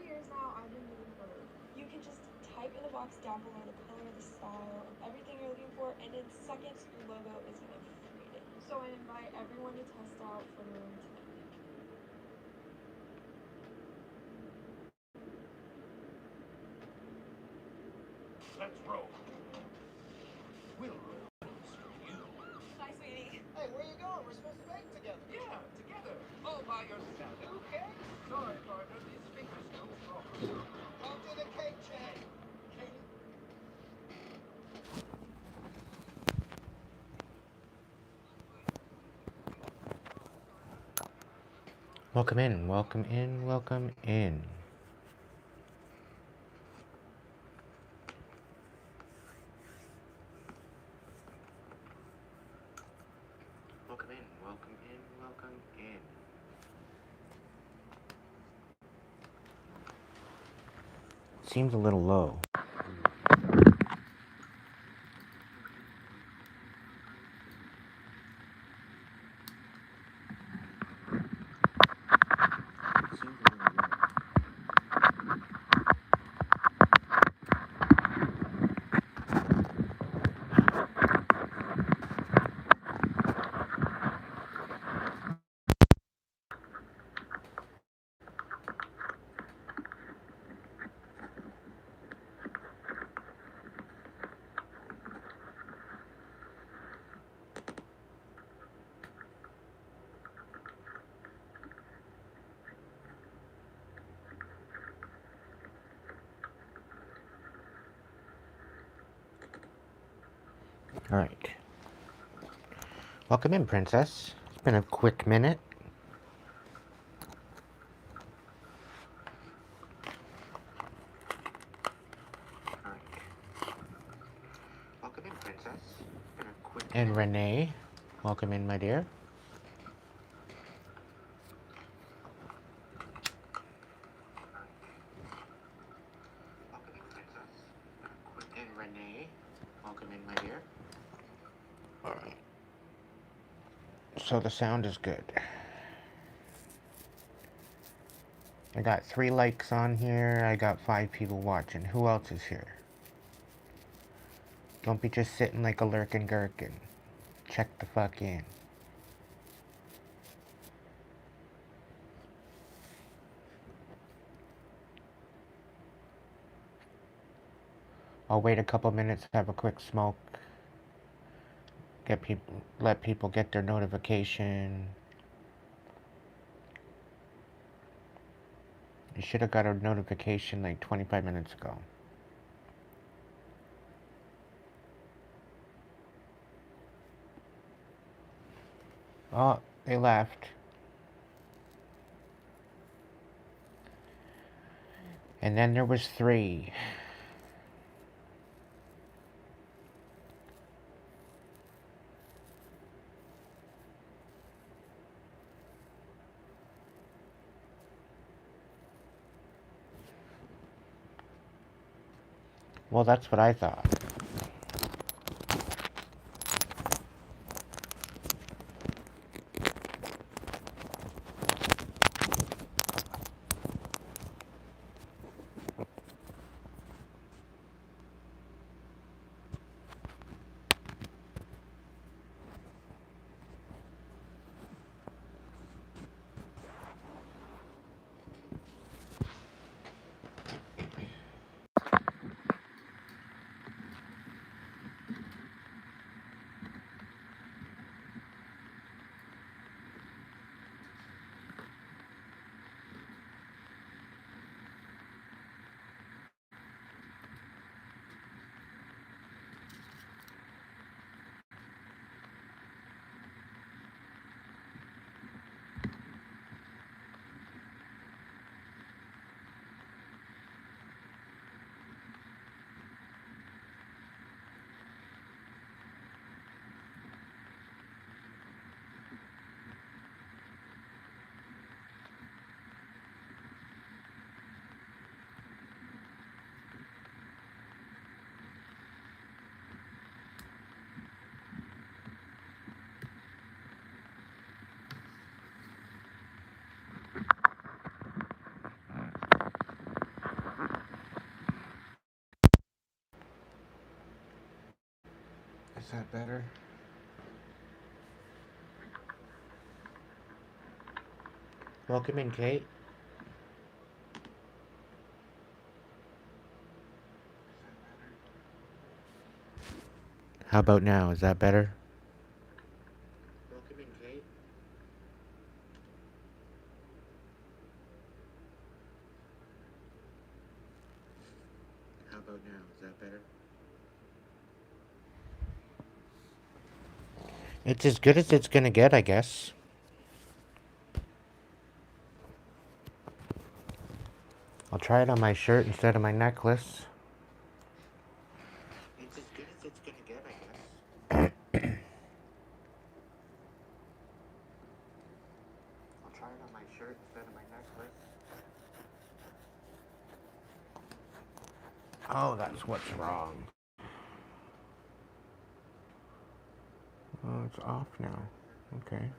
years now, I've been looking for. You can just type in the box down below the color, the style, and everything you're looking for, and in seconds, your logo is gonna be created. So I invite everyone to test out for their own tonight. Let's roll. We'll roll for you. Hi, sweetie. Hey, where you going? We're supposed to bake together. Yeah, together. All by yourself. Okay. Sorry, partner. These fingers don't strong. I'll do the cake, Chad. Katie. Welcome in, welcome in, welcome in. Welcome in, welcome in, welcome in. Seems a little low. All right. Welcome in, princess. It's been a quick minute. All right. Welcome in, princess. It's been a quick and minute. Renee, welcome in, my dear. Welcome in, princess. And Renee, welcome in, my dear. All right. So the sound is good. I got 3 likes on here. I got 5 people watching. Who else is here? Don't be just sitting like a lurkin' gherkin. Check the fuck in. I'll wait a couple minutes, have a quick smoke. Let people get their notification. You should have got a notification like 25 minutes ago. Oh, they left. And then there was 3. Well, that's what I thought. that better? Welcome in, Kate. How about now? Is that better? Welcome in, Kate. How about now? Is that better? It's as good as it's gonna get, I guess. I'll try it on my shirt instead of my necklace. It's as good as it's gonna get, I guess. I'll try it on my shirt instead of my necklace. Oh, that's what's wrong. Oh, it's off now. Okay.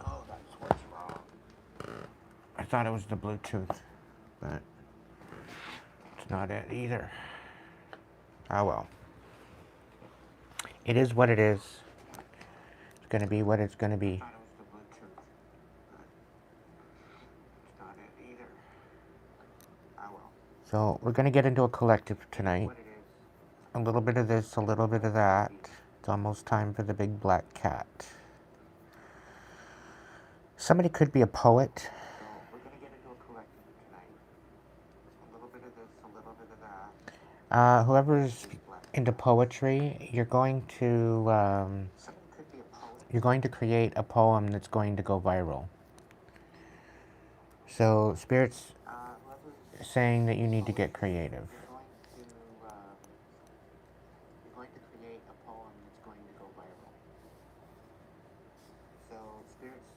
Oh, that's what's wrong. I thought it was the Bluetooth, but it's not it either. Oh well. It is what it is. It's gonna be what it's gonna be. I thought it was the Bluetooth, but it's not it either. Oh well. So we're gonna get into a collective tonight. A little bit of this, a little bit of that. It's almost time for the big black cat. Somebody could be a poet. So we're going to get into a collective tonight. A little bit of this, a little bit of that. Whoever's into poetry, you're going to create a poem that's going to go viral. So Spirit's saying that you need to get creative. You're going to create a poem that's going to go viral. So Spirit's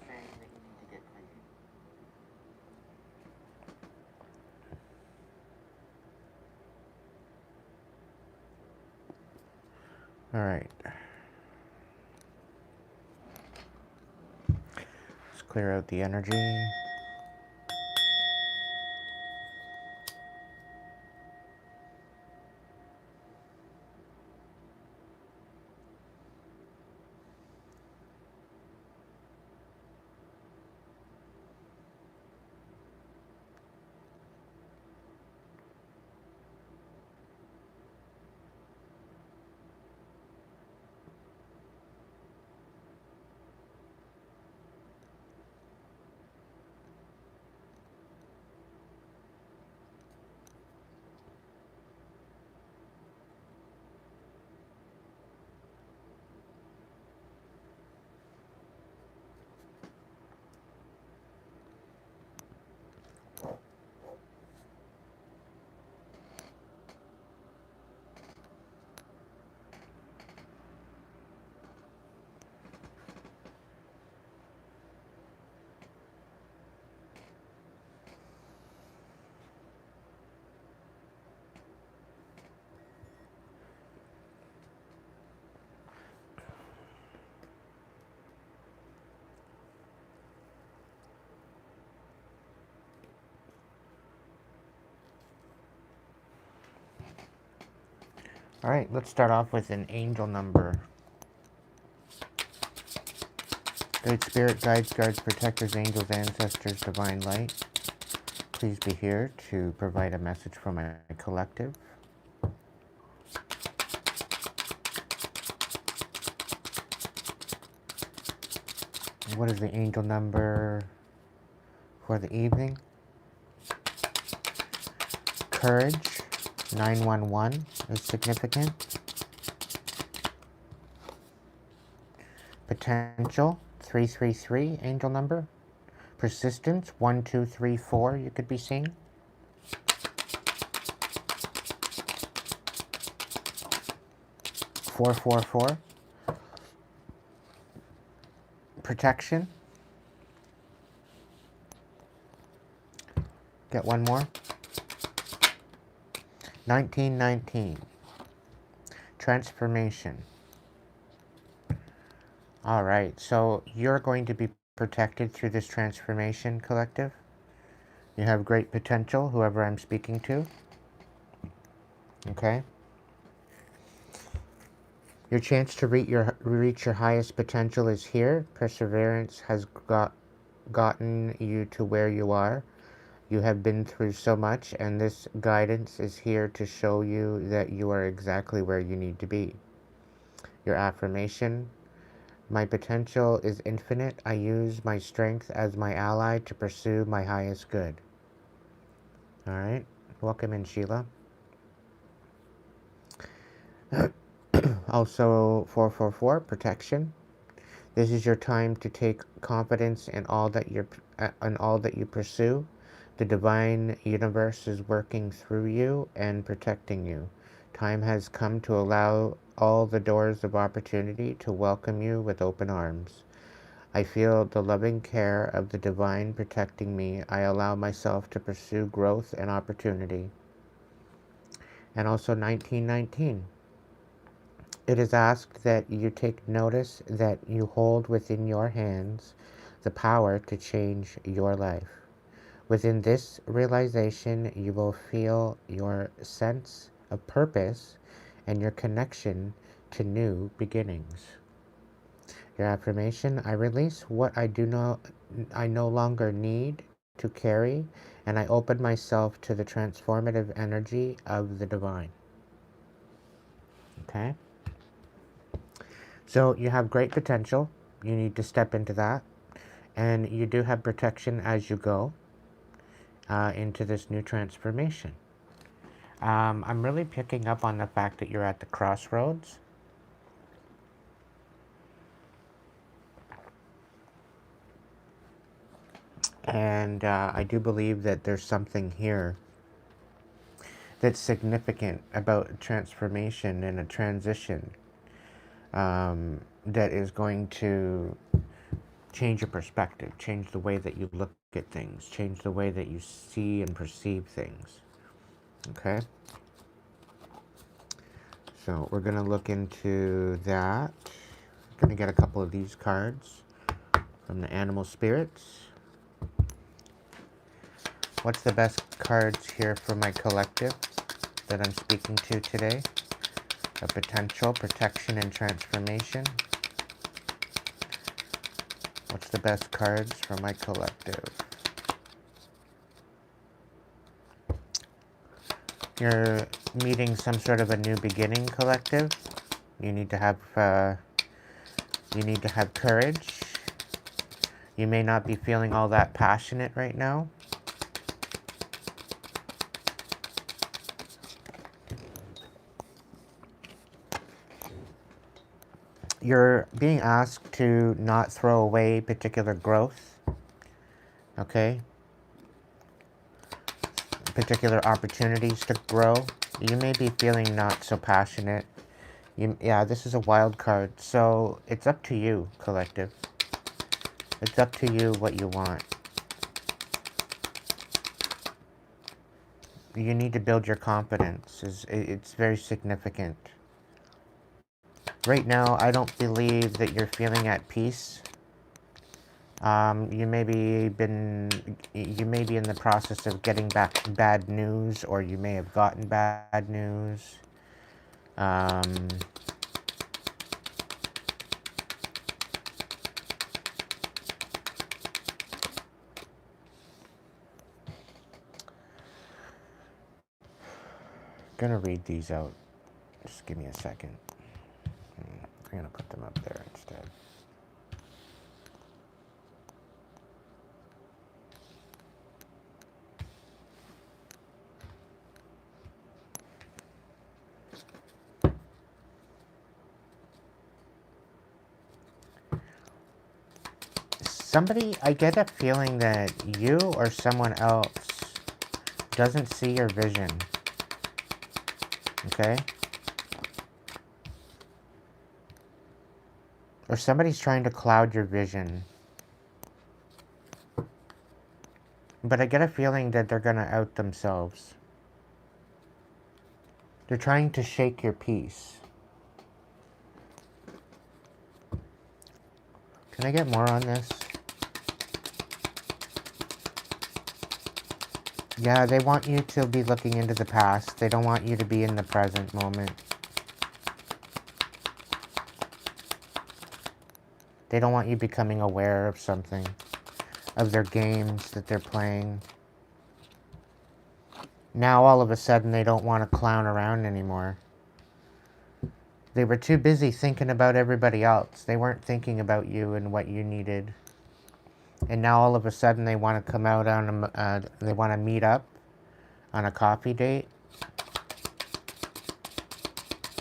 saying that you need to get creative. All right. Let's clear out the energy. All right, let's start off with an angel number. Great Spirit, guides, guards, protectors, angels, ancestors, divine light, please be here to provide a message for my collective. What is the angel number for the evening? Courage, 911 is significant. Potential, 333, angel number. Persistence, 1234, you could be seeing. Four, 4. Protection. Get one more. 1919. Transformation. All right, so you're going to be protected through this transformation, collective. You have great potential, whoever I'm speaking to. Okay? Your chance to reach your highest potential is here. Perseverance has gotten you to where you are. You have been through so much, and this guidance is here to show you that you are exactly where you need to be. Your affirmation: my potential is infinite. I use my strength as my ally to pursue my highest good. All right. Welcome in, Sheila. Also, 444, protection. This is your time to take confidence in all that you pursue. The divine universe is working through you and protecting you. Time has come to allow all the doors of opportunity to welcome you with open arms. I feel the loving care of the divine protecting me. I allow myself to pursue growth and opportunity. And also 1919. It is asked that you take notice that you hold within your hands the power to change your life. Within this realization, you will feel your sense of purpose and your connection to new beginnings. Your affirmation: I release what I no longer need to carry, and I open myself to the transformative energy of the divine. Okay? So you have great potential. You need to step into that. And you do have protection as you go into this new transformation. I'm really picking up on the fact that you're at the crossroads. And I do believe that there's something here that's significant about transformation and a transition that is going to change your perspective, change the way that you look at things, change the way that you see and perceive things. Okay? So we're going to look into that. I'm going to get a couple of these cards from the animal spirits. What's the best cards here for my collective that I'm speaking to today? A potential, protection, and transformation. What's the best cards for my collective? You're meeting some sort of a new beginning, collective. You need to have courage. You may not be feeling all that passionate right now. You're being asked to not throw away particular growth, okay? Particular opportunities to grow. You may be feeling not so passionate. Yeah, this is a wild card, so it's up to you, collective. It's up to you what you want. You need to build your confidence. It's very significant. Right now, I don't believe that you're feeling at peace. You may be in the process of getting back bad news, or you may have gotten bad news. Gonna read these out. Just give me a second. I'm gonna put them up there instead. Somebody, I get a feeling that you or someone else doesn't see your vision. Okay? Or somebody's trying to cloud your vision. But I get a feeling that they're gonna out themselves. They're trying to shake your peace. Can I get more on this? Yeah, they want you to be looking into the past. They don't want you to be in the present moment. They don't want you becoming aware of something, of their games that they're playing. Now, all of a sudden, they don't want to clown around anymore. They were too busy thinking about everybody else. They weren't thinking about you and what you needed. And now, all of a sudden, they want to come out on they want to meet up on a coffee date.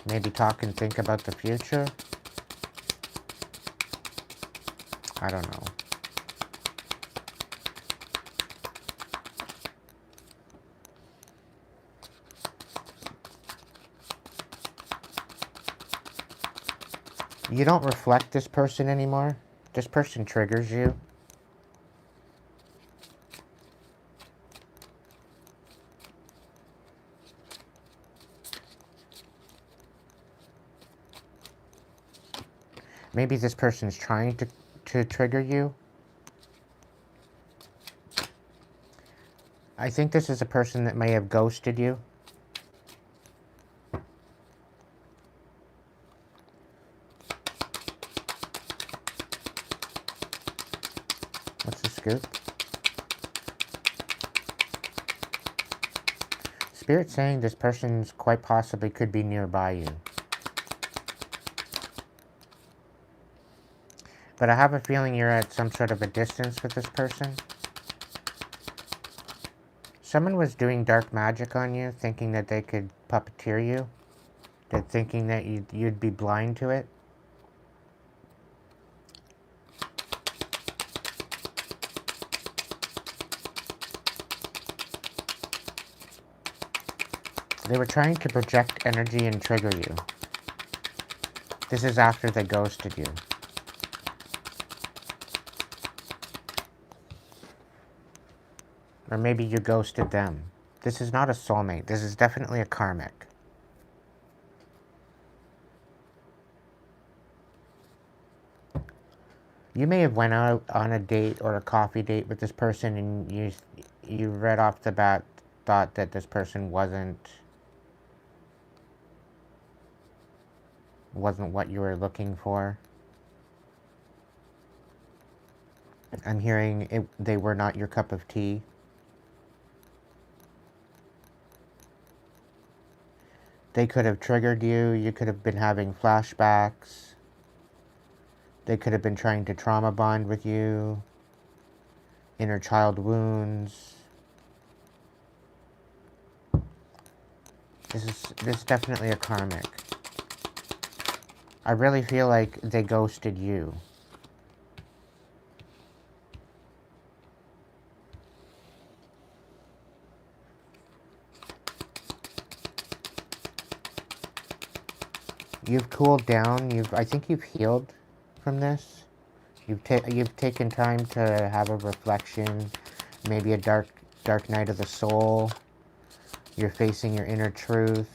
Maybe talk and think about the future. I don't know. You don't reflect this person anymore. This person triggers you. Maybe this person's trying to trigger you. I think this is a person that may have ghosted you. What's the scoop? Spirit's saying this person's quite possibly could be nearby you. But I have a feeling you're at some sort of a distance with this person. Someone was doing dark magic on you, thinking that they could puppeteer you. They're thinking that you'd be blind to it. They were trying to project energy and trigger you. This is after they ghosted you. Or maybe you ghosted them. This is not a soulmate. This is definitely a karmic. You may have went out on a date or a coffee date with this person and you right off the bat thought that this person wasn't what you were looking for. I'm hearing they were not your cup of tea. They could have triggered you. You could have been having flashbacks. They could have been trying to trauma bond with you. Inner child wounds. This is definitely a karmic. I really feel like they ghosted you. You've cooled down. I think you've healed from this. You've taken time to have a reflection, maybe a dark night of the soul. You're facing your inner truth.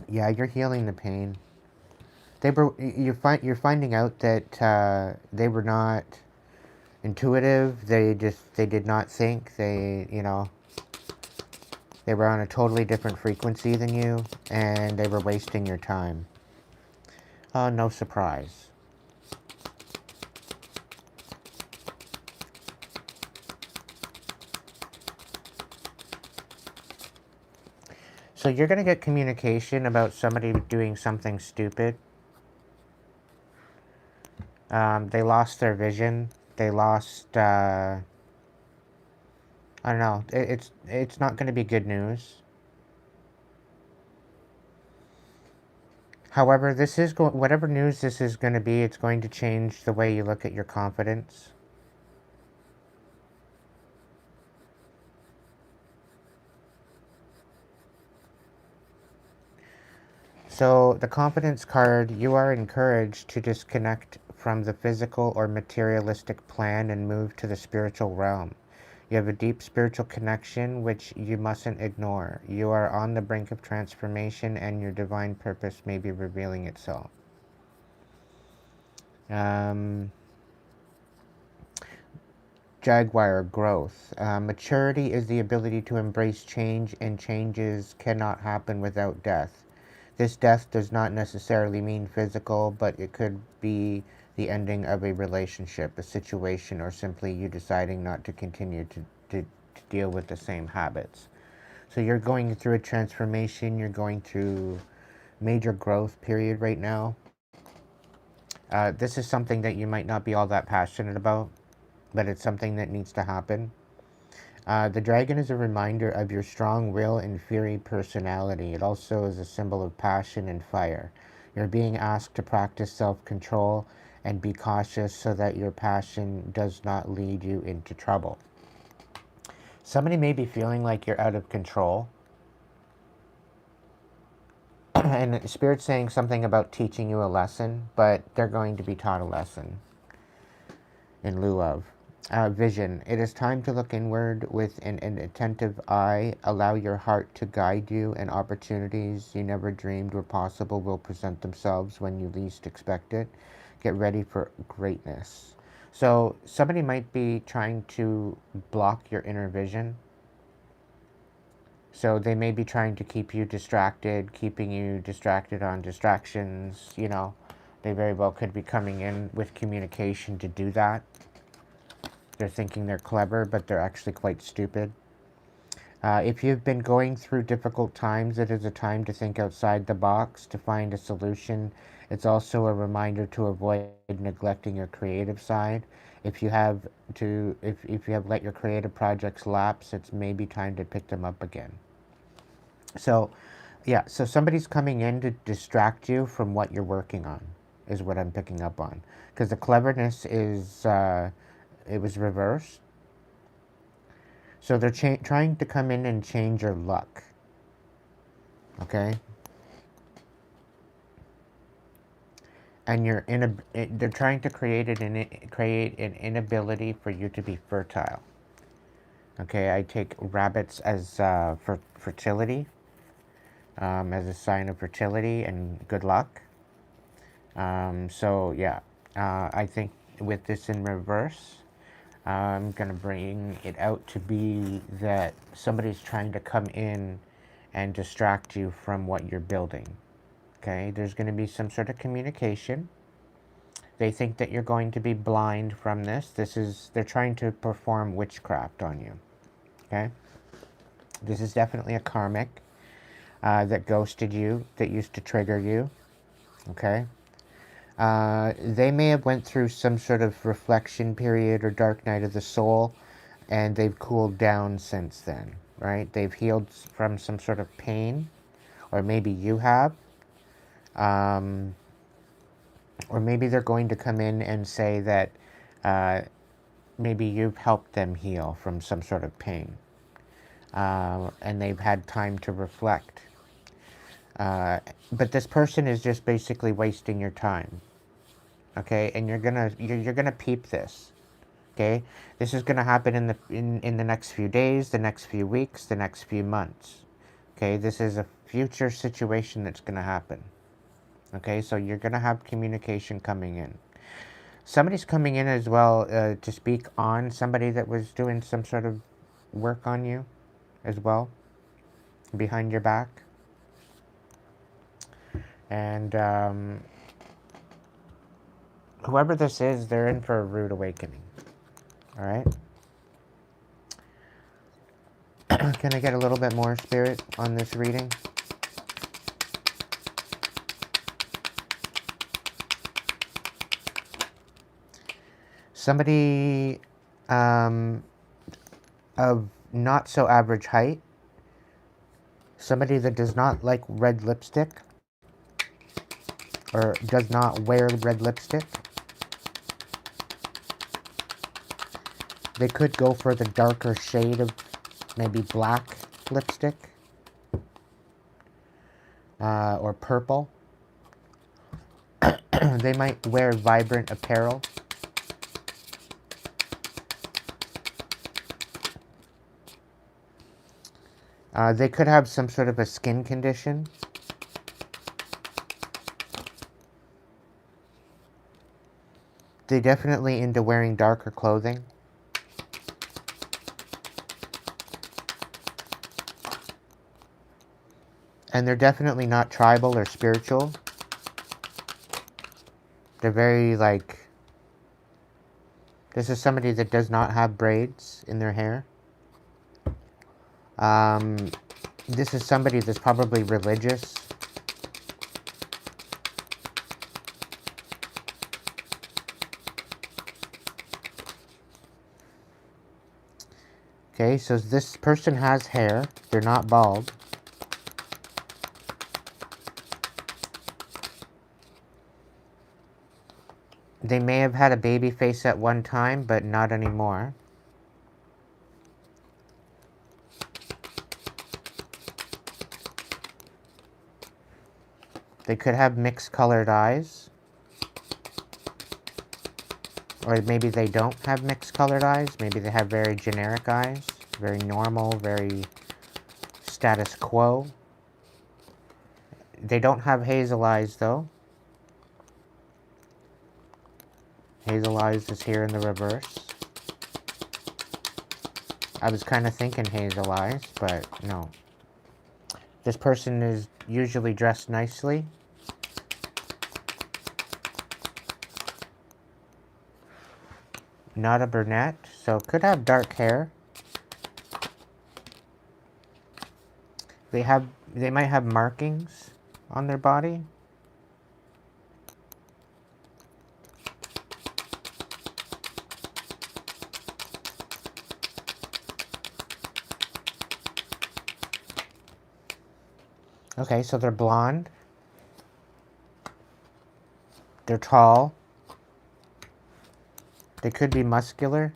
Yeah, you're healing the pain. You're finding out that they were not intuitive. They did not think. They were on a totally different frequency than you, and they were wasting your time. No surprise. So you're going to get communication about somebody doing something stupid. They lost their vision. They lost, I don't know. It's not going to be good news. However, whatever news this is going to be, it's going to change the way you look at your confidence. So the confidence card, you are encouraged to disconnect from the physical or materialistic plan and move to the spiritual realm. You have a deep spiritual connection which you mustn't ignore. You are on the brink of transformation and your divine purpose may be revealing itself. Jaguar growth. Maturity is the ability to embrace change, and changes cannot happen without death. This death does not necessarily mean physical, but it could be the ending of a relationship, a situation, or simply you deciding not to continue to deal with the same habits. So you're going through a transformation, you're going through major growth period right now. This is something that you might not be all that passionate about, but it's something that needs to happen. The dragon is a reminder of your strong will and fiery personality. It also is a symbol of passion and fire. You're being asked to practice self-control and be cautious so that your passion does not lead you into trouble. Somebody may be feeling like you're out of control. And Spirit's saying something about teaching you a lesson, but they're going to be taught a lesson in lieu of. Vision. It is time to look inward with an attentive eye. Allow your heart to guide you, and opportunities you never dreamed were possible will present themselves when you least expect it. Get ready for greatness. So somebody might be trying to block your inner vision. So they may be trying to keep you distracted, keeping you distracted on distractions. You know, they very well could be coming in with communication to do that. They're thinking they're clever, but they're actually quite stupid. If you've been going through difficult times, it is a time to think outside the box, to find a solution. It's also a reminder to avoid neglecting your creative side. If you have let your creative projects lapse, it's maybe time to pick them up again. So, yeah, so somebody's coming in to distract you from what you're working on, is what I'm picking up on. Because the cleverness is, it was reversed. So they're trying to come in and change your luck. Okay? And they're trying to create an inability for you to be fertile. Okay, I take rabbits as for fertility, as a sign of fertility and good luck. So yeah, I think with this in reverse, I'm going to bring it out to be that somebody's trying to come in and distract you from what you're building. Okay, there's going to be some sort of communication. They think that you're going to be blind from this. They're trying to perform witchcraft on you. Okay, this is definitely a karmic that ghosted you, that used to trigger you. Okay. They may have went through some sort of reflection period or dark night of the soul, and they've cooled down since then, right? They've healed from some sort of pain, or maybe you have. Or maybe they're going to come in and say that maybe you've helped them heal from some sort of pain. And they've had time to reflect. But this person is just basically wasting your time. Okay, and you're gonna peep this. Okay, this is gonna happen in the next few days, the next few weeks, the next few months. Okay, this is a future situation that's gonna happen. Okay, so you're gonna have communication coming in. Somebody's coming in as well to speak on somebody that was doing some sort of work on you as well, behind your back. And whoever this is, they're in for a rude awakening. All right. Can I get a little bit more spirit on this reading? Somebody of not so average height. Somebody that does not like red lipstick, or does not wear red lipstick. They could go for the darker shade of maybe black lipstick, or purple. They might wear vibrant apparel. They could have some sort of a skin condition. They're definitely into wearing darker clothing. And they're definitely not tribal or spiritual. They're very like... This is somebody that does not have braids in their hair. This is somebody that's probably religious. Okay, so this person has hair. They're not bald. They may have had a baby face at one time, but not anymore. They could have mixed colored eyes. Or maybe they don't have mixed colored eyes. Maybe they have very generic eyes. Very normal, very status quo. They don't have hazel eyes though. Hazel eyes is here in the reverse. I was kind of thinking hazel eyes, but no. This person is usually dressed nicely. Not a brunette, so could have dark hair. They might have markings on their body. Okay, so they're blonde. They're tall. They could be muscular.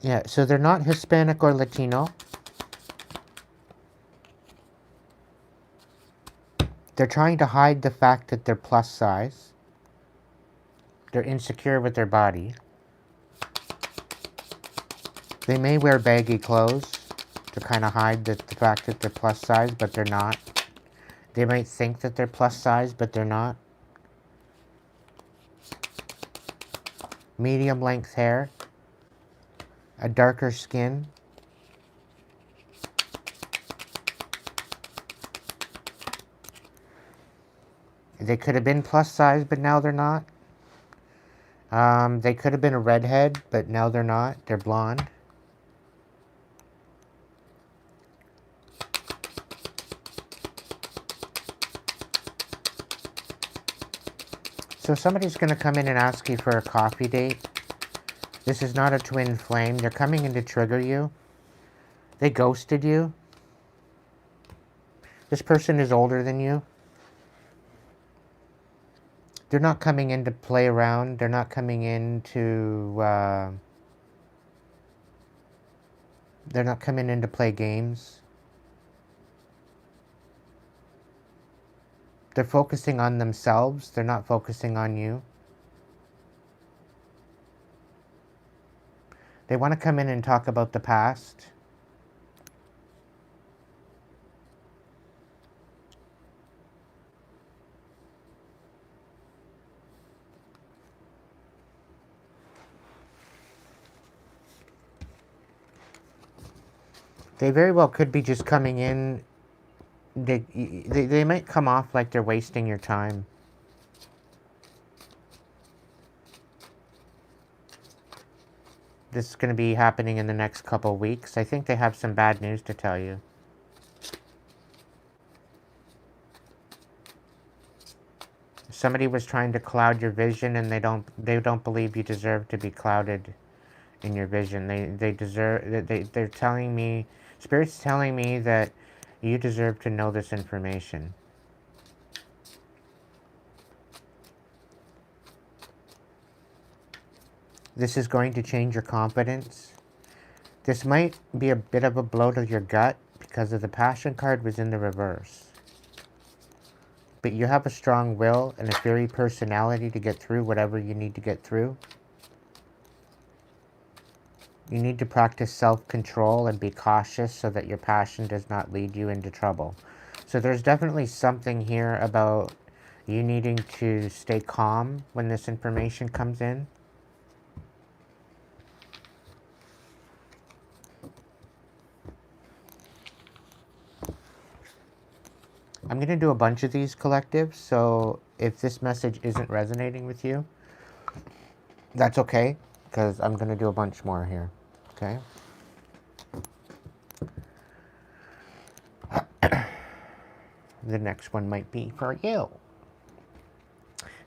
Yeah, so they're not Hispanic or Latino. They're trying to hide the fact that they're plus size. They're insecure with their body. They may wear baggy clothes to kind of hide the fact that they're plus size, but they're not. They might think that they're plus size, but they're not. Medium length hair. A darker skin. They could have been plus size, but now they're not. They could have been a redhead, but now they're not. They're blonde. So somebody's going to come in and ask you for a coffee date. This is not a twin flame. They're coming in to trigger you. They ghosted you. This person is older than you. They're not coming in to play around. They're not coming in to... they're not coming in to play games. They're focusing on themselves. They're not focusing on you. They want to come in and talk about the past. They very well could be just coming in. They might come off like they're wasting your time. This is going to be happening in the next couple weeks. I think they have some bad news to tell you. Somebody was trying to cloud your vision, and they don't believe you deserve to be clouded in your vision. They're telling me, Spirit's telling me that you deserve to know this information. This is going to change your confidence. This might be a bit of a blow to your gut because of the Passion card was in the reverse. but you have a strong will and a fiery personality to get through whatever you need to get through. You need to practice self-control and be cautious so that your passion does not lead you into trouble. So there's definitely something here about you needing to stay calm when this information comes in. I'm going to do a bunch of these collectives, so if this message isn't resonating with you, that's okay, because I'm going to do a bunch more here, okay? The next one might be for you.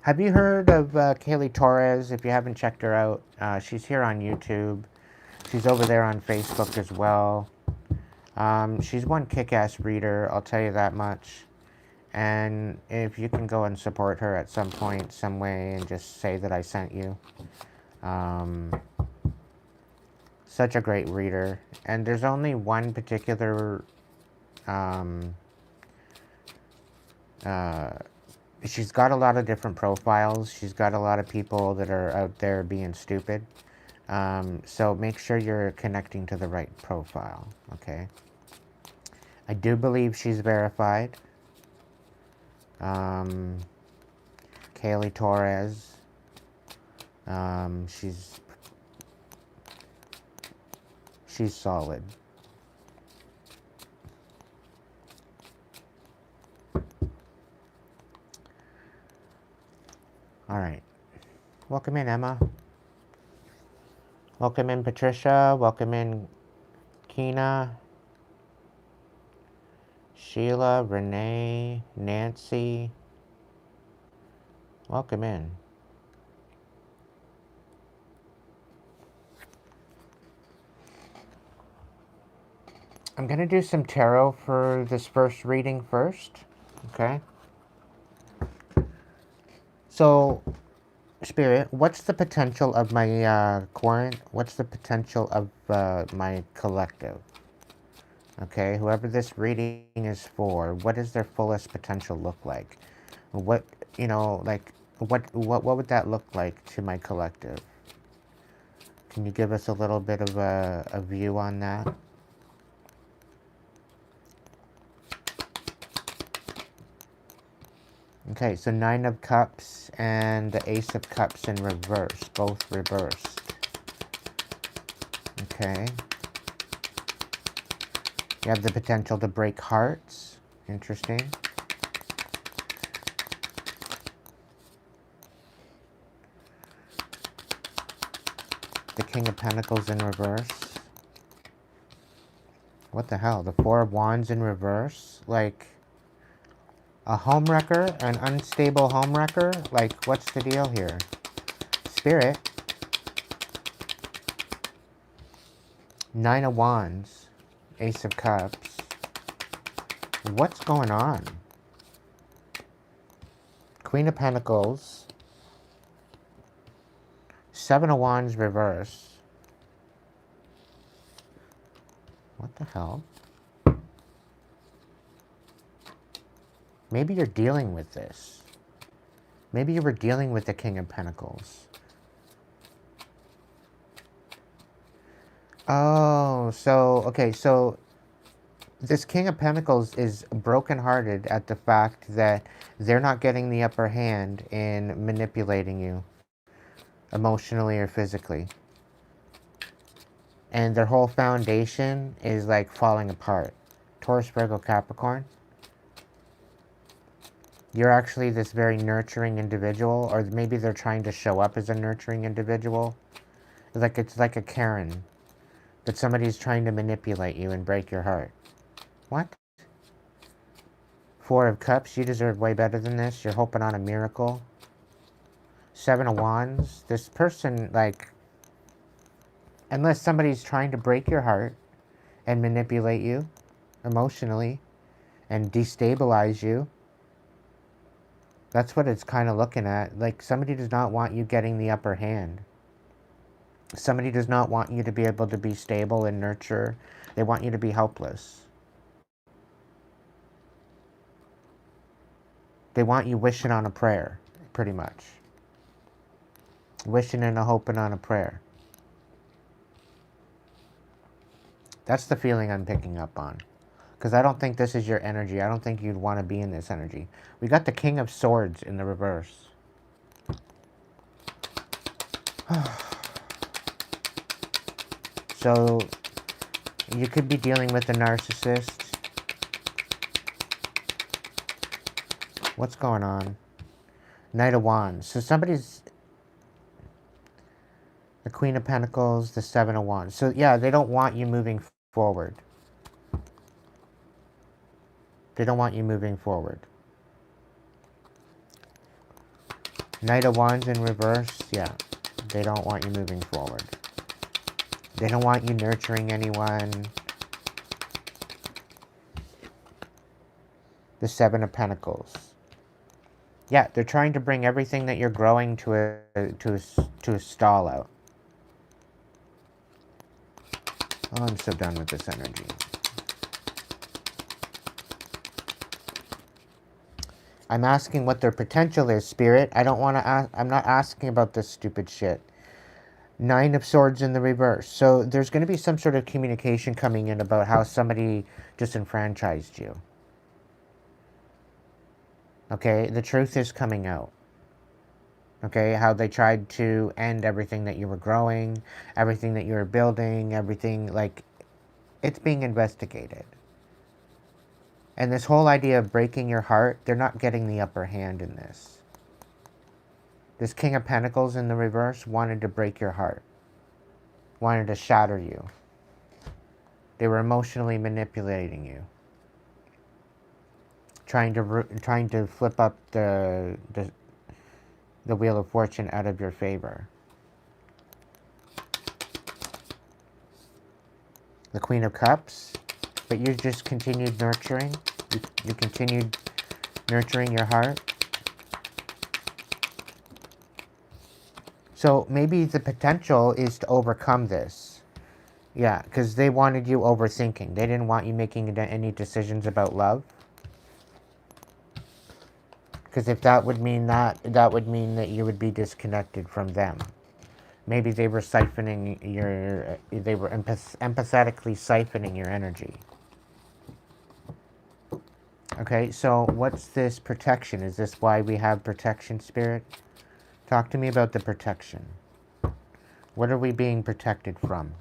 Have you heard of Kaylee Torres? If you haven't checked her out, she's here on YouTube. She's over there on Facebook as well. She's one kick-ass reader, I'll tell you that much. And if you can go and support her at some point, some way, and just say that I sent you. Such a great reader. And there's only one particular... she's got a lot of different profiles. She's got a lot of people that are out there being stupid. So make sure you're connecting to the right profile, okay? I do believe she's verified. Kaylee Torres. She's solid. All right. Welcome in, Emma. Welcome in, Patricia. Welcome in, Kina. Sheila, Renee, Nancy. Welcome in. I'm going to do some tarot for this first reading first. Okay. So, Spirit, what's the potential of my what's the potential of my collective? Okay, whoever this reading is for, what does their fullest potential look like? What, you know, like, what would that look like to my collective? Can you give us a little bit of a view on that? Okay, so 9 of Cups and the Ace of Cups in reverse, both reversed. Okay. You have the potential to break hearts. Interesting. The King of Pentacles in reverse. What the hell? The 4 of Wands in reverse? Like, a homewrecker? An unstable homewrecker? Like, what's the deal here? Spirit. 9 of Wands. Ace of Cups. What's going on? Queen of Pentacles. 7 of Wands reverse. What the hell? Maybe you're dealing with this. Maybe you were dealing with the King of Pentacles. Oh, so, okay, so this King of Pentacles is brokenhearted at the fact that they're not getting the upper hand in manipulating you emotionally or physically. And their whole foundation is like falling apart. Taurus, Virgo, Capricorn. You're actually this very nurturing individual, or maybe they're trying to show up as a nurturing individual. Like it's like a Karen. But somebody's trying to manipulate you and break your heart. What? 4 of Cups, you deserve way better than this. You're hoping on a miracle. 7 of Wands. This person, like, unless somebody's trying to break your heart and manipulate you emotionally and destabilize you, that's what it's kind of looking at. Like, somebody does not want you getting the upper hand. Somebody does not want you to be able to be stable and nurture. They want you to be helpless. They want you wishing on a prayer, pretty much. Wishing and a hoping on a prayer. That's the feeling I'm picking up on. Because I don't think this is your energy. I don't think you'd want to be in this energy. We got the King of Swords in the reverse. So, you could be dealing with a narcissist. What's going on? Knight of Wands. So somebody's... The Queen of Pentacles, the Seven of Wands. So yeah, they don't want you moving forward. They don't want you moving forward. Knight of Wands in reverse, yeah. They don't want you moving forward. They don't want you nurturing anyone. The Seven of Pentacles. Yeah, they're trying to bring everything that you're growing to a stall out. Oh, I'm so done with this energy. I'm asking what their potential is, Spirit. I don't want to ask. I'm not asking about this stupid shit. Nine of Swords in the reverse. So there's going to be some sort of communication coming in about how somebody disenfranchised you. Okay, the truth is coming out. Okay, how they tried to end everything that you were growing, everything that you were building, everything, like, it's being investigated. And this whole idea of breaking your heart, they're not getting the upper hand in this. This King of Pentacles in the reverse wanted to break your heart. Wanted to shatter you. They were emotionally manipulating you. Trying to flip up the Wheel of Fortune out of your favor. The Queen of Cups. But you just continued nurturing. You continued nurturing your heart. So maybe the potential is to overcome this. Yeah, because they wanted you overthinking. They didn't want you making any decisions about love. Because if that would mean that would mean that you would be disconnected from them. Maybe they were siphoning they were empathetically siphoning your energy. Okay, so what's this protection? Is this why we have protection, Spirit? Talk to me about the protection. What are we being protected from?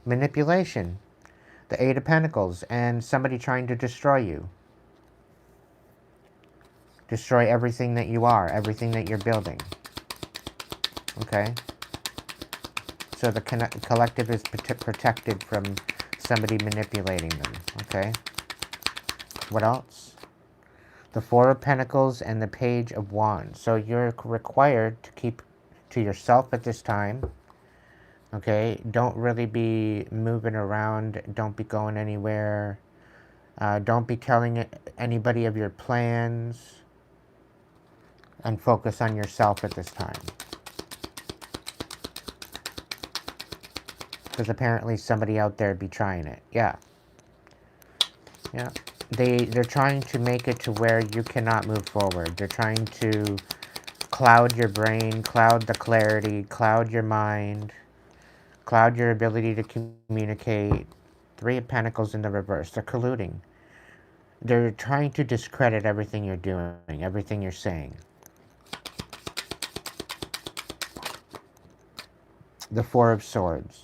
Manipulation. The Eight of Pentacles and somebody trying to destroy you. Destroy everything that you are, everything that you're building. Okay? So the collective is protected from somebody manipulating them. Okay? What else? The Four of Pentacles and the Page of Wands. So you're required to keep to yourself at this time. Okay? Don't really be moving around. Don't be going anywhere. Don't be telling anybody of your plans. And focus on yourself at this time. Because apparently somebody out there be trying it. Yeah. Yeah. They're trying to make it to where you cannot move forward. They're trying to cloud your brain, cloud the clarity, cloud your mind, cloud your ability to communicate. Three of Pentacles in the reverse. They're colluding. They're trying to discredit everything you're doing, everything you're saying. The Four of Swords.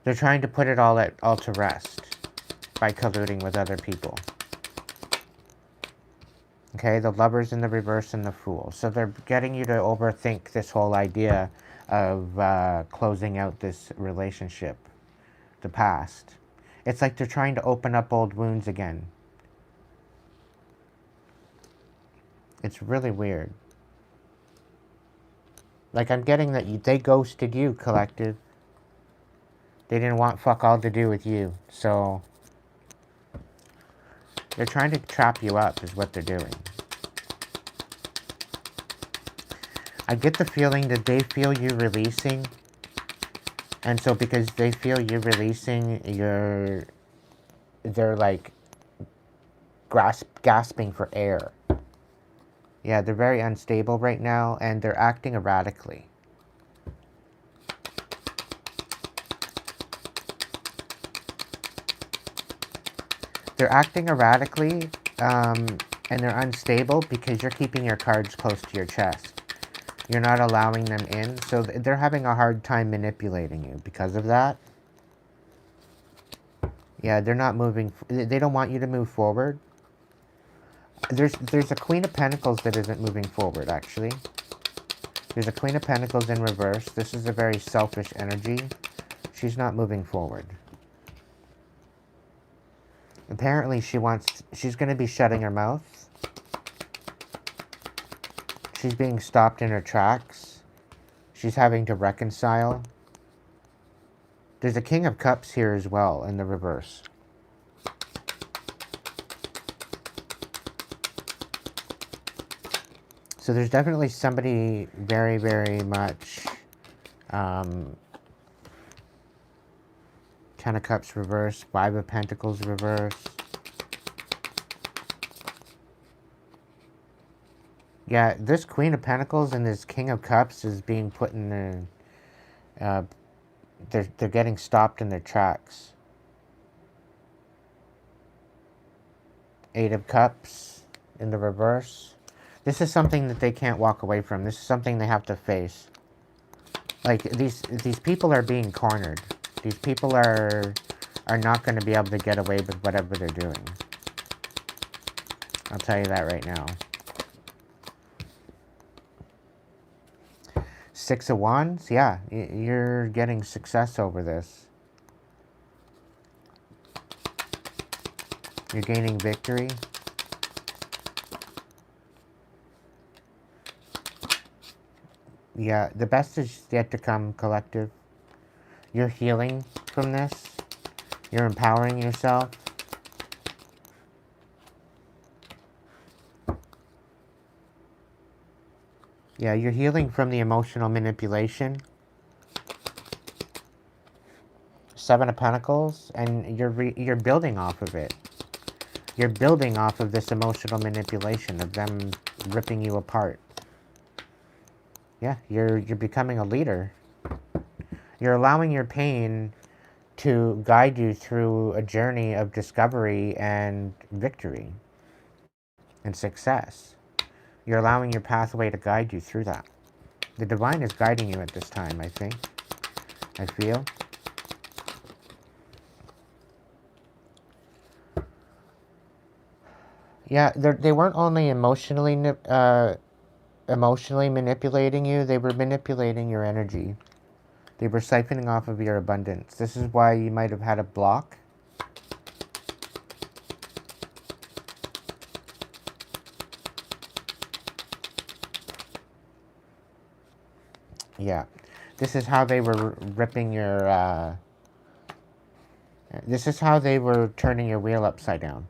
They're trying to put it all to rest by colluding with other people. Okay, the Lovers in the reverse and the Fool. So they're getting you to overthink this whole idea of closing out this relationship, the past. It's like they're trying to open up old wounds again. It's really weird. Like, I'm getting that they ghosted you, collective. They didn't want fuck all to do with you. So, they're trying to trap you up is what they're doing. I get the feeling that they feel you releasing. And so because they feel you releasing, they're like gasping for air. Yeah, they're very unstable right now, and they're acting erratically. They're acting erratically, and they're unstable because you're keeping your cards close to your chest. You're not allowing them in, so they're having a hard time manipulating you because of that. Yeah, they're not moving. They don't want you to move forward. There's a Queen of Pentacles that isn't moving forward, actually. There's a Queen of Pentacles in reverse. This is a very selfish energy. She's not moving forward. Apparently she's going to be shutting her mouth. She's being stopped in her tracks. She's having to reconcile. There's a King of Cups here as well in the reverse. So there's definitely somebody very, very much Ten of Cups reverse, Five of Pentacles reverse. Yeah, this Queen of Pentacles and this King of Cups is being put in the... they're getting stopped in their tracks. Eight of Cups in the reverse. This is something that they can't walk away from. This is something they have to face. Like, these people are being cornered. These people are not going to be able to get away with whatever they're doing. I'll tell you that right now. Six of Wands, yeah, you're getting success over this. You're gaining victory. Yeah, the best is yet to come, collective. You're healing from this. You're empowering yourself. Yeah, you're healing from the emotional manipulation. Seven of Pentacles, and you're building off of it. You're building off of this emotional manipulation of them ripping you apart. Yeah, you're becoming a leader. You're allowing your pain to guide you through a journey of discovery and victory and success. You're allowing your pathway to guide you through that. The divine is guiding you at this time, I think. I feel. Yeah, they weren't only emotionally manipulating you, they were manipulating your energy. They were siphoning off of your abundance. This is why you might have had a block. Yeah. This is how they were ripping your... this is how they were turning your wheel upside down.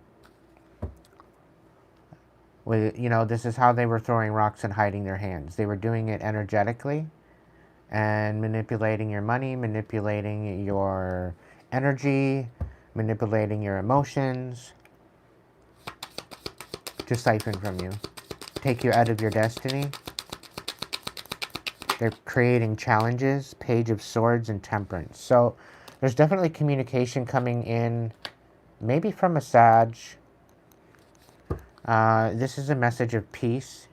You know, this is how they were throwing rocks and hiding their hands. They were doing it energetically and manipulating your money, manipulating your energy, manipulating your emotions to siphon from you, take you out of your destiny. They're creating challenges, Page of Swords and Temperance. So there's definitely communication coming in, maybe from a Sag. This is a message of peace.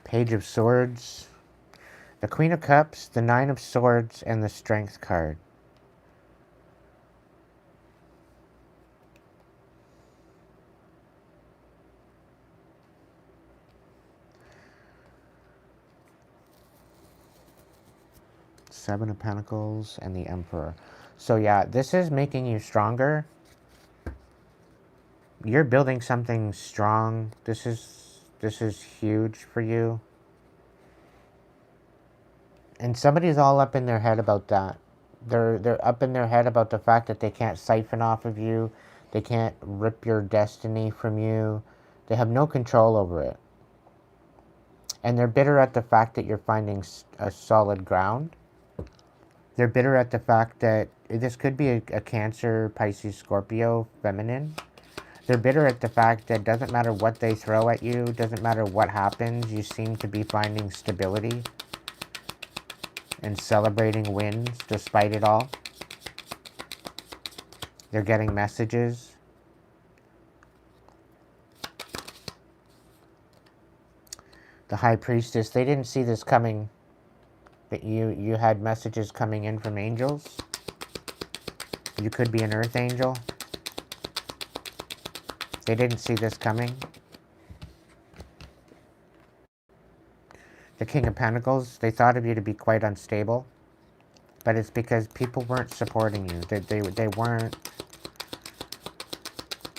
Page of Swords, the Queen of Cups, the Nine of Swords, and the Strength card. Seven of Pentacles and the Emperor. So yeah, this is making you stronger. You're building something strong. This is huge for you. And somebody's all up in their head about that. They're up in their head about the fact that they can't siphon off of you. They can't rip your destiny from you. They have no control over it. And they're bitter at the fact that you're finding a solid ground. They're bitter at the fact that this could be a Cancer, Pisces, Scorpio, feminine. They're bitter at the fact that doesn't matter what they throw at you, doesn't matter what happens, you seem to be finding stability and celebrating wins despite it all. They're getting messages. The High Priestess, they didn't see this coming, that you had messages coming in from angels. You could be an earth angel. They didn't see this coming. The King of Pentacles, they thought of you to be quite unstable, but it's because people weren't supporting you. They weren't.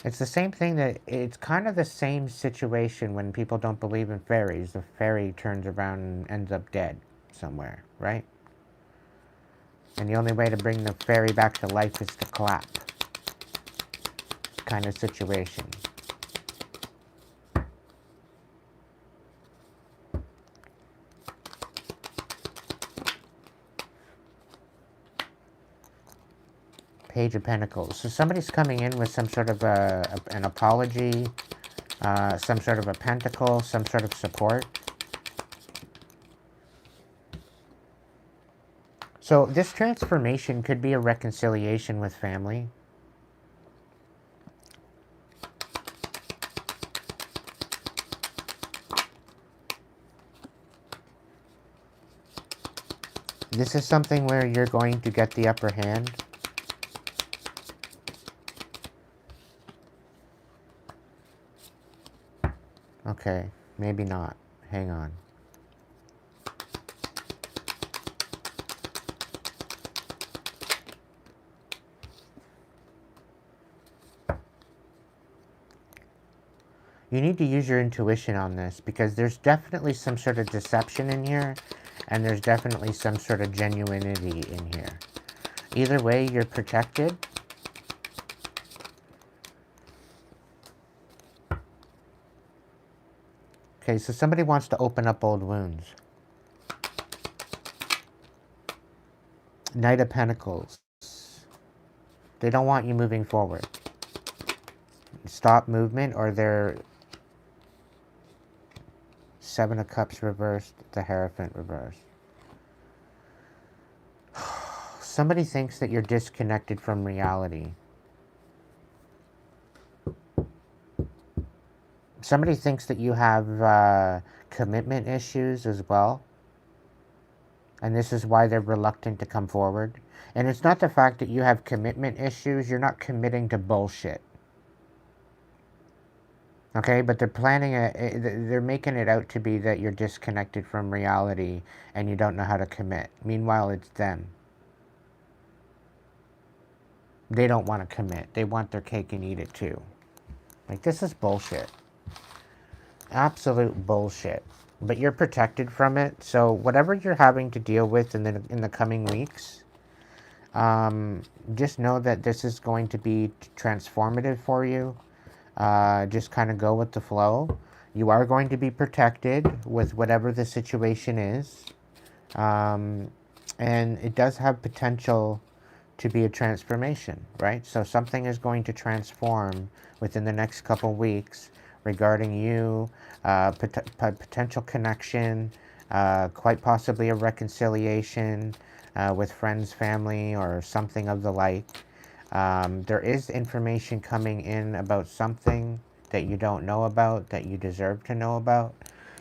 It's the same thing it's kind of the same situation when people don't believe in fairies. The fairy turns around and ends up dead somewhere, right? And the only way to bring the fairy back to life is to clap. Kind of situation. Page of Pentacles. So somebody's coming in with some sort of an apology, some sort of a pentacle, some sort of support. So this transformation could be a reconciliation with family. This is something where you're going to get the upper hand. Okay, maybe not. Hang on. You need to use your intuition on this because there's definitely some sort of deception in here and there's definitely some sort of genuinity in here. Either way, you're protected. Okay, so somebody wants to open up old wounds. Knight of Pentacles. They don't want you moving forward. Stop movement, or they're Seven of Cups reversed, the Hierophant reversed. Somebody thinks that you're disconnected from reality. Somebody thinks that you have commitment issues as well. And this is why they're reluctant to come forward. And it's not the fact that you have commitment issues. You're not committing to bullshit. Okay, but they're they're making it out to be that you're disconnected from reality and you don't know how to commit. Meanwhile, it's them. They don't want to commit. They want their cake and eat it too. Like, this is bullshit. Absolute bullshit. But you're protected from it. So whatever you're having to deal with in the coming weeks, just know that this is going to be transformative for you. Just kind of go with the flow. You are going to be protected with whatever the situation is. And it does have potential to be a transformation, right? So something is going to transform within the next couple weeks regarding you, potential connection, quite possibly a reconciliation with friends, family, or something of the like. There is information coming in about something that you don't know about, that you deserve to know about.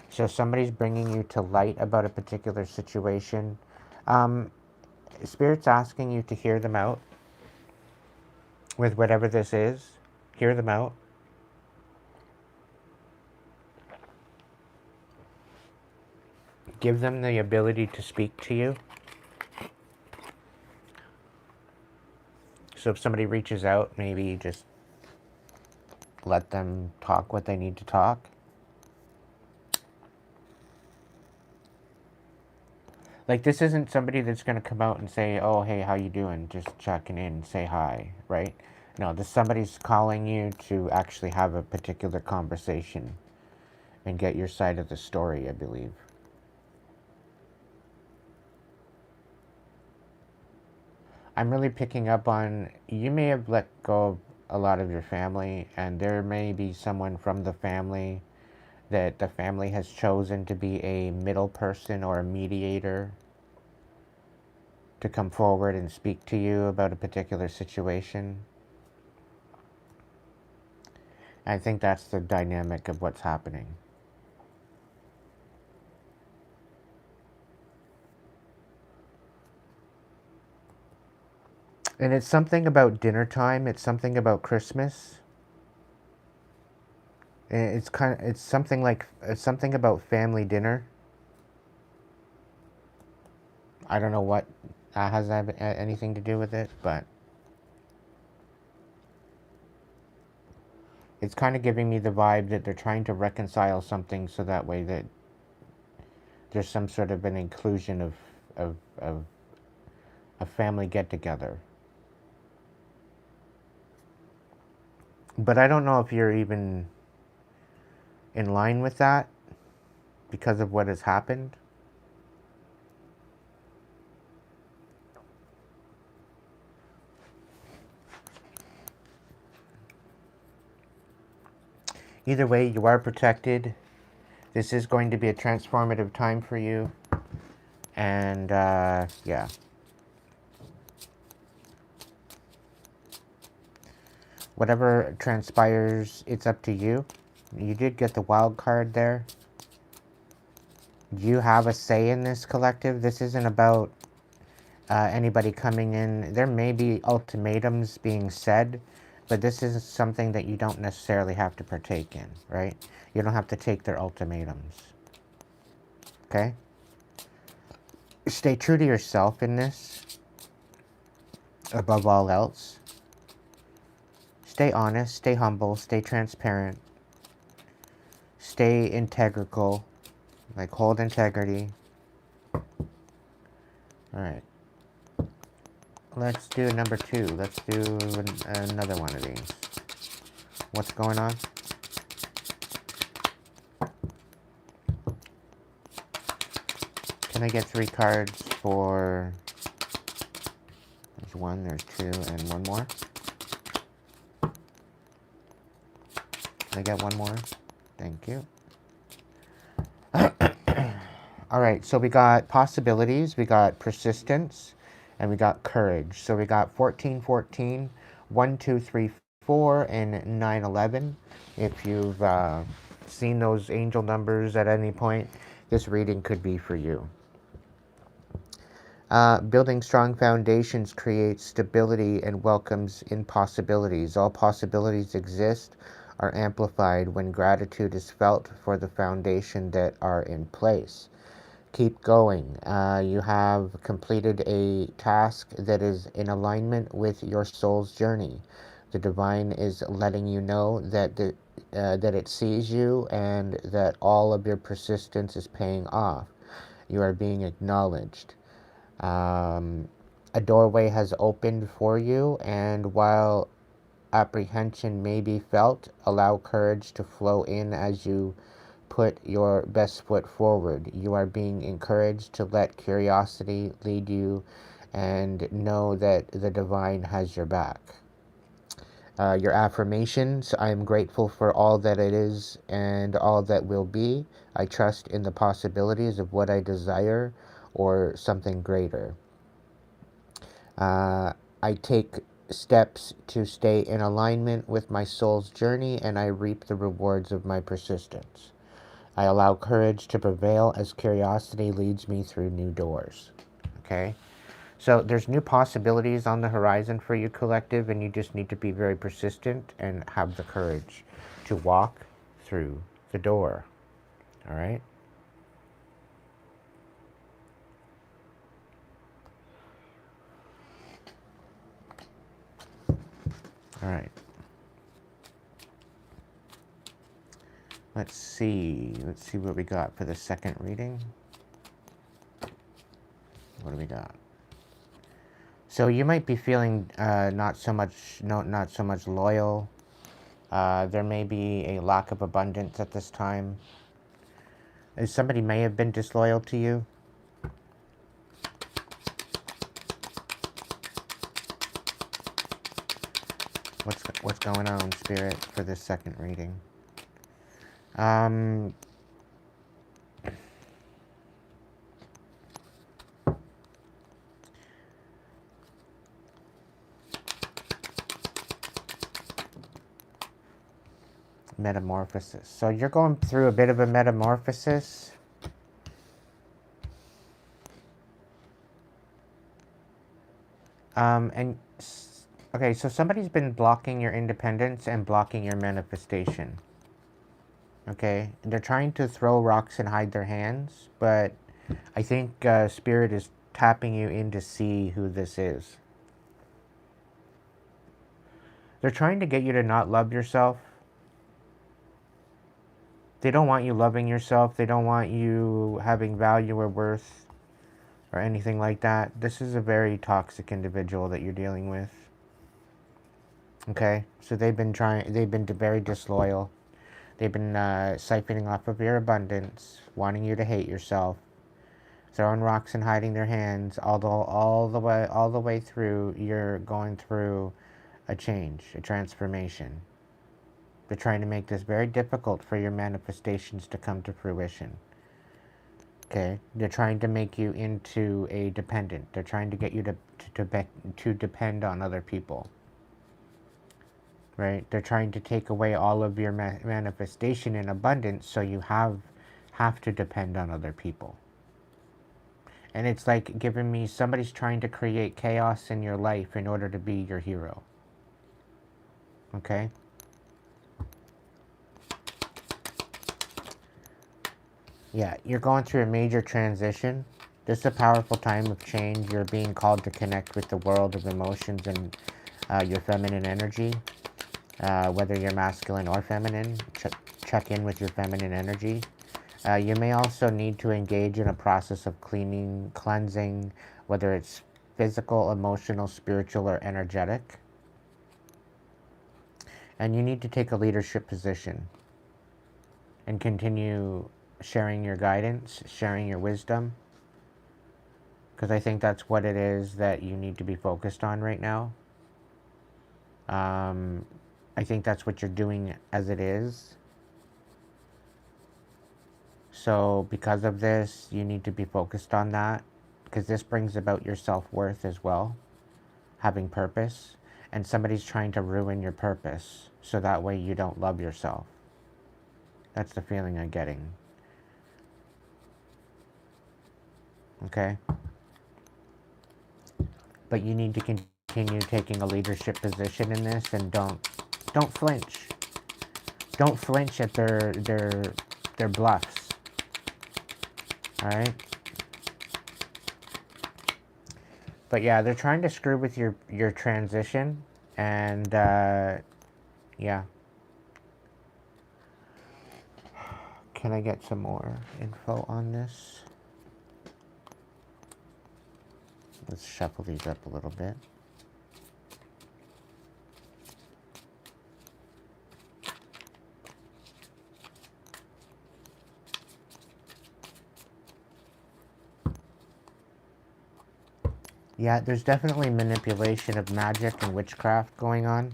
So somebody's bringing you to light about a particular situation. Spirit's asking you to hear them out with whatever this is. Hear them out. Give them the ability to speak to you. So if somebody reaches out, maybe just let them talk what they need to talk. Like, this isn't somebody that's going to come out and say, oh, hey, how you doing? Just checking in, say hi, right? No, this somebody's calling you to actually have a particular conversation. and get your side of the story, I believe. I'm really picking up on, you may have let go of a lot of your family, and there may be someone from the family that the family has chosen to be a middle person or a mediator to come forward and speak to you about a particular situation. I think that's the dynamic of what's happening. And it's something about dinner time. It's something about Christmas. It's something like, it's something about family dinner. I don't know what has that anything to do with it, but it's kind of giving me the vibe that they're trying to reconcile something so that way that there's some sort of an inclusion of a family get-together. But I don't know if you're even in line with that because of what has happened. Either way, you are protected. This is going to be a transformative time for you. And, yeah. Whatever transpires, it's up to you. You did get the wild card there. You have a say in this, collective. This isn't about anybody coming in. There may be ultimatums being said, but this is something that you don't necessarily have to partake in, right? You don't have to take their ultimatums. Okay? Stay true to yourself in this, above all else. Stay honest, stay humble, stay transparent. Stay integral, like hold integrity. Alright. Let's do number 2. Let's do another one of these. What's going on? Can I get 3 cards for... There's 1, there's 2, and 1 more? Can I get 1 more? Thank you. Alright, so we got possibilities, we got persistence, and we got courage. So we got 14, 14, 1, 2, 3, 4, and 9, 11. If you've seen those angel numbers at any point, this reading could be for you. Building strong foundations creates stability and welcomes in possibilities. All possibilities exist, are amplified when gratitude is felt for the foundation that are in place. Keep going. You have completed a task that is in alignment with your soul's journey. The divine is letting you know that that it sees you and that all of your persistence is paying off. You are being acknowledged. A doorway has opened for you, and while apprehension may be felt, allow courage to flow in as you put your best foot forward. You are being encouraged to let curiosity lead you and know that the divine has your back. Your affirmations: I am grateful for all that it is and all that will be. I trust in the possibilities of what I desire or something greater. I take steps to stay in alignment with my soul's journey, and I reap the rewards of my persistence. I allow courage to prevail as curiosity leads me through new doors. Okay? So there's new possibilities on the horizon for you, collective, and you just need to be very persistent and have the courage to walk through the door. All right? All right. Let's see what we got for the second reading. What do we got? So you might be feeling not so much loyal. There may be a lack of abundance at this time. Somebody may have been disloyal to you. What's going on, Spirit, for this second reading? Metamorphosis. So you're going through a bit of a metamorphosis. Okay, so somebody's been blocking your independence and blocking your manifestation. Okay, they're trying to throw rocks and hide their hands, but I think Spirit is tapping you in to see who this is. They're trying to get you to not love yourself. They don't want you loving yourself. They don't want you having value or worth or anything like that. This is a very toxic individual that you're dealing with. Okay, so they've been very disloyal. They've been siphoning off of your abundance, wanting you to hate yourself, throwing rocks and hiding their hands. All the way through, you're going through a change, a transformation. They're trying to make this very difficult for your manifestations to come to fruition. Okay, they're trying to make you into a dependent. They're trying to get you to depend on other people. Right? They're trying to take away all of your manifestation in abundance, so you have to depend on other people. And it's like giving me somebody's trying to create chaos in your life in order to be your hero. Okay? Yeah, you're going through a major transition. This is a powerful time of change. You're being called to connect with the world of emotions and your feminine energy. Whether you're masculine or feminine, check in with your feminine energy. You may also need to engage in a process of cleansing, whether it's physical, emotional, spiritual, or energetic. And you need to take a leadership position and continue sharing your guidance, sharing your wisdom, because I think that's what it is that you need to be focused on right now. I think that's what you're doing as it is. So because of this, you need to be focused on that, because this brings about your self-worth as well, having purpose, and somebody's trying to ruin your purpose so that way you don't love yourself. That's the feeling I'm getting. Okay? But you need to continue taking a leadership position in this, and don't flinch. Don't flinch at their bluffs. All right? But yeah, they're trying to screw with your transition, and yeah. Can I get some more info on this? Let's shuffle these up a little bit. Yeah, there's definitely manipulation of magic and witchcraft going on.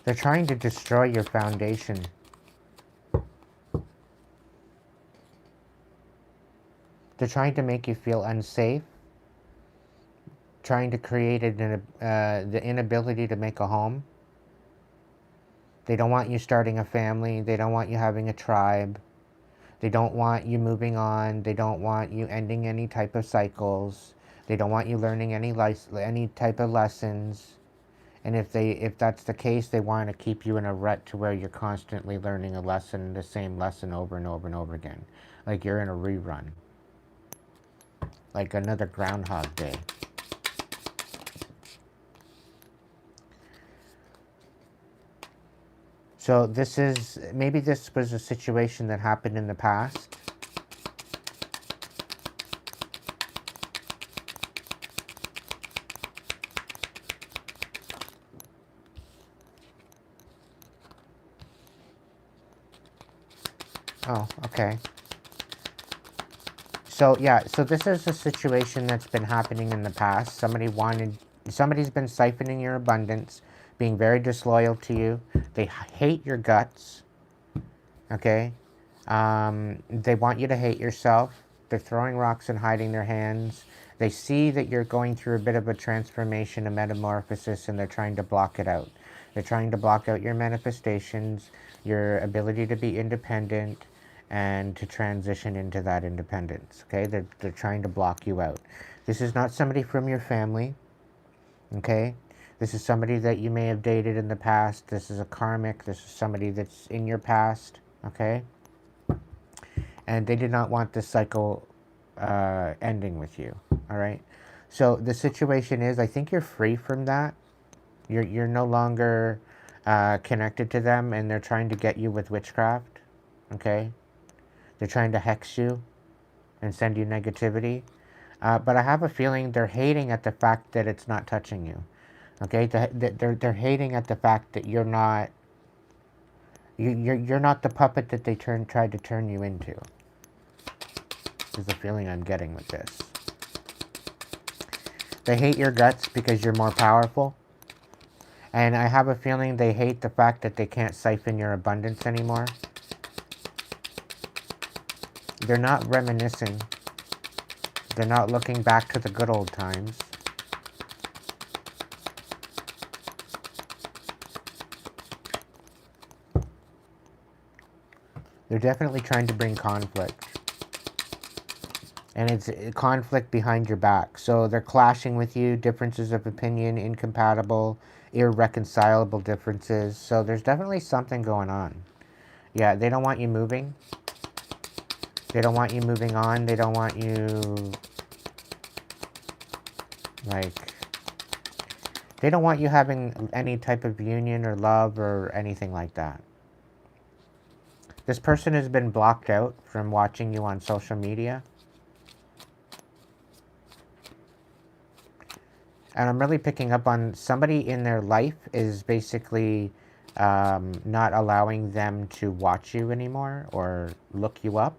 They're trying to destroy your foundation. They're trying to make you feel unsafe, trying to create the inability to make a home. They don't want you starting a family. They don't want you having a tribe. They don't want you moving on. They don't want you ending any type of cycles. They don't want you learning any type of lessons. And if that's the case, they want to keep you in a rut to where you're constantly learning the same lesson over and over and over again. Like you're in a rerun. Like another Groundhog Day. So this is, maybe this was a situation that happened in the past. Oh, okay. So yeah, so this is a situation that's been happening in the past. Somebody's been siphoning your abundance, being very disloyal to you. They hate your guts, okay? They want you to hate yourself. They're throwing rocks and hiding their hands. They see that you're going through a bit of a transformation, a metamorphosis, and they're trying to block it out. They're trying to block out your manifestations, your ability to be independent, and to transition into that independence, okay? They're trying to block you out. This is not somebody from your family, okay? This is somebody that you may have dated in the past. This is a karmic. This is somebody that's in your past, okay? And they did not want this cycle ending with you, all right? So the situation is, I think you're free from that. You're no longer connected to them, and they're trying to get you with witchcraft, okay? They're trying to hex you and send you negativity. But I have a feeling they're hating at the fact that it's not touching you, okay? They're hating at the fact that you're not the puppet that they tried to turn you into. Is the feeling I'm getting with this. They hate your guts because you're more powerful. And I have a feeling they hate the fact that they can't siphon your abundance anymore. They're not reminiscing. They're not looking back to the good old times. They're definitely trying to bring conflict. And it's a conflict behind your back. So they're clashing with you, differences of opinion, incompatible, irreconcilable differences. So there's definitely something going on. Yeah, they don't want you moving. They don't want you moving on. They don't want you, like, they don't want you having any type of union or love or anything like that. This person has been blocked out from watching you on social media. And I'm really picking up on somebody in their life is basically not allowing them to watch you anymore or look you up.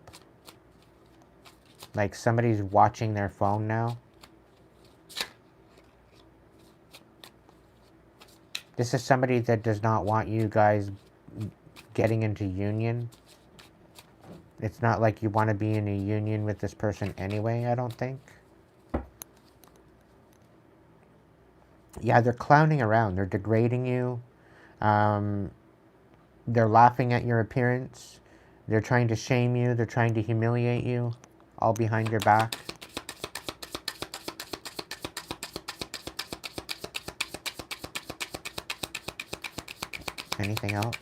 Like somebody's watching their phone now. This is somebody that does not want you guys getting into union. It's not like you want to be in a union with this person anyway, I don't think. Yeah, they're clowning around. They're degrading you. They're laughing at your appearance. They're trying to shame you. They're trying to humiliate you. All behind your back. Anything else?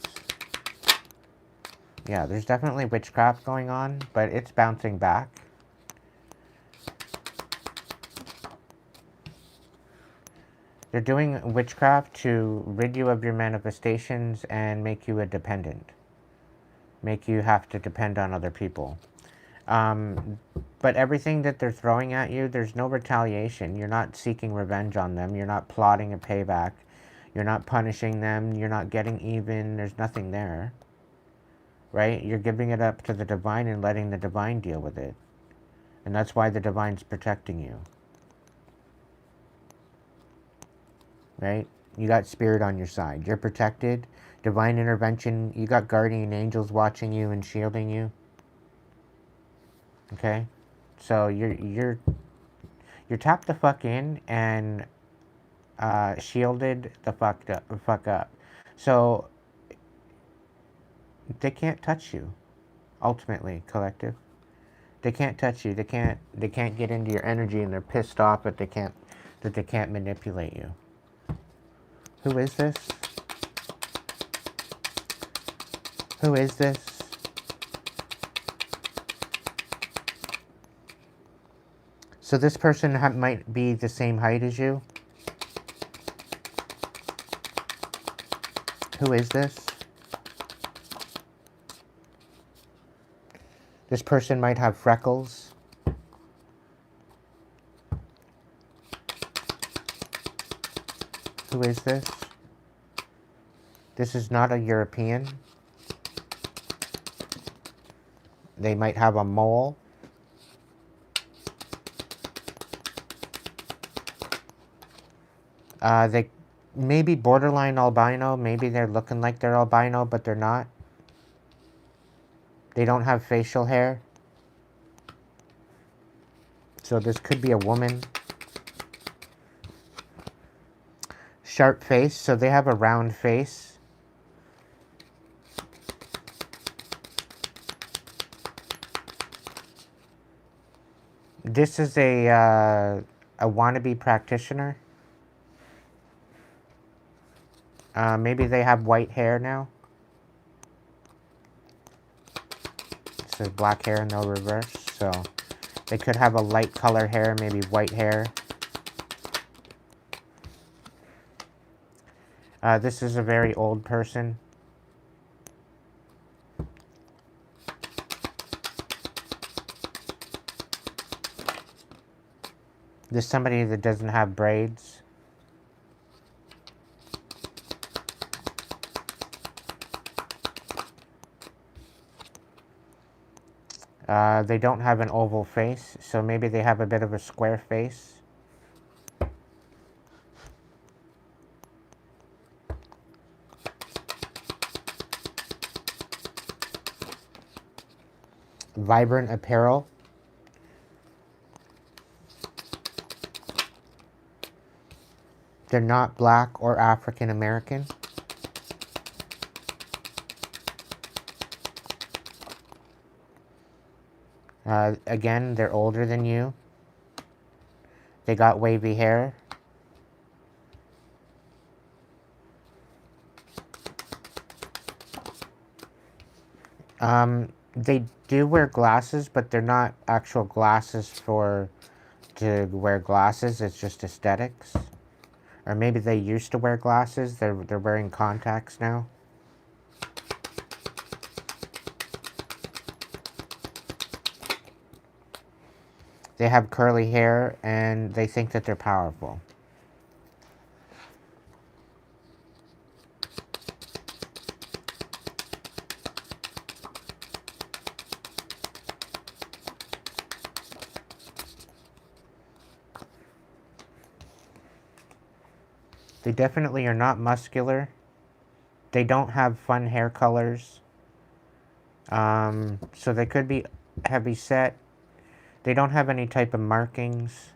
Yeah, there's definitely witchcraft going on, but it's bouncing back. They're doing witchcraft to rid you of your manifestations and make you a dependent. Make you have to depend on other people. But everything that they're throwing at you, there's no retaliation. You're not seeking revenge on them. You're not plotting a payback. You're not punishing them. You're not getting even. There's nothing there. Right? You're giving it up to the divine and letting the divine deal with it. And that's why the divine's protecting you. Right? You got spirit on your side. You're protected. Divine intervention. You got guardian angels watching you and shielding you. Okay? So you're tapped the fuck in and shielded the fuck up. So they can't touch you. Ultimately, collective. They can't touch you. They can't get into your energy, and they're pissed off that they can't manipulate you. Who is this? Who is this? So this person might be the same height as you. Who is this? This person might have freckles. Who is this? This is not a European. They might have a mole. They may be borderline albino. Maybe they're looking like they're albino, but they're not. They don't have facial hair. So this could be a woman. Sharp face. So they have a round face. This is a wannabe practitioner. Maybe they have white hair now. It says black hair, no reverse. So they could have a light color hair, maybe white hair. This is a very old person. This is somebody that doesn't have braids. They don't have an oval face, so maybe they have a bit of a square face. Vibrant apparel. They're not black or African American. Again, they're older than you. They got wavy hair. They do wear glasses, but they're not actual glasses to wear glasses. It's just aesthetics. Or maybe they used to wear glasses. They're wearing contacts now. They have curly hair and they think that they're powerful. They definitely are not muscular. They don't have fun hair colors. So they could be heavy set. They don't have any type of markings,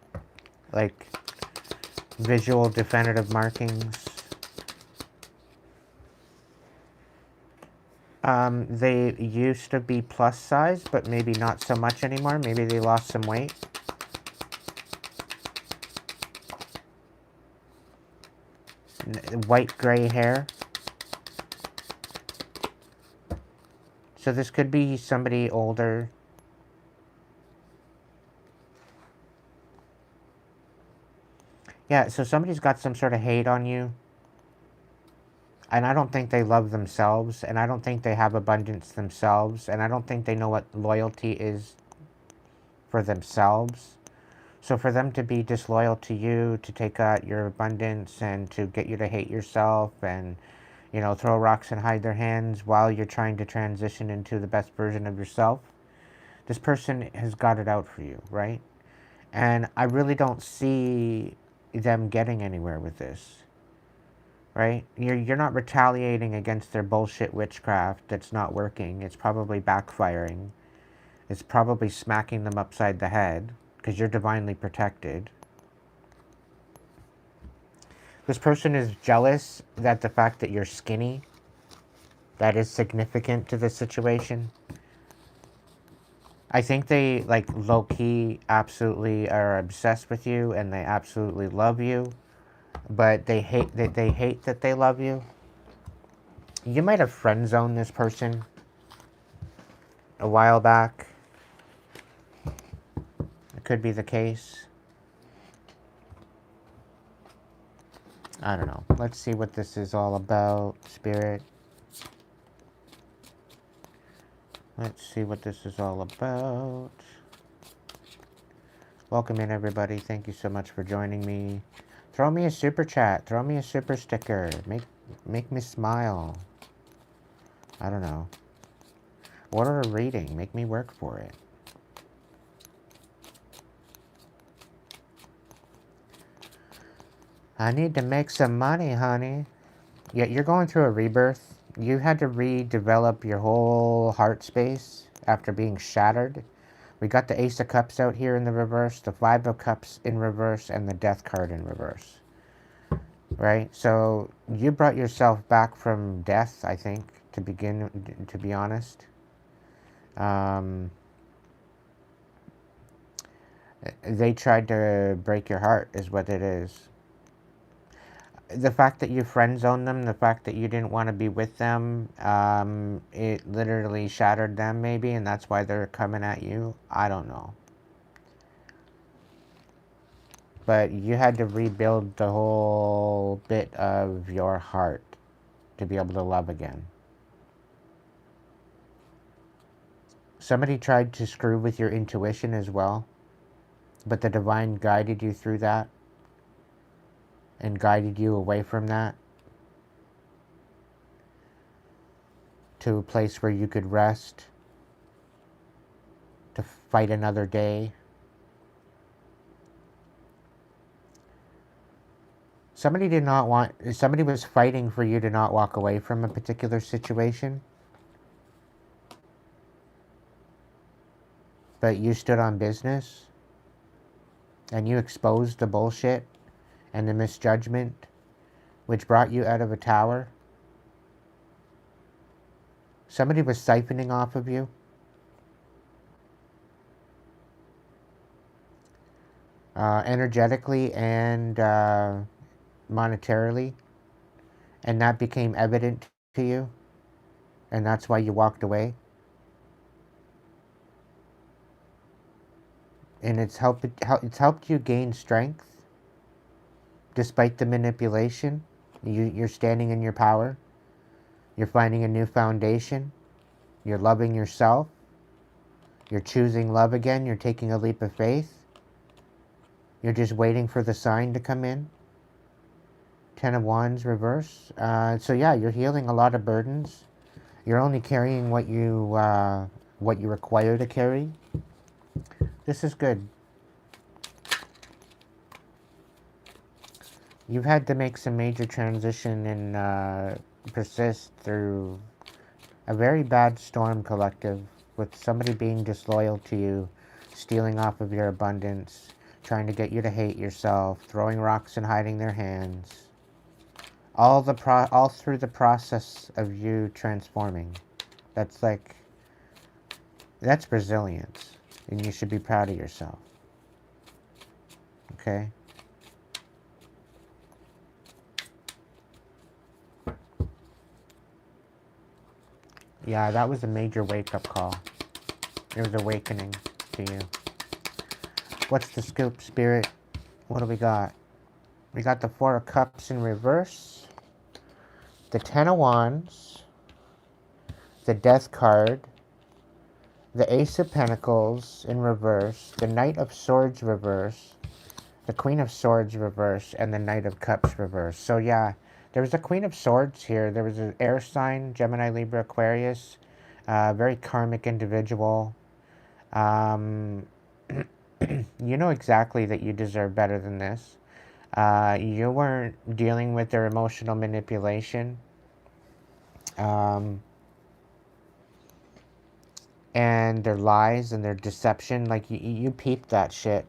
like visual definitive markings. They used to be plus size, but maybe not so much anymore. Maybe they lost some weight. White gray hair. So this could be somebody older. Yeah, so somebody's got some sort of hate on you. And I don't think they love themselves. And I don't think they have abundance themselves. And I don't think they know what loyalty is for themselves. So for them to be disloyal to you, to take out your abundance, and to get you to hate yourself, and, you know, throw rocks and hide their hands while you're trying to transition into the best version of yourself, this person has got it out for you, right? And I really don't see them getting anywhere with this, right? You're not retaliating against their bullshit witchcraft that's not working. It's probably backfiring. It's probably smacking them upside the head, because you're divinely protected. This person is jealous that the fact that you're skinny, that is significant to the situation. I think they, like, low-key absolutely are obsessed with you, and they absolutely love you, but they hate that they love you. You might have friend-zoned this person a while back. It could be the case. I don't know. Let's see what this is all about, Spirit. Let's see what this is all about. Welcome in, everybody. Thank you so much for joining me. Throw me a super chat. Throw me a super sticker. Make me smile. I don't know. Order a reading. Make me work for it. I need to make some money, honey. Yeah, you're going through a rebirth. You had to redevelop your whole heart space after being shattered. We got the Ace of Cups out here in the reverse, the Five of Cups in reverse, and the Death card in reverse. Right? So you brought yourself back from death, I think, to be honest. They tried to break your heart, is what it is. The fact that you friend zoned them, the fact that you didn't want to be with them, it literally shattered them maybe, and that's why they're coming at you. I don't know. But you had to rebuild the whole bit of your heart to be able to love again. Somebody tried to screw with your intuition as well, but the divine guided you through that and guided you away from that to a place where you could rest, to fight another day. Somebody was fighting for you to not walk away from a particular situation, but you stood on business and you exposed the bullshit and the misjudgment which brought you out of a tower. Somebody was siphoning off of you. Energetically and monetarily, and that became evident to you, and that's why you walked away. And it's helped you gain strength despite the manipulation. You're standing in your power. You're finding a new foundation. You're loving yourself. You're choosing love again. You're taking a leap of faith. You're just waiting for the sign to come in. Ten of Wands reverse. So yeah, you're healing a lot of burdens. You're only carrying what you require to carry. This is good. You've had to make some major transition and persist through a very bad storm, collective, with somebody being disloyal to you, stealing off of your abundance, trying to get you to hate yourself, throwing rocks and hiding their hands. All through the process of you transforming. That's resilience, and you should be proud of yourself. Okay? Yeah, that was a major wake-up call. It was awakening to you. What's the scoop, Spirit? What do we got? We got the Four of Cups in reverse, the Ten of Wands, the Death card, the Ace of Pentacles in reverse, the Knight of Swords reverse, the Queen of Swords reverse, and the Knight of Cups reverse. So yeah, there was a Queen of Swords here. There was an air sign, Gemini, Libra, Aquarius, very karmic individual. You know exactly that you deserve better than this. You weren't dealing with their emotional manipulation. And their lies and their deception. Like, you peeped that shit.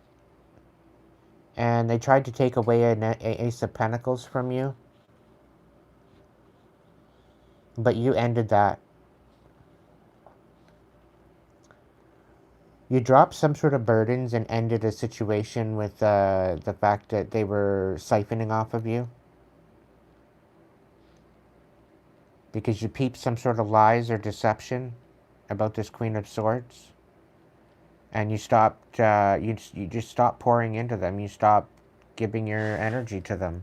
And they tried to take away an Ace of Pentacles from you. But you ended that. You dropped some sort of burdens and ended a situation with the fact that they were siphoning off of you. Because you peeped some sort of lies or deception about this Queen of Swords. And you stopped, you just stopped pouring into them. You stopped giving your energy to them.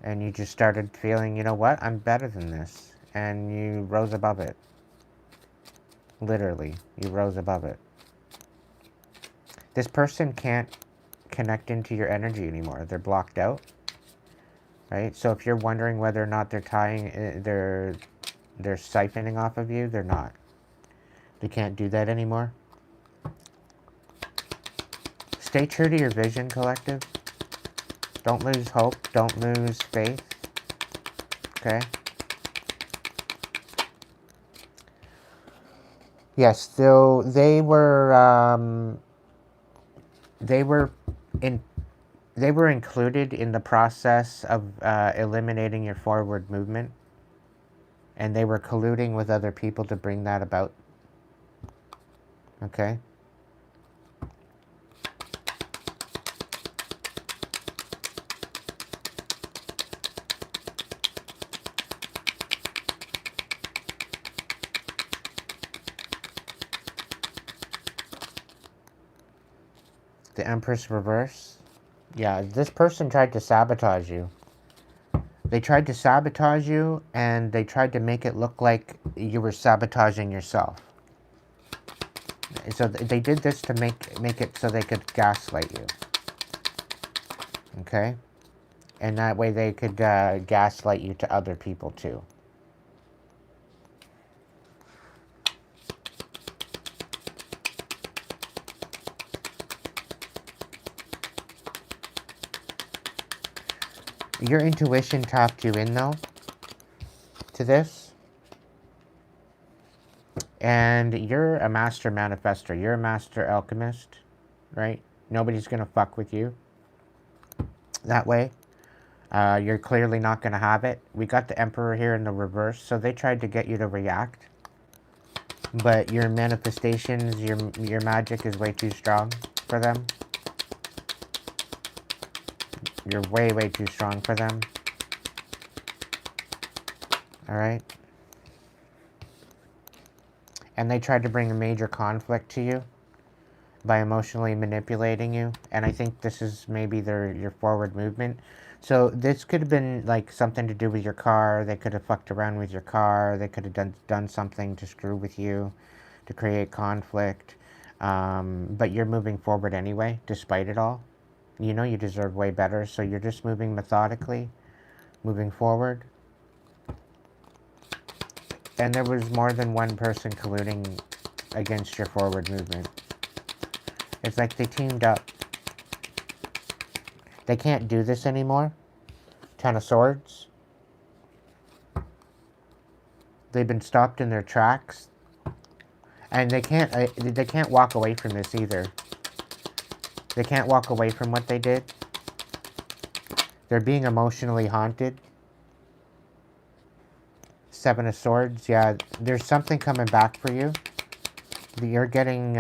And you just started feeling, you know what, I'm better than this. And you rose above it. Literally, you rose above it. This person can't connect into your energy anymore. They're blocked out, right? So if you're wondering whether or not they're they're siphoning off of you, they're not. They can't do that anymore. Stay true to your vision, collective. Don't lose hope. Don't lose faith. Okay? Yes, so they were included in the process of eliminating your forward movement, and they were colluding with other people to bring that about. Okay? The Empress reverse. Yeah, this person tried to sabotage you. They tried to sabotage you, and they tried to make it look like you were sabotaging yourself. So they did this to make it so they could gaslight you. Okay? And that way they could gaslight you to other people too. Your intuition tapped you in, though, to this. And you're a master manifester. You're a master alchemist, right? Nobody's going to fuck with you that way. You're clearly not going to have it. We got the Emperor here in the reverse, so they tried to get you to react. But your manifestations, your magic is way too strong for them. You're way, way too strong for them. Alright? And they tried to bring a major conflict to you by emotionally manipulating you. And I think this is maybe your forward movement. So this could have been like something to do with your car. They could have fucked around with your car. They could have done something to screw with you, to create conflict. But you're moving forward anyway, despite it all. You know you deserve way better, so you're just moving methodically, moving forward. And there was more than one person colluding against your forward movement. It's like they teamed up. They can't do this anymore. Ten of Swords. They've been stopped in their tracks. And they can't walk away from this either. They can't walk away from what they did. They're being emotionally haunted. Seven of Swords. Yeah, there's something coming back for you. You're getting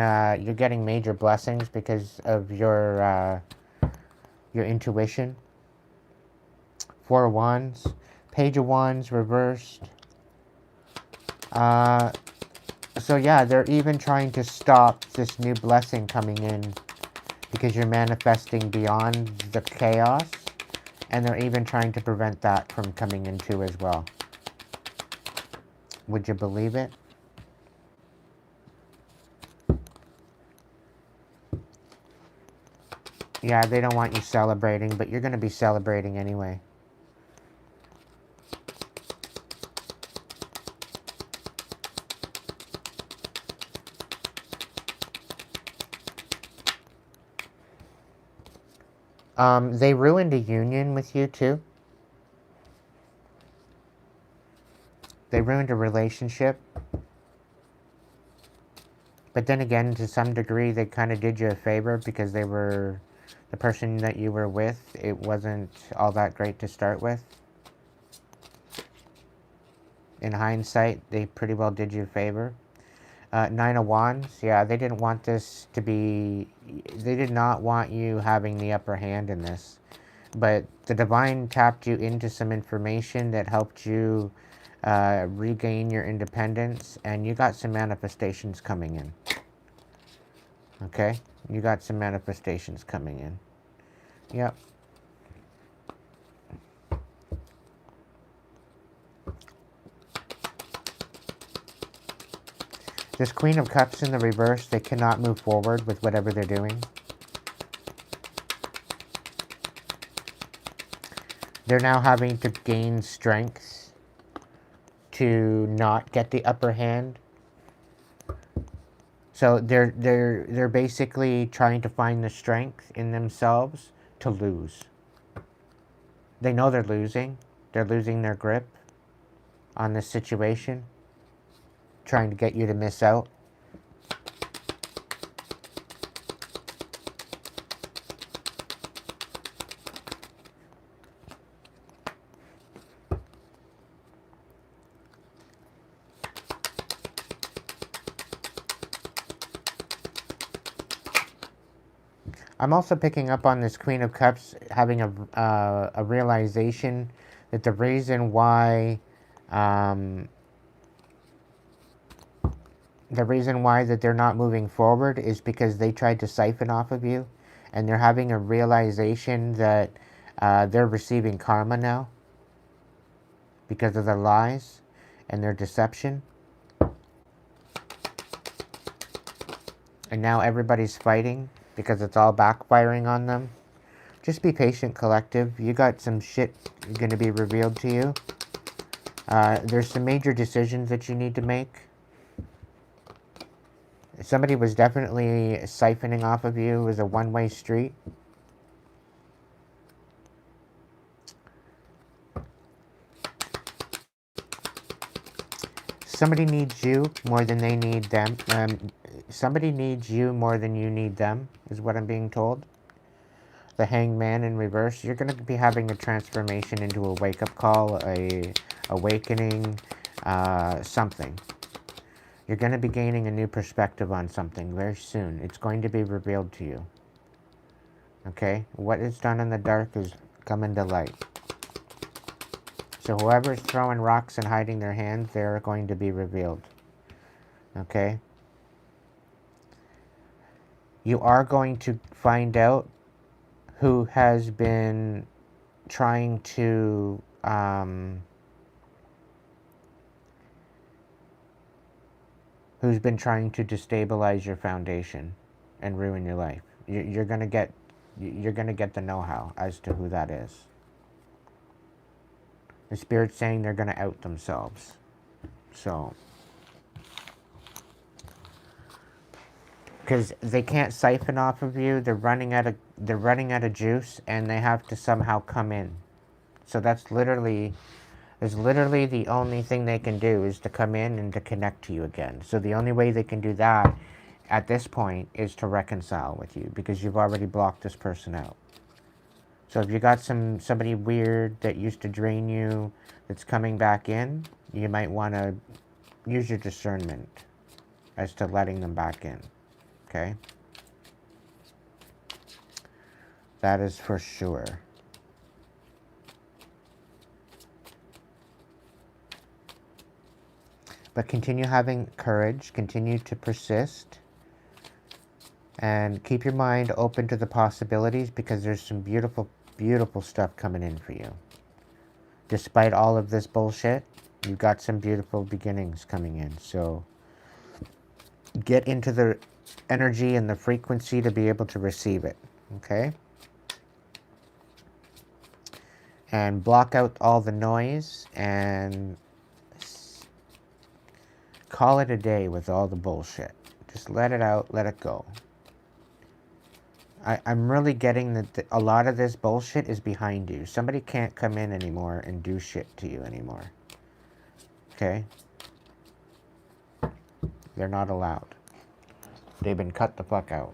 major blessings because of your intuition. Four of Wands. Page of Wands reversed. So yeah, they're even trying to stop this new blessing coming in because you're manifesting beyond the chaos, and they're even trying to prevent that from coming in too as well. Would you believe it? Yeah, they don't want you celebrating, but you're going to be celebrating anyway. They ruined a union with you too. They ruined a relationship. But then again, to some degree, they kind of did you a favor because they were the person that you were with. It wasn't all that great to start with. In hindsight, they pretty well did you a favor. Nine of Wands, yeah, they didn't want this to be... They did not want you having the upper hand in this. But the Divine tapped you into some information that helped you regain your independence, and you got some manifestations coming in. Okay? You got some manifestations coming in. Yep. This Queen of Cups in the reverse, they cannot move forward with whatever they're doing. They're now having to gain strength to not get the upper hand. So they're basically trying to find the strength in themselves to lose. They know they're losing. They're losing their grip on this situation, trying to get you to miss out. I'm also picking up on this Queen of Cups having a realization that the reason why that they're not moving forward is because they tried to siphon off of you, and they're having a realization that they're receiving karma now because of their lies and their deception. And now everybody's fighting because it's all backfiring on them. Just be patient, collective. You got some shit going to be revealed to you. There's some major decisions that you need to make. Somebody was definitely siphoning off of you. It was a one-way street. Somebody needs you more than they need them. Somebody needs you more than you need them, is what I'm being told. The Hanged Man in reverse. You're going to be having a transformation into a wake-up call, a awakening, something. You're going to be gaining a new perspective on something very soon. It's going to be revealed to you. Okay? What is done in the dark is coming to light. So whoever's throwing rocks and hiding their hands, they're going to be revealed. Okay? You are going to find out who has been trying to destabilize your foundation and ruin your life. You're gonna get the know-how as to who that is. The Spirit's saying they're gonna out themselves. So, because they can't siphon off of you, they're running out of juice, and they have to somehow come in. So that's literally the only thing they can do is to come in and to connect to you again. So the only way they can do that at this point is to reconcile with you, because you've already blocked this person out. So if you got somebody weird that used to drain you that's coming back in, you might want to use your discernment as to letting them back in. Okay? That is for sure. But continue having courage, continue to persist, and keep your mind open to the possibilities, because there's some beautiful, beautiful stuff coming in for you. Despite all of this bullshit, you've got some beautiful beginnings coming in. So get into the energy and the frequency to be able to receive it. Okay? And block out all the noise and call it a day with all the bullshit. Just let it out, let it go. I'm really getting that a lot of this bullshit is behind you. Somebody can't come in anymore and do shit to you anymore. Okay? They're not allowed. They've been cut the fuck out.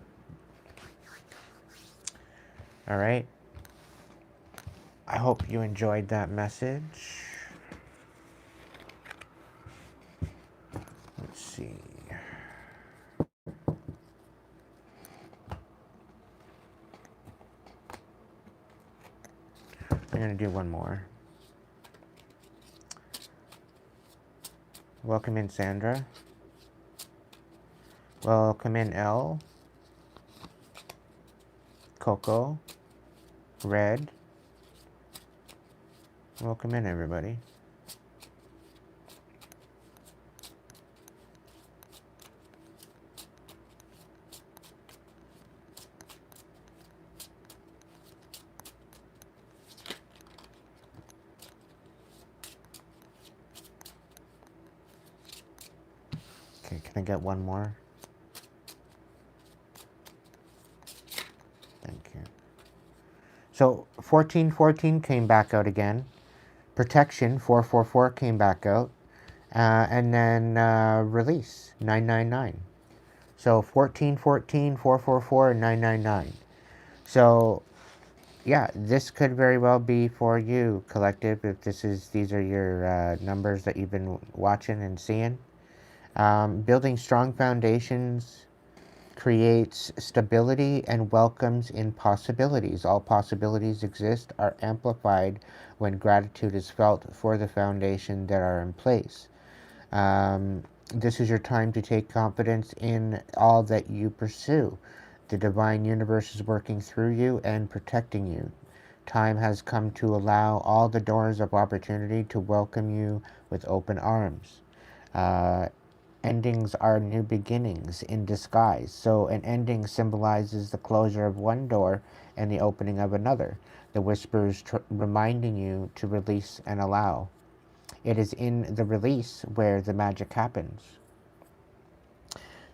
Alright? I hope you enjoyed that message. Let's see. I'm going to do one more. Welcome in, Sandra. Welcome in, L. Coco. Red. Welcome in, everybody. Can I get one more? Thank you. So 1414 came back out again. Protection 444 came back out. And then release 999. So 1414, 444, and 999. So yeah, this could very well be for you, collective, if these are your numbers that you've been watching and seeing. Building strong foundations creates stability and welcomes in possibilities. All possibilities exist, are amplified when gratitude is felt for the foundation that are in place. This is your time to take confidence in all that you pursue. The divine universe is working through you and protecting you. Time has come to allow all the doors of opportunity to welcome you with open arms. Endings are new beginnings in disguise. So an ending symbolizes the closure of one door and the opening of another. The whispers reminding you to release and allow. It is in the release where the magic happens.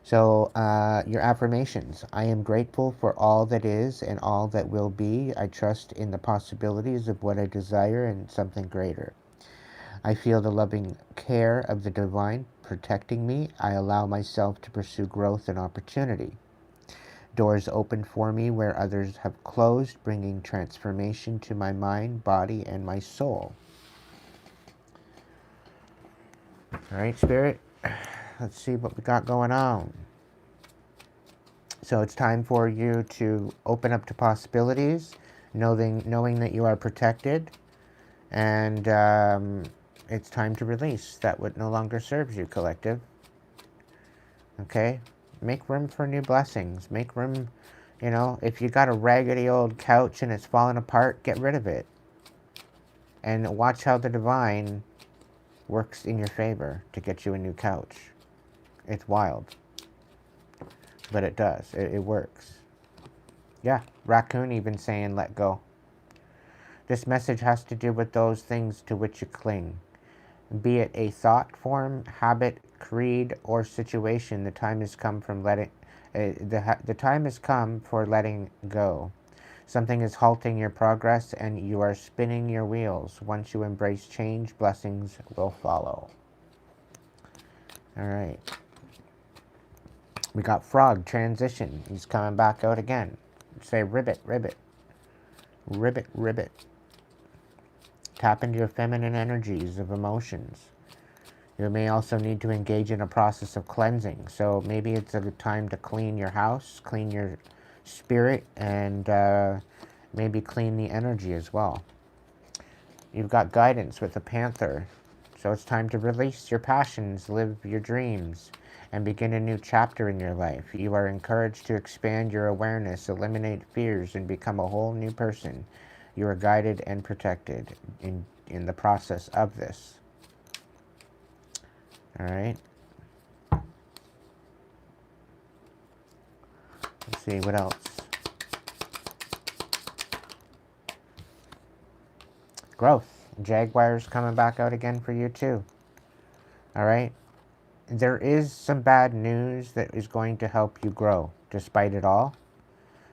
So your affirmations. I am grateful for all that is and all that will be. I trust in the possibilities of what I desire and something greater. I feel the loving care of the divine protecting me. I allow myself to pursue growth and opportunity. Doors open for me where others have closed, bringing transformation to my mind, body, and my soul. All right, Spirit, let's see what we got going on. So it's time for you to open up to possibilities, knowing that you are protected, and it's time to release that what no longer serves you, collective. Okay? Make room for new blessings. Make room, if you got a raggedy old couch and it's falling apart, get rid of it. And watch how the divine works in your favor to get you a new couch. It's wild. But it does. It works. Yeah, Raccoon even saying let go. This message has to do with those things to which you cling. Be it a thought form, habit, creed, or situation, the time has come from the time has come for letting go. Something is halting your progress and you are spinning your wheels. Once you embrace change, blessings will follow. All right. We got Frog, transition. He's coming back out again. Say ribbit, ribbit. Ribbit, ribbit. Tap into your feminine energies of emotions. You may also need to engage in a process of cleansing. So maybe it's a good time to clean your house, clean your spirit, and maybe clean the energy as well. You've got guidance with the Panther. So it's time to release your passions, live your dreams, and begin a new chapter in your life. You are encouraged to expand your awareness, eliminate fears, and become a whole new person. You are guided and protected in the process of this. All right. Let's see what else. Growth. Jaguar's coming back out again for you too. All right. There is some bad news that is going to help you grow despite it all.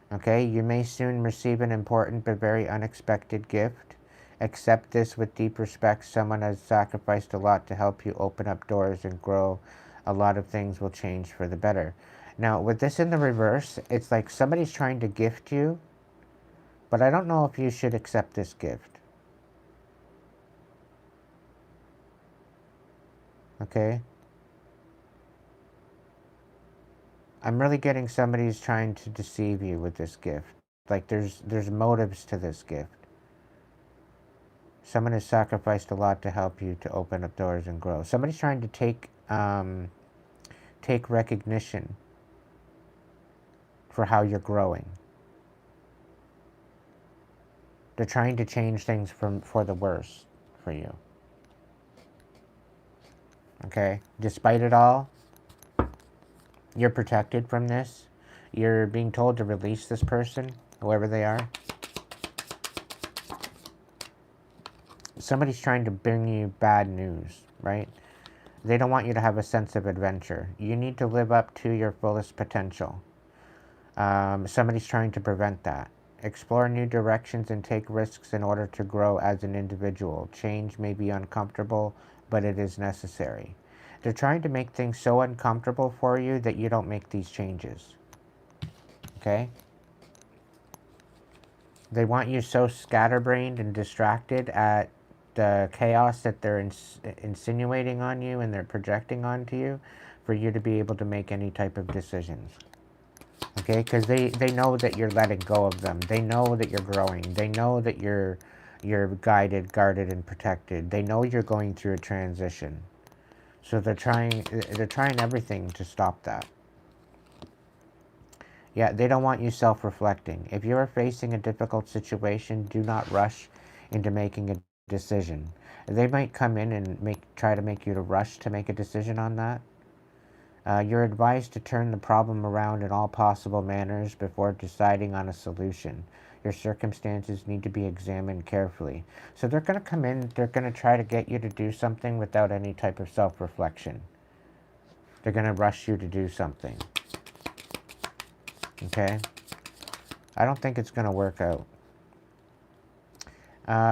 Okay, you may soon receive an important but very unexpected gift. Accept this with deep respect. Someone has sacrificed a lot to help you open up doors and grow. A lot of things will change for the better. Now, with this in the reverse, it's like somebody's trying to gift you, but I don't know if you should accept this gift. Okay? I'm really getting somebody's trying to deceive you with this gift. Like there's motives to this gift. Someone has sacrificed a lot to help you to open up doors and grow. Somebody's trying to take recognition for how you're growing. They're trying to change things for the worse for you. Okay? Despite it all, you're protected from this. You're being told to release this person, whoever they are. Somebody's trying to bring you bad news, right? They don't want you to have a sense of adventure. You need to live up to your fullest potential. Somebody's trying to prevent that. Explore new directions and take risks in order to grow as an individual. Change may be uncomfortable, but it is necessary. They're trying to make things so uncomfortable for you that you don't make these changes. Okay? They want you so scatterbrained and distracted at the chaos that they're insinuating on you and they're projecting onto you for you to be able to make any type of decisions. Okay? Because they know that you're letting go of them. They know that you're growing. They know that you're guided, guarded, and protected. They know you're going through a transition. So they're trying everything to stop that. Yeah, they don't want you self-reflecting. If you are facing a difficult situation, do not rush into making a decision. They might come in and try to make you to rush to make a decision on that. You're advised to turn the problem around in all possible manners before deciding on a solution. Your circumstances need to be examined carefully. So they're going to come in, they're going to try to get you to do something without any type of self-reflection. They're going to rush you to do something. Okay? I don't think it's going to work out.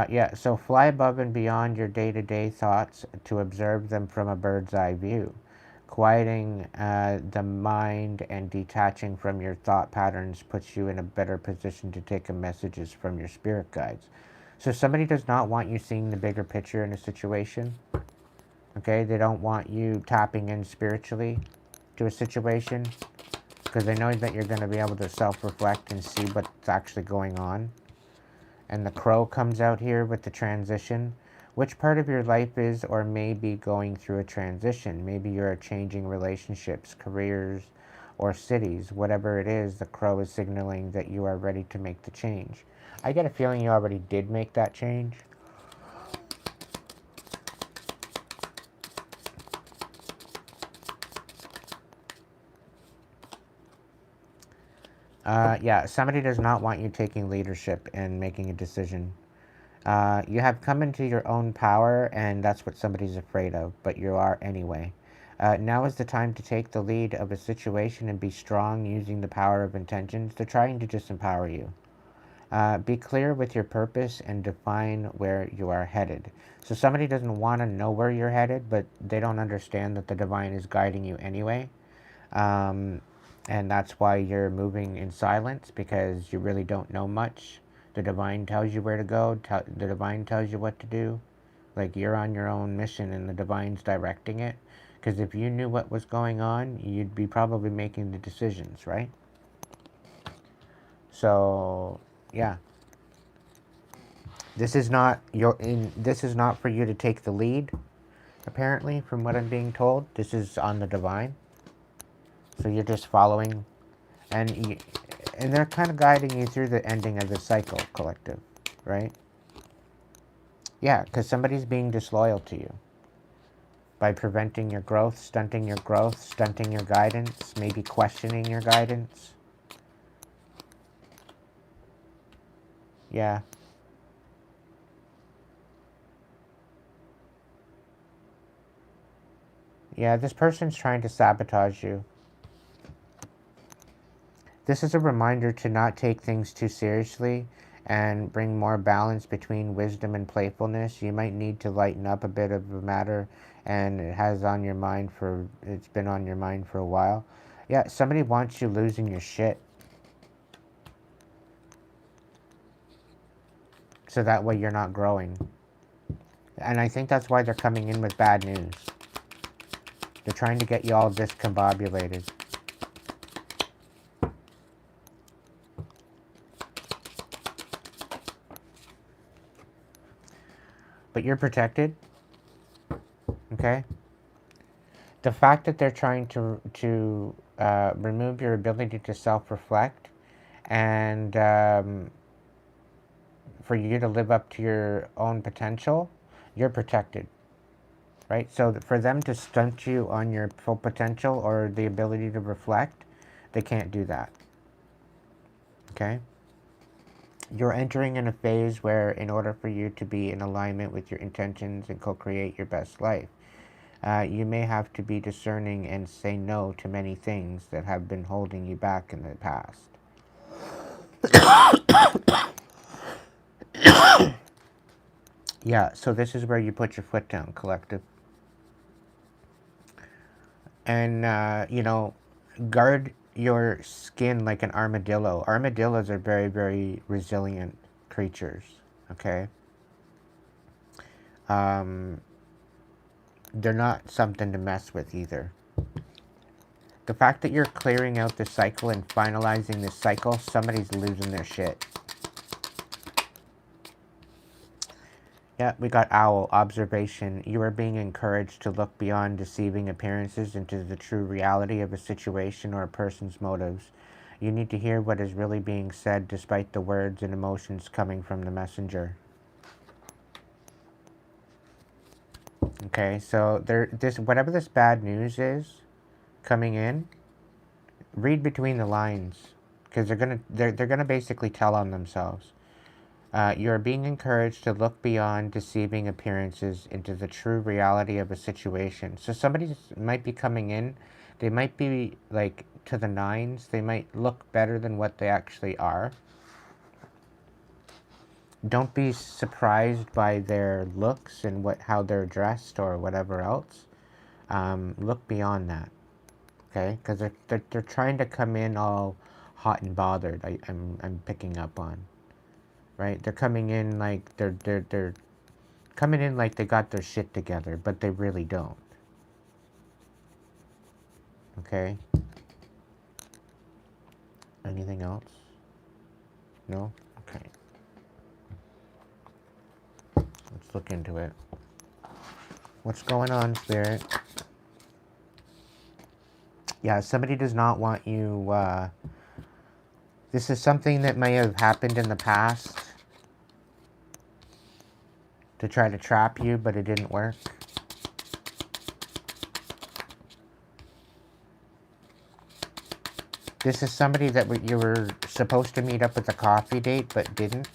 Yeah, so fly above and beyond your day-to-day thoughts to observe them from a bird's eye view. Quieting the mind and detaching from your thought patterns puts you in a better position to take messages from your spirit guides. So somebody does not want you seeing the bigger picture in a situation. Okay, they don't want you tapping in spiritually to a situation because they know that you're going to be able to self-reflect and see what's actually going on. And the crow comes out here with the transition. Which part of your life is or may be going through a transition? Maybe you're changing relationships, careers, or cities. Whatever it is, the crow is signaling that you are ready to make the change. I get a feeling you already did make that change. Yeah, somebody does not want you taking leadership and making a decision. You have come into your own power, and that's what somebody's afraid of, but you are anyway. Now is the time to take the lead of a situation and be strong using the power of intentions. They're trying to disempower you. Be clear with your purpose and define where you are headed. So somebody doesn't want to know where you're headed, but they don't understand that the divine is guiding you anyway. And that's why you're moving in silence, because you really don't know much. The divine tells you where to go. The divine tells you what to do. Like, you're on your own mission and the divine's directing it. Because if you knew what was going on, you'd be probably making the decisions, right? So, yeah. This is not for you to take the lead, apparently, from what I'm being told. This is on the divine. So you're just following, and they're kind of guiding you through the ending of the cycle, collective, right? Yeah, because somebody's being disloyal to you by preventing your growth, stunting your guidance, maybe questioning your guidance. Yeah. Yeah, this person's trying to sabotage you. This is a reminder to not take things too seriously and bring more balance between wisdom and playfulness. You might need to lighten up a bit of the matter, and it's been on your mind for a while. Yeah, somebody wants you losing your shit. So that way you're not growing. And I think that's why they're coming in with bad news. They're trying to get you all discombobulated. But you're protected. Okay? The fact that they're trying to remove your ability to self-reflect and for you to live up to your own potential, you're protected. Right? So for them to stunt you on your full potential or the ability to reflect, they can't do that. Okay? You're entering in a phase where, in order for you to be in alignment with your intentions and co-create your best life, you may have to be discerning and say no to many things that have been holding you back in the past. Yeah, so this is where you put your foot down, collective. And, you know, guard your skin like an armadillo. Armadillos are very, very resilient creatures, okay? They're not something to mess with either. The fact that you're clearing out the cycle and finalizing this cycle, somebody's losing their shit. Yeah, we got owl, observation. You are being encouraged to look beyond deceiving appearances into the true reality of a situation or a person's motives. You need to hear what is really being said despite the words and emotions coming from the messenger. Okay, so whatever this bad news is coming in, read between the lines, because they're gonna basically tell on themselves. You are being encouraged to look beyond deceiving appearances into the true reality of a situation. So somebody might be coming in, they might be like to the nines, they might look better than what they actually are. Don't be surprised by their looks and how they're dressed or whatever else. Look beyond that, okay? Because they're trying to come in all hot and bothered. I'm picking up on. Right? They're coming in like they're coming in like they got their shit together, but they really don't. Okay? Anything else? No? Okay. Let's look into it. What's going on, Spirit? Yeah, somebody does not want you, this is something that may have happened in the past to try to trap you, but it didn't work. This is somebody that you were supposed to meet up with a coffee date, but didn't.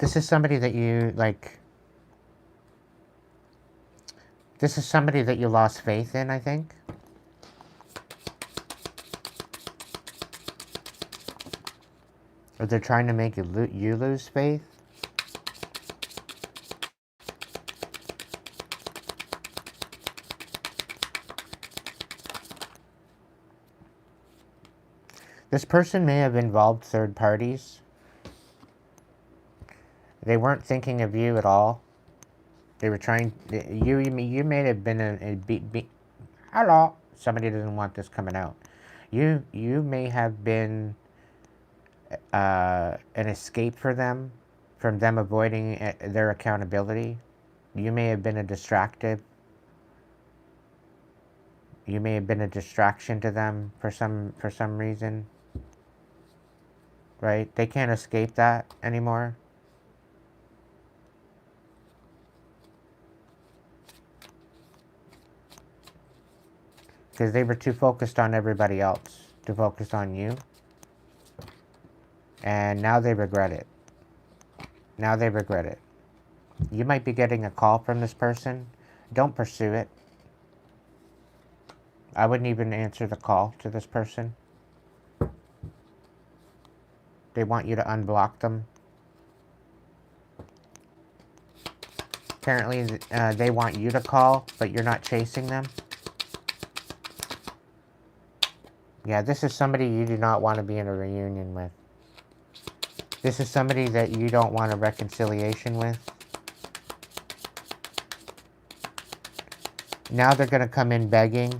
This is somebody that you, like... This is somebody that you lost faith in, I think. Or they're trying to make you lose faith. This person may have involved third parties. They weren't thinking of you at all. They were trying... You may have been hello. Somebody doesn't want this coming out. You may have been an escape for them, from them avoiding their accountability. You may have been a distracted. You may have been a distraction to them for some reason. Right? They can't escape that anymore. Because they were too focused on everybody else, too focused on you. And now they regret it. Now they regret it. You might be getting a call from this person. Don't pursue it. I wouldn't even answer the call to this person. They want you to unblock them. Apparently, they want you to call, but you're not chasing them. Yeah, this is somebody you do not want to be in a reunion with. This is somebody that you don't want a reconciliation with. Now they're going to come in begging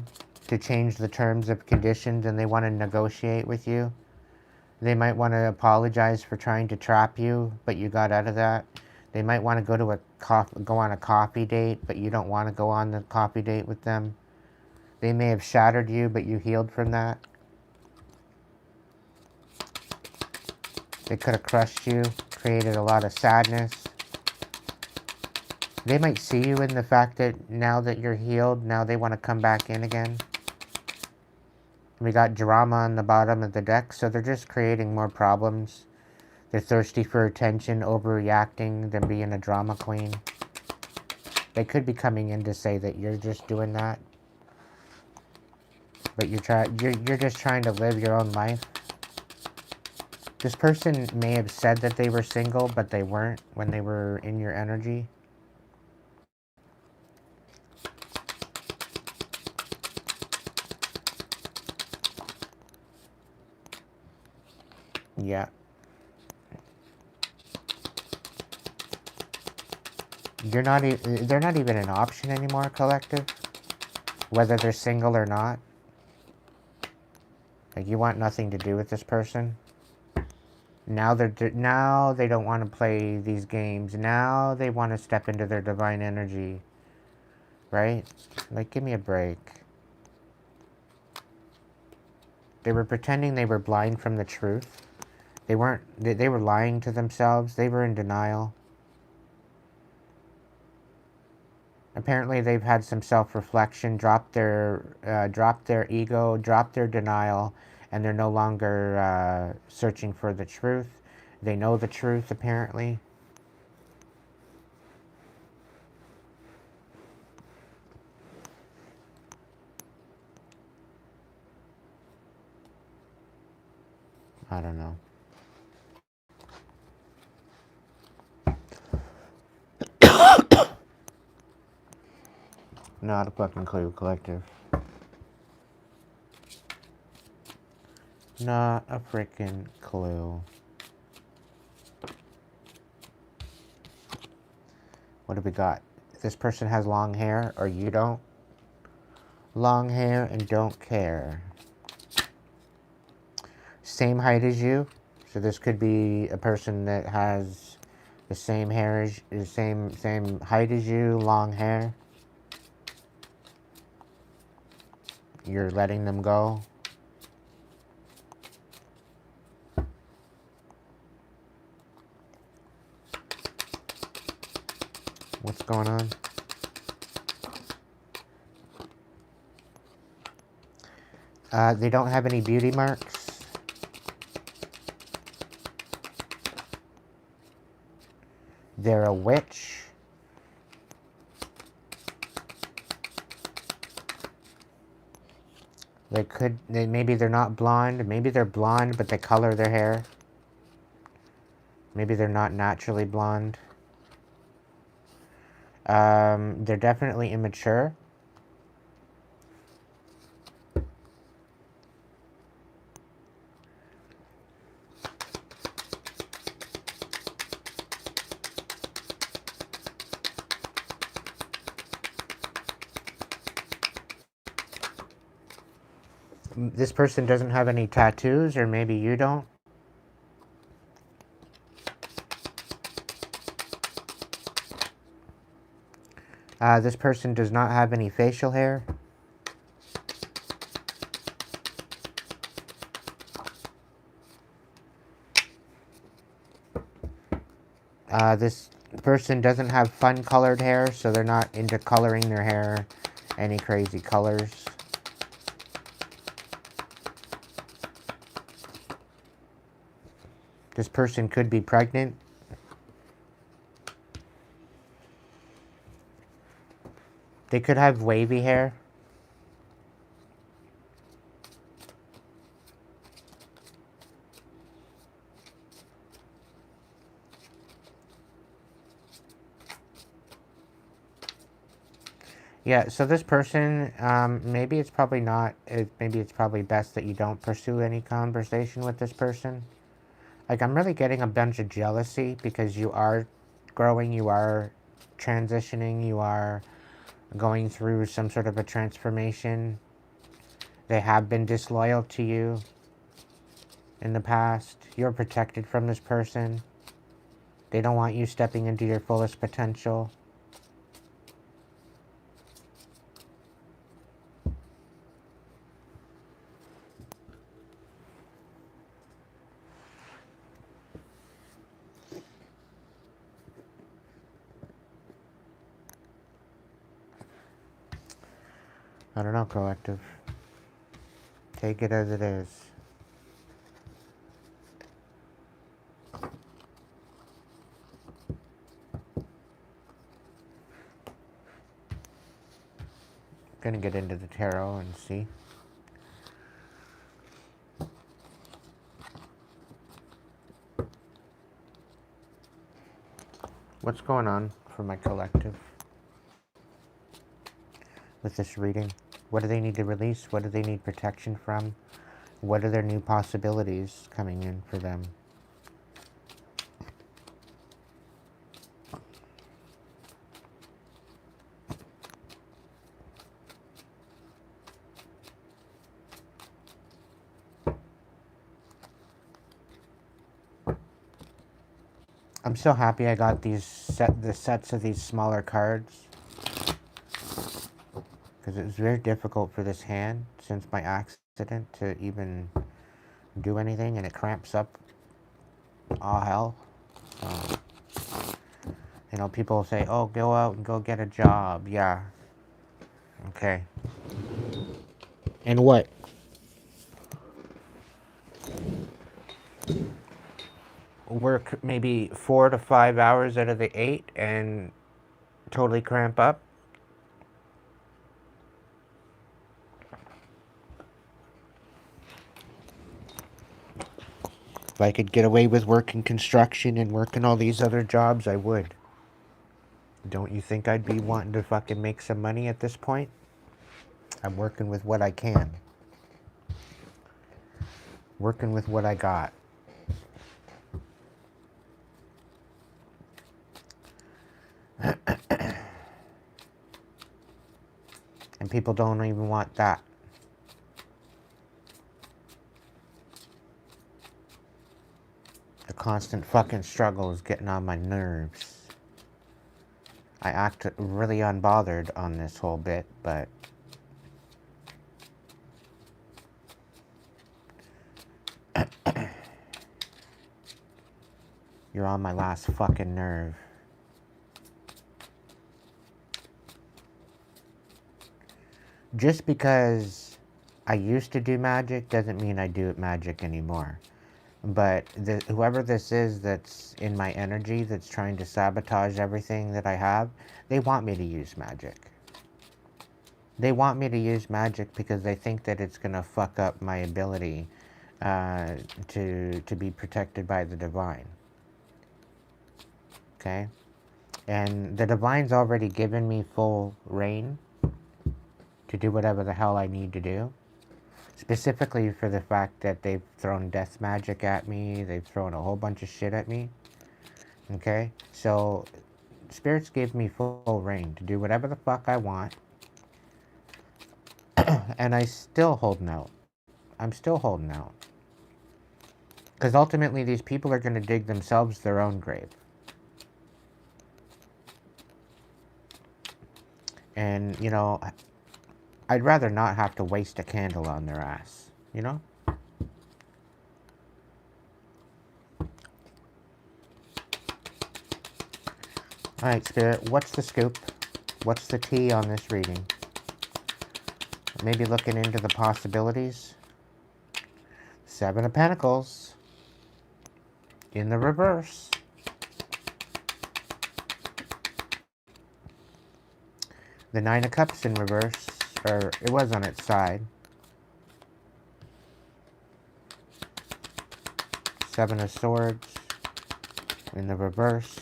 to change the terms of conditions, and they want to negotiate with you. They might want to apologize for trying to trap you, but you got out of that. They might want to go on a coffee date, but you don't want to go on the coffee date with them. They may have shattered you, but you healed from that. They could have crushed you, created a lot of sadness. They might see you in the fact that now that you're healed, now they want to come back in again. We got drama on the bottom of the deck, so they're just creating more problems. They're thirsty for attention, overreacting, than being a drama queen. They could be coming in to say that you're just doing that. But you're just trying to live your own life. This person may have said that they were single, but they weren't when they were in your energy. Yeah. They're not even an option anymore, collective. Whether they're single or not. Like, you want nothing to do with this person. Now they don't want to play these games. Now they want to step into their divine energy. Right? Like, give me a break. They were pretending they were blind from the truth. They weren't. They were lying to themselves. They were in denial. Apparently, they've had some self-reflection, dropped their ego, dropped their denial, and they're no longer searching for the truth. They know the truth, apparently. I don't know. Not a fucking clue, collective. Not a freaking clue. What do we got? This person has long hair, or you don't? Long hair and don't care. Same height as you. So this could be a person that has the same hair as the same height as you, long hair. You're letting them go. What's going on? They don't have any beauty marks. They're a witch. Maybe they're not blonde. Maybe they're blonde, but they color their hair. Maybe they're not naturally blonde. They're definitely immature. This person doesn't have any tattoos, or maybe you don't. This person does not have any facial hair. This person doesn't have fun colored hair, so they're not into coloring their hair any crazy colors. This person could be pregnant. They could have wavy hair. Yeah, so this person, maybe it's probably not, maybe it's probably best that you don't pursue any conversation with this person. Like, I'm really getting a bunch of jealousy because you are growing, you are transitioning, you are going through some sort of a transformation. They have been disloyal to you in the past. You're protected from this person. They don't want you stepping into your fullest potential. I don't know, collective. Take it as it is. Gonna get into the tarot and see. What's going on for my collective with this reading? What do they need to release? What do they need protection from? What are their new possibilities coming in for them? I'm so happy I got the sets of these smaller cards, because it was very difficult for this hand since my accident to even do anything, and it cramps up all hell. So, you know, people say, oh, go out and go get a job. Yeah. Okay. And what? Work maybe 4 to 5 hours out of the 8 and totally cramp up? If I could get away with working construction and working all these other jobs, I would. Don't you think I'd be wanting to fucking make some money at this point? I'm working with what I can. Working with what I got. And people don't even want that. The constant fucking struggle is getting on my nerves. I act really unbothered on this whole bit, but you're on my last fucking nerve. Just because I used to do magic doesn't mean I do magic anymore. But whoever this is that's in my energy that's trying to sabotage everything that I have, they want me to use magic. They want me to use magic because they think that it's going to fuck up my ability to be protected by the divine. Okay? And the divine's already given me full reign to do whatever the hell I need to do. Specifically for the fact that they've thrown death magic at me, they've thrown a whole bunch of shit at me. Okay? So, spirits gave me full reign to do whatever the fuck I want. And I still holding out. I'm still holding out. Because ultimately these people are going to dig themselves their own grave. And, you know, I'd rather not have to waste a candle on their ass, you know? Alright, Spirit, what's the scoop? What's the tea on this reading? Maybe looking into the possibilities. 7 of Pentacles. In the reverse. The 9 of Cups in reverse. Or, it was on its side. 7 of Swords. In the reverse.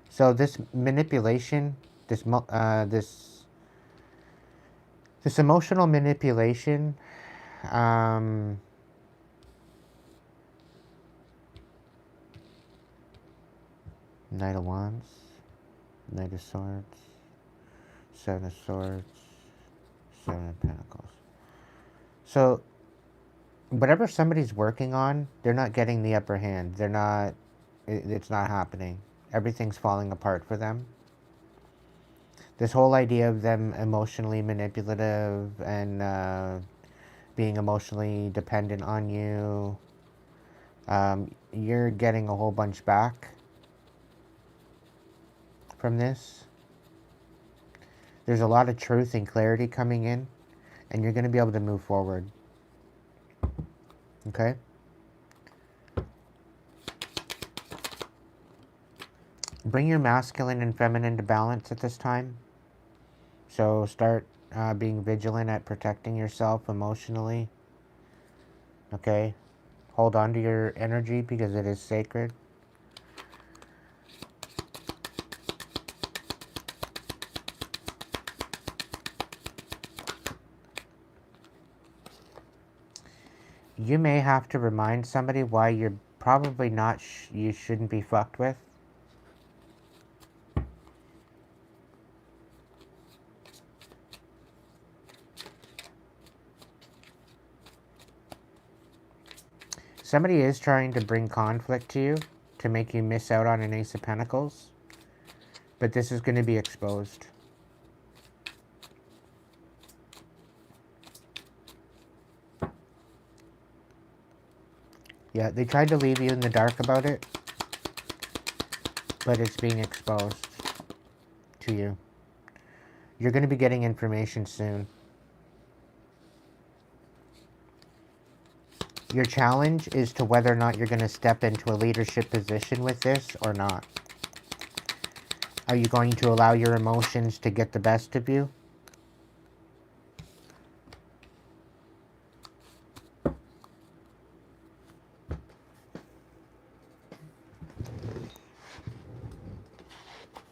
So this manipulation, this emotional manipulation, Knight of Wands, Knight of Swords, 7 of Swords, 7 of Pentacles. So whatever somebody's working on, they're not getting the upper hand. They're not, it's not happening. Everything's falling apart for them. This whole idea of them emotionally manipulative and being emotionally dependent on you, you're getting a whole bunch back from this. There's a lot of truth and clarity coming in, and you're going to be able to move forward. Okay? Bring your masculine and feminine to balance at this time. So start being vigilant at protecting yourself emotionally. Okay? Hold on to your energy because it is sacred. You may have to remind somebody why you're probably not, you shouldn't be fucked with. Somebody is trying to bring conflict to you to make you miss out on an Ace of Pentacles. But this is going to be exposed. Yeah, they tried to leave you in the dark about it. But it's being exposed to you. You're going to be getting information soon. Your challenge is to whether or not you're going to step into a leadership position with this or not. Are you going to allow your emotions to get the best of you?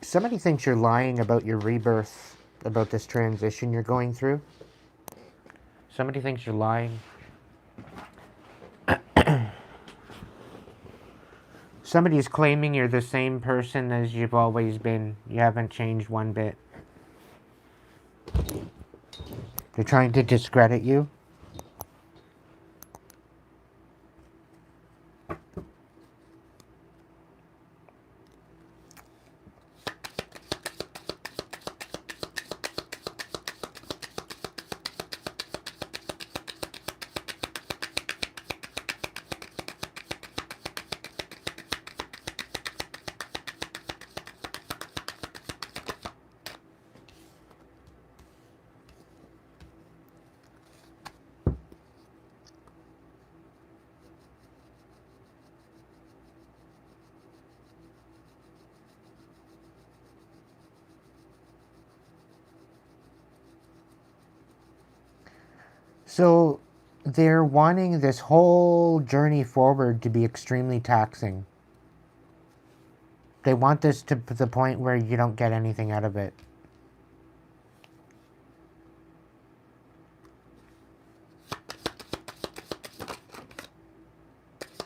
Somebody thinks you're lying about your rebirth, about this transition you're going through. Somebody thinks you're lying. Somebody is claiming you're the same person as you've always been. You haven't changed one bit. They're trying to discredit you. So they're wanting this whole journey forward to be extremely taxing. They want this to the point where you don't get anything out of it.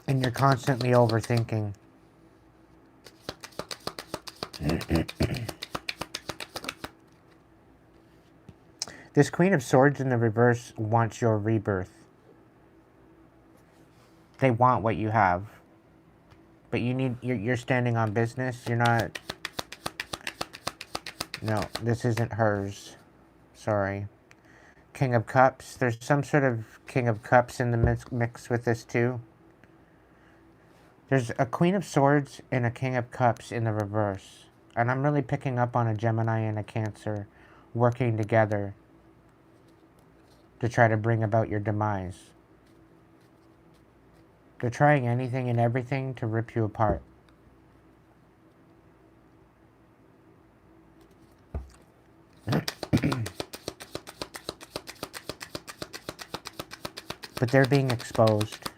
And you're constantly overthinking. This Queen of Swords in the reverse wants your rebirth. They want what you have. But you're standing on business. You're not... No, this isn't hers. Sorry. King of Cups. There's some sort of King of Cups in the mix with this too. There's a Queen of Swords and a King of Cups in the reverse. And I'm really picking up on a Gemini and a Cancer working together to try to bring about your demise. They're trying anything and everything to rip you apart. But they're being exposed.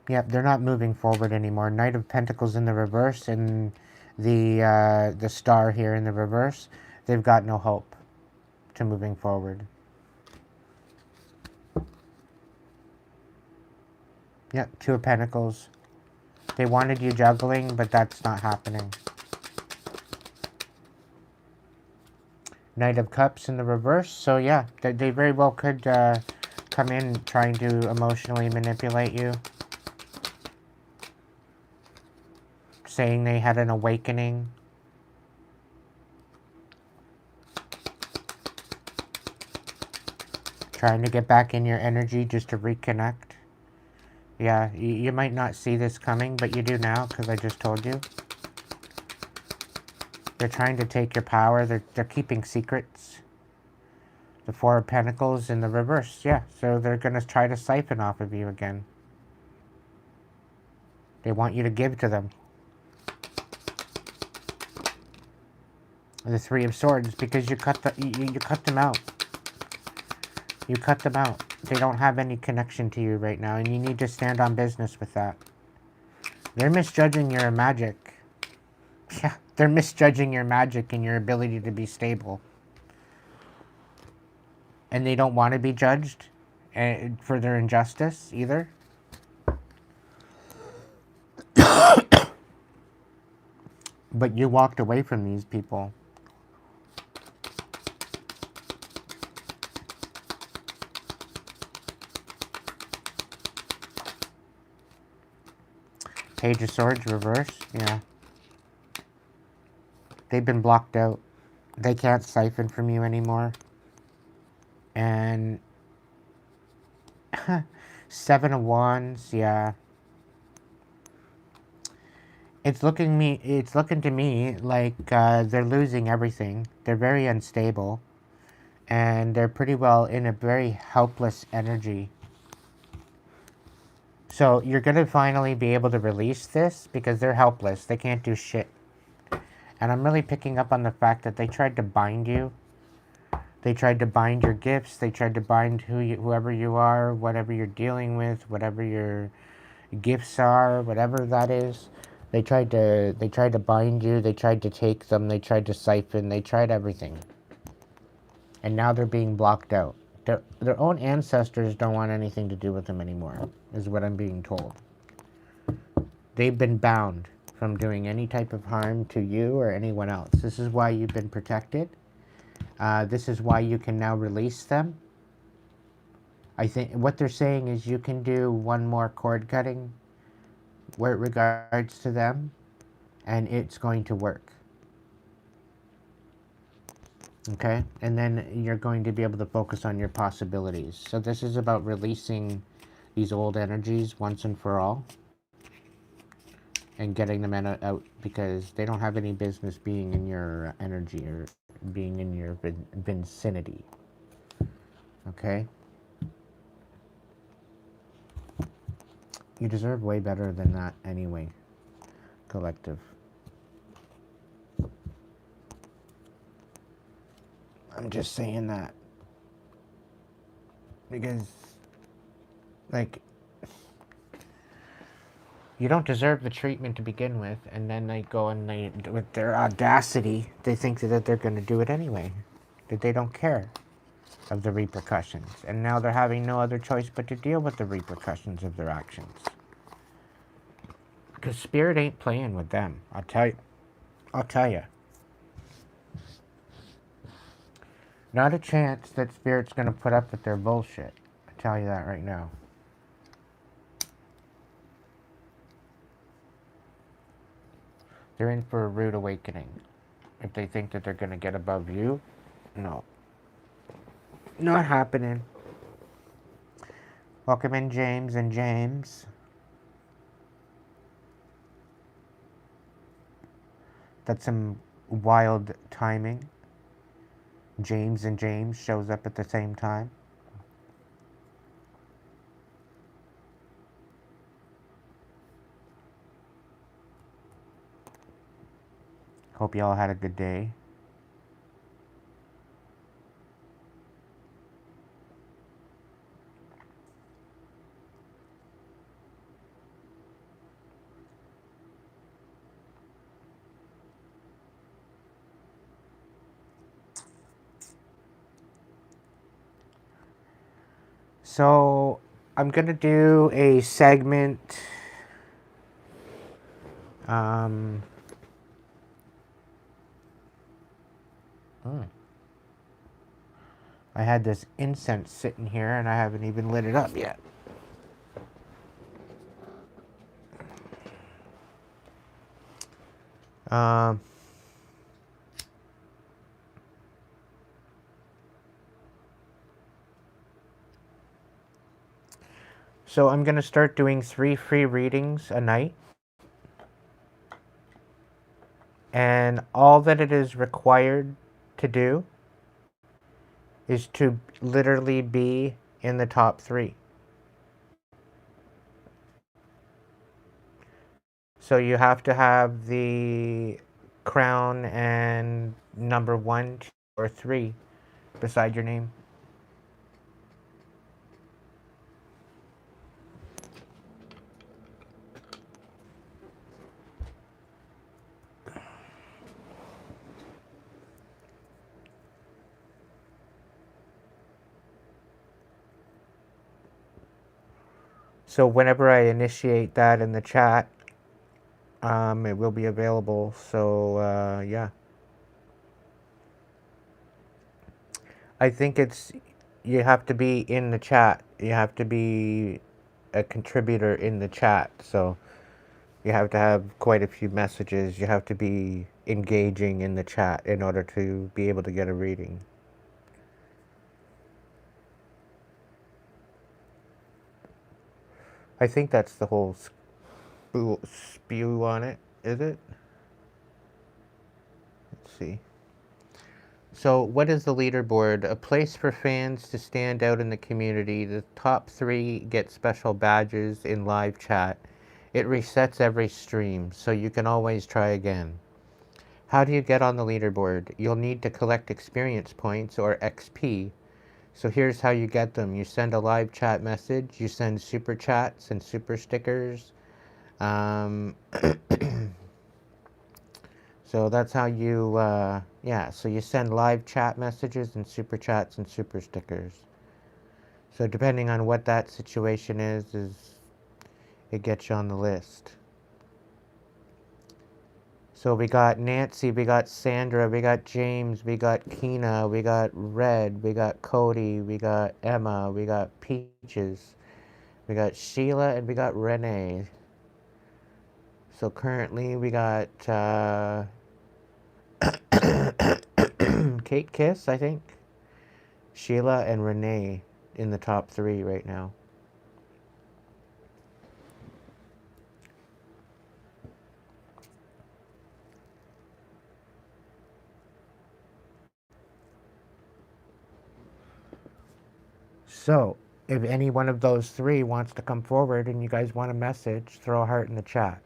Yep, they're not moving forward anymore. Knight of Pentacles in the reverse and the star here in the reverse. They've got no hope to moving forward. Yep, Two of Pentacles. They wanted you juggling, but that's not happening. Knight of Cups in the reverse. So yeah, they very well could come in trying to emotionally manipulate you. Saying they had an awakening. Trying to get back in your energy just to reconnect. Yeah, you might not see this coming, but you do now, because I just told you. They're trying to take your power. They're keeping secrets. The Four of Pentacles in the reverse, yeah. So they're going to try to siphon off of you again. They want you to give to them. The Three of Swords, because you cut them out. You cut them out. They don't have any connection to you right now, and you need to stand on business with that. They're misjudging your magic. Yeah, they're misjudging your magic and your ability to be stable. And they don't want to be judged for their injustice either. But you walked away from these people. Page of Swords, reverse, yeah. They've been blocked out. They can't siphon from you anymore. And Seven of Wands, yeah. It's looking to me like they're losing everything. They're very unstable. And they're pretty well in a very helpless energy. So you're going to finally be able to release this because they're helpless. They can't do shit. And I'm really picking up on the fact that they tried to bind you. They tried to bind your gifts. They tried to bind whoever you are, whatever you're dealing with, whatever your gifts are, whatever that is. They tried to bind you. They tried to take them. They tried to siphon. They tried everything. And now they're being blocked out. Their own ancestors don't want anything to do with them anymore, is what I'm being told. They've been bound from doing any type of harm to you or anyone else. This is why you've been protected. This is why you can now release them. I think what they're saying is you can do one more cord cutting where it regards to them, and it's going to work. Okay? And then you're going to be able to focus on your possibilities. So this is about releasing these old energies once and for all. And getting them out because they don't have any business being in your energy or being in your vicinity. Okay? You deserve way better than that anyway, collective. I'm just saying that. Because, like, you don't deserve the treatment to begin with, and then they go and they, with their audacity, they think that they're going to do it anyway. That they don't care of the repercussions. And now they're having no other choice but to deal with the repercussions of their actions. Because Spirit ain't playing with them. I'll tell you. Not a chance that Spirit's going to put up with their bullshit. I tell you that right now. They're in for a rude awakening. If they think that they're going to get above you, no. Not happening. Welcome in, James and James. That's some wild timing. James and James shows up at the same time. Hope you all had a good day. So, I'm going to do a segment. I had this incense sitting here and I haven't even lit it up yet. So I'm going to start doing 3 free readings a night. And all that it is required to do is to literally be in the top 3. So you have to have the crown and number 1, 2, or 3 beside your name. So whenever I initiate that in the chat, it will be available. So yeah, I think it's you have to be in the chat. You have to be a contributor in the chat. So you have to have quite a few messages. You have to be engaging in the chat in order to be able to get a reading. I think that's the whole spew on it, is it? Let's see. So, what is the leaderboard? A place for fans to stand out in the community. The top 3 get special badges in live chat. It resets every stream, so you can always try again. How do you get on the leaderboard? You'll need to collect experience points, or XP. So here's how you get them. You send a live chat message, you send super chats and super stickers. So that's how you, yeah, so you send live chat messages and super chats and super stickers. So depending on what that situation is it gets you on the list. So we got Nancy, we got Sandra, we got James, we got Keena, we got Red, we got Cody, we got Emma, we got Peaches, we got Sheila, and we got Renee. So currently we got Kate Kiss, I think, Sheila, and Renee in the top 3 right now. So, if any one of those 3 wants to come forward and you guys want a message, throw a heart in the chat.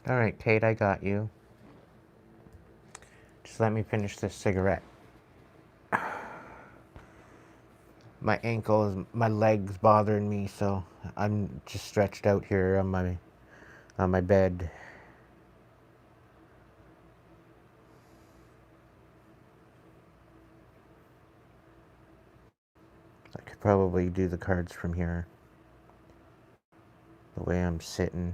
Alright, Kate, I got you. Just let me finish this cigarette. My ankles, my legs bothering me, so I'm just stretched out here on my bed. I could probably do the cards from here, the way I'm sitting.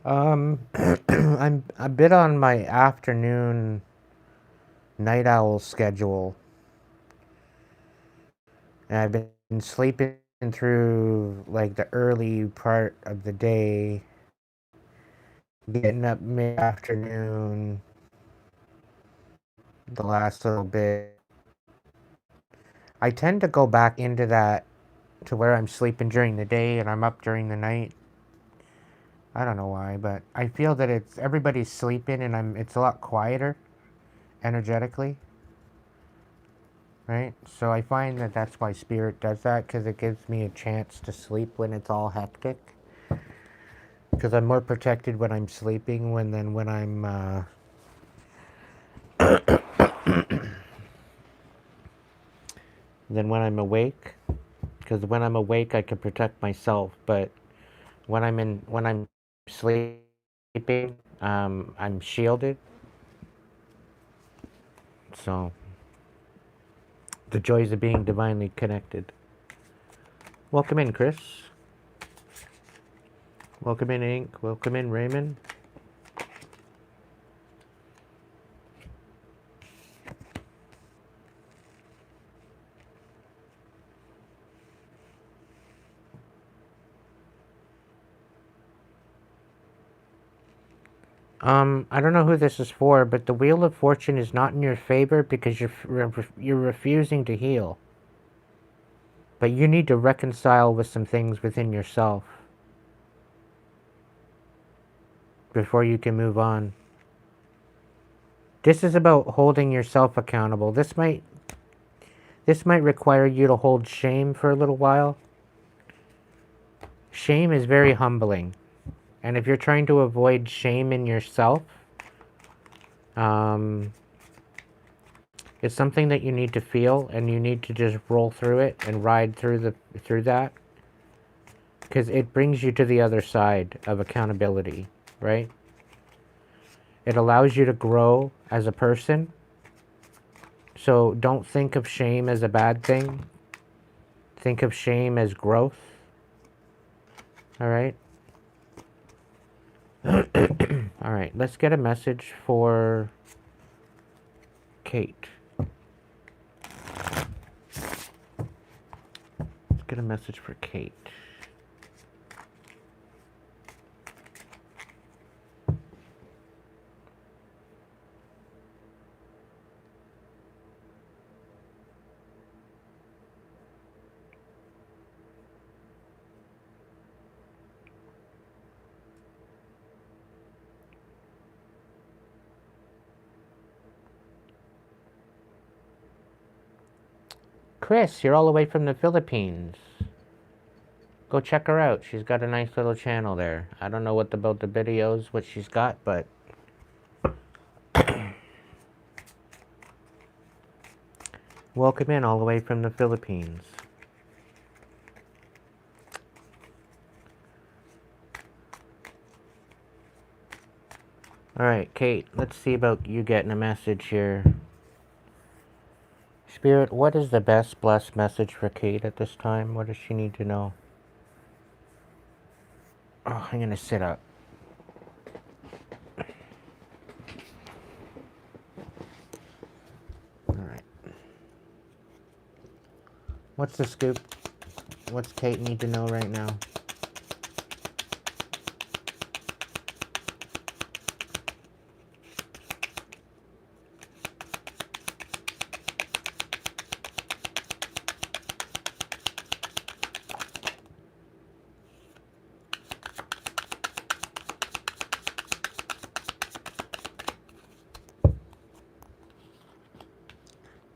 I'm a bit on my afternoon night owl schedule. And I've been sleeping through like the early part of the day, getting up mid-afternoon, the last little bit. I tend to go back into that to where I'm sleeping during the day and I'm up during the night. I don't know why, but I feel that everybody's sleeping and it's a lot quieter energetically, right? So I find that that's why spirit does that, because it gives me a chance to sleep when it's all hectic. Because I'm more protected when I'm sleeping than when I'm than when I'm awake. Because when I'm awake, I can protect myself, but when I'm sleeping, I'm shielded. So the joys of being divinely connected. Welcome in, Chris. Welcome in, Ink. Welcome in, Raymond. I don't know who this is for, but the Wheel of Fortune is not in your favor because you're refusing to heal. But you need to reconcile with some things within yourself before you can move on. This is about holding yourself accountable. This might require you to hold shame for a little while. Shame is very humbling. And if you're trying to avoid shame in yourself, it's something that you need to feel, and you need to just roll through it and ride through that, because it brings you to the other side of accountability, right? It allows you to grow as a person. So don't think of shame as a bad thing. Think of shame as growth. All right? All right, let's get a message for Kate. Let's get a message for Kate. Chris, you're all the way from the Philippines. Go check her out. She's got a nice little channel there. I don't know about the videos, what she's got, but welcome in all the way from the Philippines. All right, Kate, let's see about you getting a message here. Spirit, what is the best blessed message for Kate at this time? What does she need to know? Oh, I'm going to sit up. All right. What's the scoop? What's Kate need to know right now?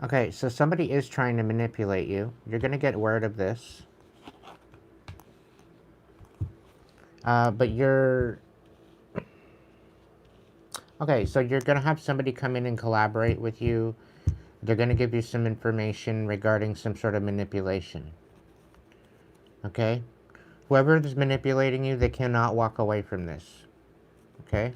Okay, so somebody is trying to manipulate you. You're going to get word of this. But you're... Okay, so you're going to have somebody come in and collaborate with you. They're going to give you some information regarding some sort of manipulation. Okay? Whoever is manipulating you, they cannot walk away from this. Okay?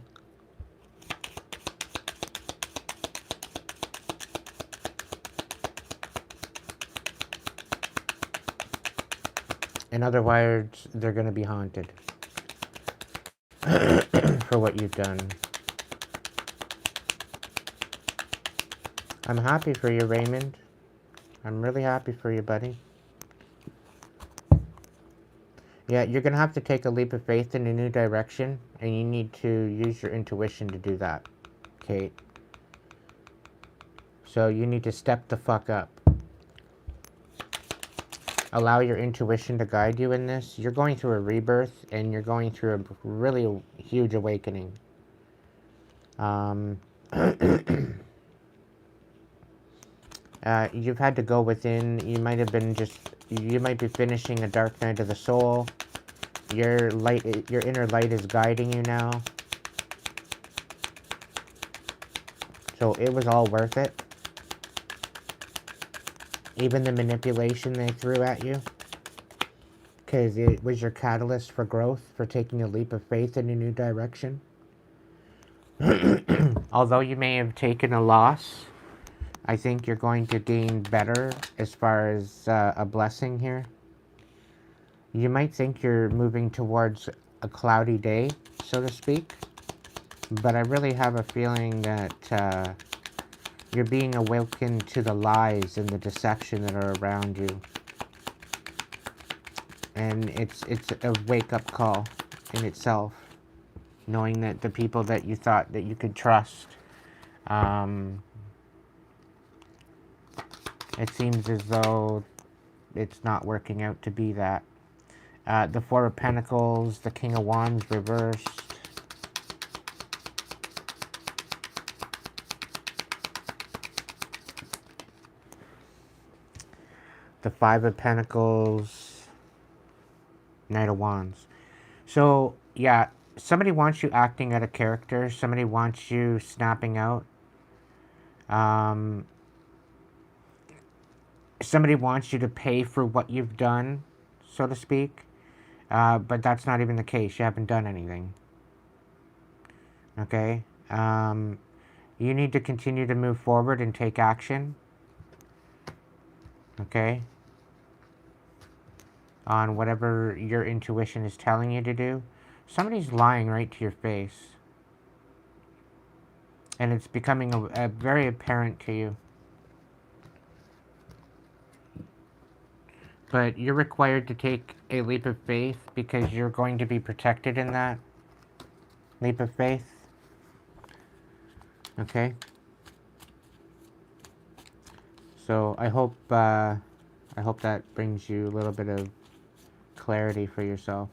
In other words, they're going to be haunted for what you've done. I'm happy for you, Raymond. I'm really happy for you, buddy. Yeah, you're going to have to take a leap of faith in a new direction, and you need to use your intuition to do that, Kate. So you need to step the fuck up. allow your intuition to guide you in this. You're going through a rebirth, and you're going through a really huge awakening. You've had to go within. You might have been you might be finishing a dark night of the soul. Your inner light is guiding you now. So it was all worth it. Even the manipulation they threw at you. Because it was your catalyst for growth, for taking a leap of faith in a new direction. Although you may have taken a loss, I think you're going to gain better as far as a blessing here. You might think you're moving towards a cloudy day, so to speak. But I really have a feeling that you're being awakened to the lies and the deception that are around you. And it's a wake-up call in itself. Knowing that the people that you thought that you could trust, it seems as though it's not working out to be that. The Four of Pentacles, the King of Wands reversed. The Five of Pentacles, Knight of Wands. So, yeah, somebody wants you acting out of character. Somebody wants you snapping out. Somebody wants you to pay for what you've done, so to speak. But that's not even the case. You haven't done anything. Okay? You need to continue to move forward and take action. Okay? On whatever your intuition is telling you to do. Somebody's lying right to your face. And it's becoming a very apparent to you. But you're required to take a leap of faith because you're going to be protected in that leap of faith. Okay? So I hope that brings you a little bit of clarity for yourself.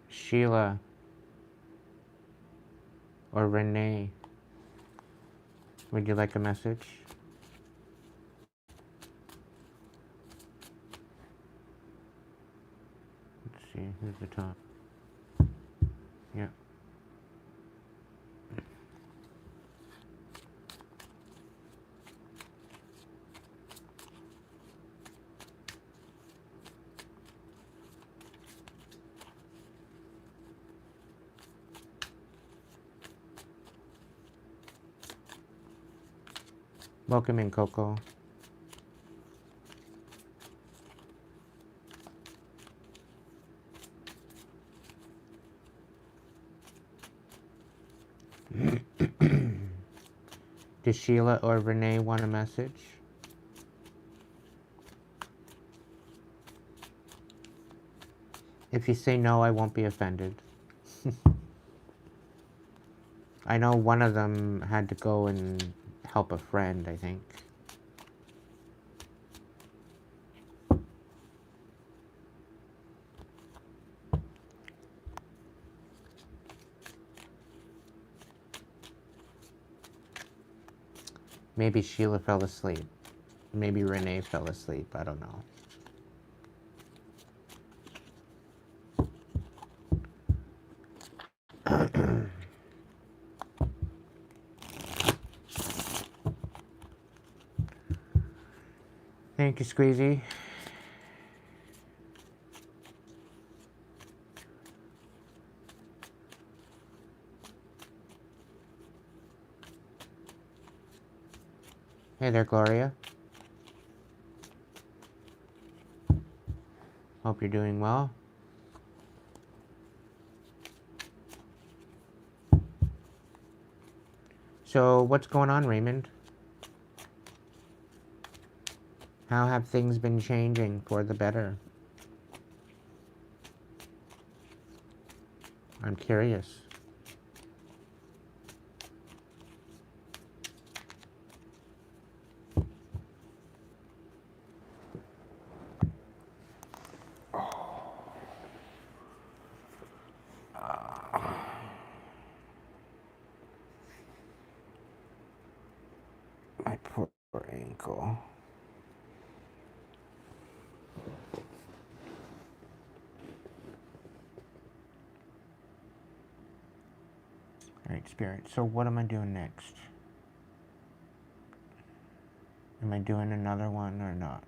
Sheila or Renee, would you like a message? Let's see, who's the top? Yeah. Welcome in, Coco. Does Sheila or Renee want a message? If you say no, I won't be offended. I know one of them had to go and help a friend, I think. Maybe Sheila fell asleep. Maybe Renee fell asleep. I don't know. Thank you, Squeezy. Hey there, Gloria. Hope you're doing well. So, what's going on, Raymond? How have things been changing for the better? I'm curious. cycle. Alright, Spirit, so what am I doing next? Am I doing another one or not?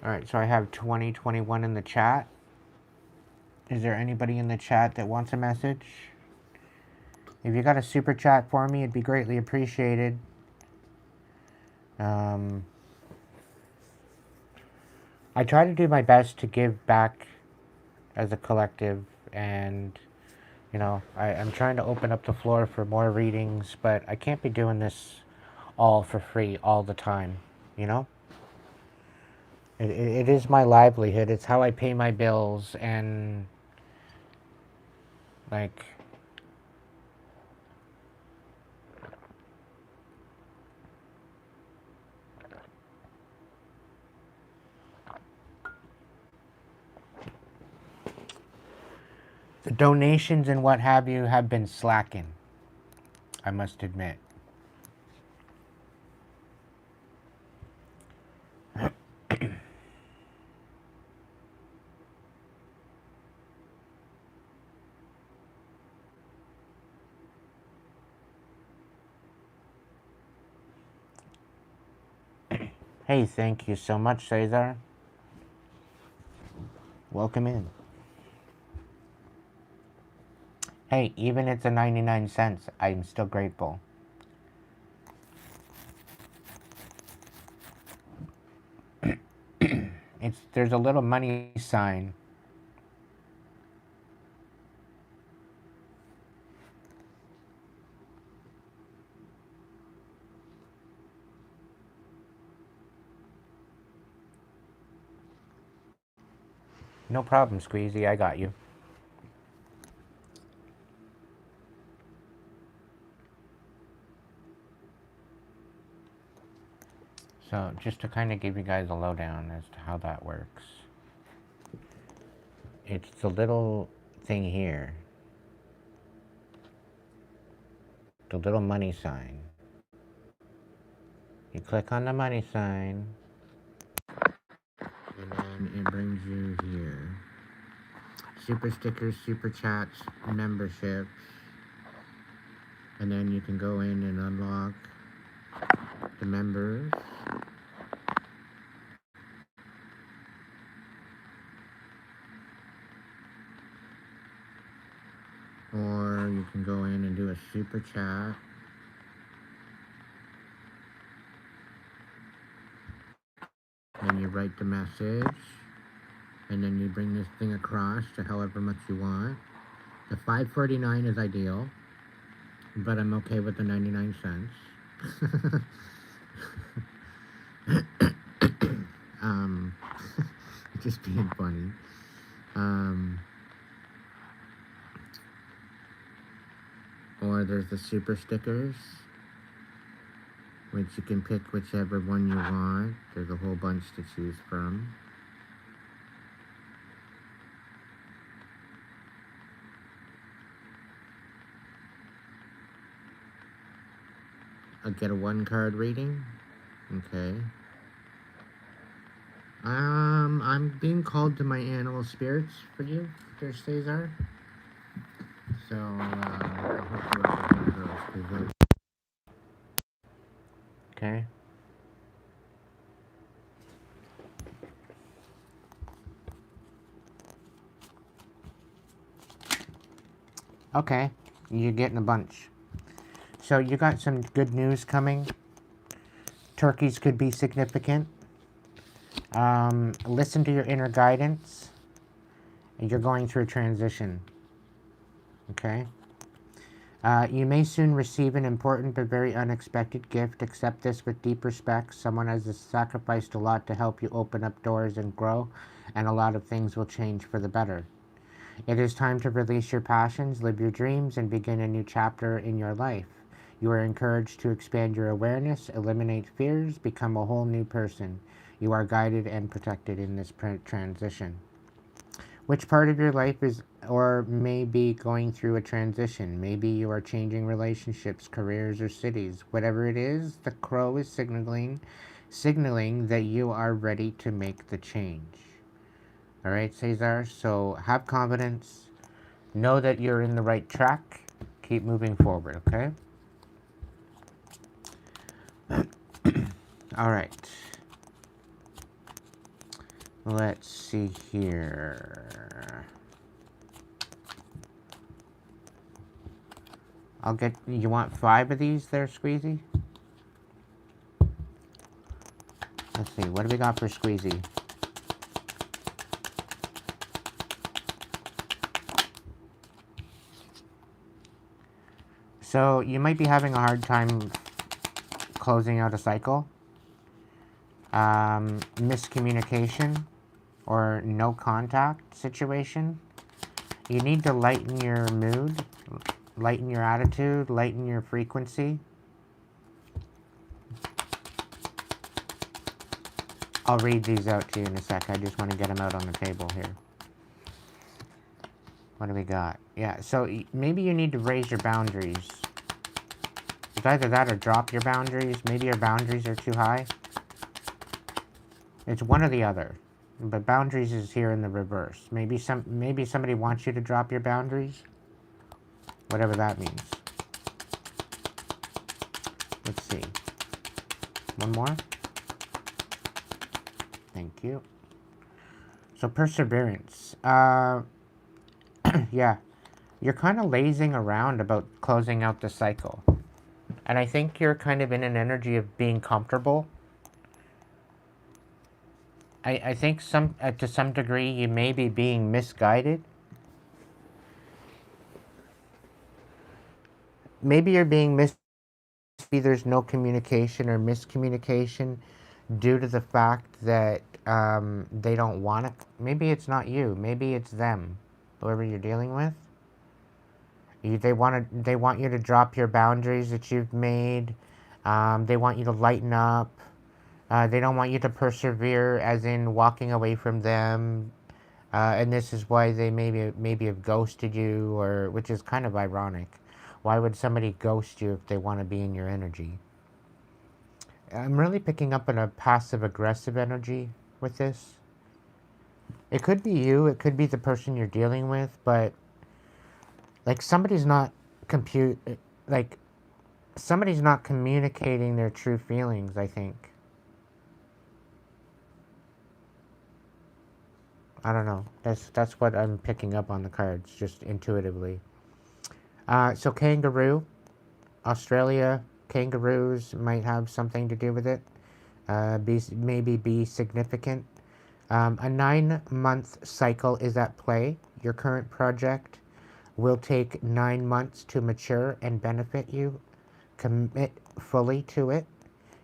Alright, so I have 2021 in the chat. Is there anybody in the chat that wants a message? If you got a super chat for me, it'd be greatly appreciated. I try to do my best to give back as a collective, and you know, I'm trying to open up the floor for more readings, but I can't be doing this all for free all the time, you know? It is my livelihood. It's how I pay my bills, and like, the donations and what have you have been slacking, I must admit. Hey, thank you so much, Cesar. Welcome in. Hey, even it's a 99 cents, I'm still grateful. There's a little money sign. No problem, Squeezy, I got you. So, just to kind of give you guys a lowdown as to how that works. It's the little thing here. The little money sign. You click on the money sign, and then it brings you here. Super stickers, super chats, memberships. And then you can go in and unlock the members. Or you can go in and do a super chat. Then you write the message. And then you bring this thing across to however much you want. The $5.49 is ideal, but I'm okay with the 99 cents. Just being funny. Or there's the super stickers, which you can pick whichever one you want. There's a whole bunch to choose from. I'll get a 1-card reading. Okay. I'm being called to my animal spirits for you, dear Cesar. So, I hope you like those. Okay. Okay, you're getting a bunch. So you got some good news coming. Turkeys could be significant. Listen to your inner guidance. You're going through a transition. Okay? You may soon receive an important but very unexpected gift. Accept this with deep respect. Someone has sacrificed a lot to help you open up doors and grow, and a lot of things will change for the better. It is time to release your passions, live your dreams, and begin a new chapter in your life. You are encouraged to expand your awareness, eliminate fears, become a whole new person. You are guided and protected in this transition. Which part of your life is or may be going through a transition? Maybe you are changing relationships, careers, or cities. Whatever it is, the crow is signaling that you are ready to make the change. All right, Cesar, so have confidence. Know that you're in the right track. Keep moving forward, okay? All right. Let's see here. I'll get, you want 5 of these there, Squeezy? Let's see, what do we got for Squeezy? So, you might be having a hard time closing out a cycle. Miscommunication or no contact situation. You need to lighten your mood, lighten your attitude, lighten your frequency. I'll read these out to you in a sec. I just want to get them out on the table here. What do we got? Yeah, so maybe you need to raise your boundaries. It's either that or drop your boundaries. Maybe your boundaries are too high. It's one or the other. But boundaries is here in the reverse. Maybe somebody wants you to drop your boundaries. Whatever that means. Let's see. One more. Thank you. So perseverance. Yeah. You're kind of lazing around about closing out the cycle. And I think you're kind of in an energy of being comfortable. I think to some degree you may be being misguided. Maybe you're being maybe there's no communication or miscommunication due to the fact that they don't want it. Maybe it's not you. Maybe it's them, whoever you're dealing with. They want you to drop your boundaries that you've made. They want you to lighten up. They don't want you to persevere, as in walking away from them. And this is why they maybe have ghosted you, or which is kind of ironic. Why would somebody ghost you if they want to be in your energy? I'm really picking up on a passive-aggressive energy with this. It could be you. It could be the person you're dealing with, but like somebody's not communicating their true feelings, I think. I don't know. That's what I'm picking up on the cards, just intuitively. So kangaroo, Australia, kangaroos might have something to do with it. Maybe be significant. A 9-month cycle is at play. Your current project will take 9 months to mature and benefit you. Commit fully to it.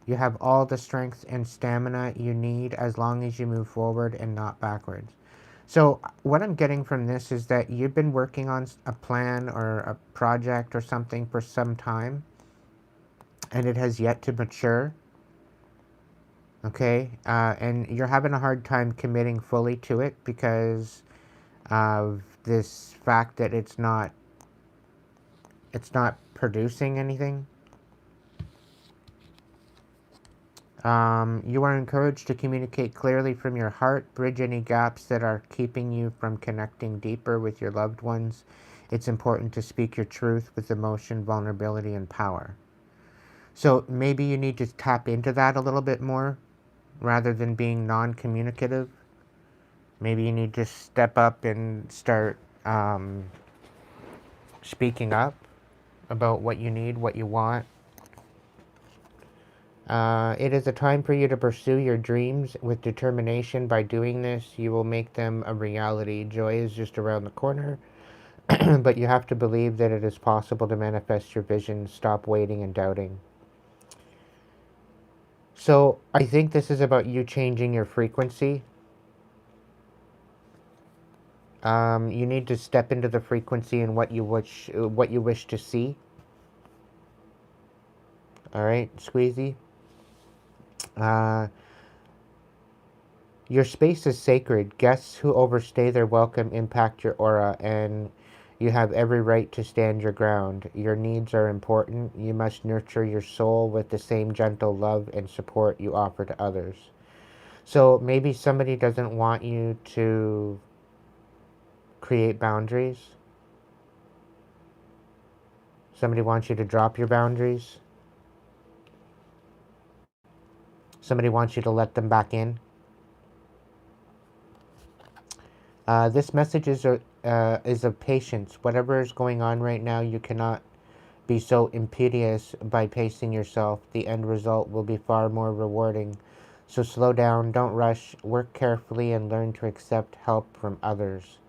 You have all the strength and stamina you need as long as you move forward and not backwards. So what I'm getting from this is that you've been working on a plan or a project or something for some time, and it has yet to mature. Okay, and you're having a hard time committing fully to it because of this fact that it's not producing anything. You are encouraged to communicate clearly from your heart, bridge any gaps that are keeping you from connecting deeper with your loved ones. It's important to speak your truth with emotion, vulnerability, and power. So maybe you need to tap into that a little bit more rather than being non-communicative. Maybe you need to step up and start speaking up about what you need, what you want. It is a time for you to pursue your dreams with determination. By doing this, you will make them a reality. Joy is just around the corner, but you have to believe that it is possible to manifest your vision. Stop waiting and doubting. So I think this is about you changing your frequency. You need to step into the frequency and what you wish to see. All right, squeezy. Your space is sacred. Guests who overstay their welcome impact your aura, and you have every right to stand your ground. Your needs are important. You must nurture your soul with the same gentle love and support you offer to others. So maybe somebody doesn't want you to create boundaries. Somebody wants you to drop your boundaries. Somebody wants you to let them back in. This message is of patience. Whatever is going on right now, you cannot be so impetuous by pacing yourself. The end result will be far more rewarding. So slow down, don't rush, work carefully, and learn to accept help from others.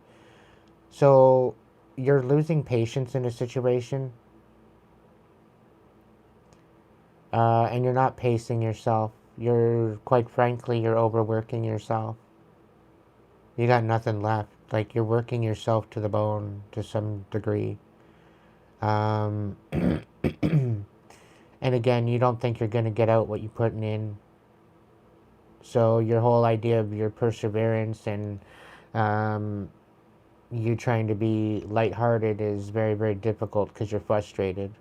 So you're losing patience in a situation, and you're not pacing yourself. Quite frankly, you're overworking yourself. You got nothing left. Like, you're working yourself to the bone to some degree. And again, you don't think you're going to get out what you're putting in. So your whole idea of your perseverance and you trying to be lighthearted is very, very difficult because you're frustrated.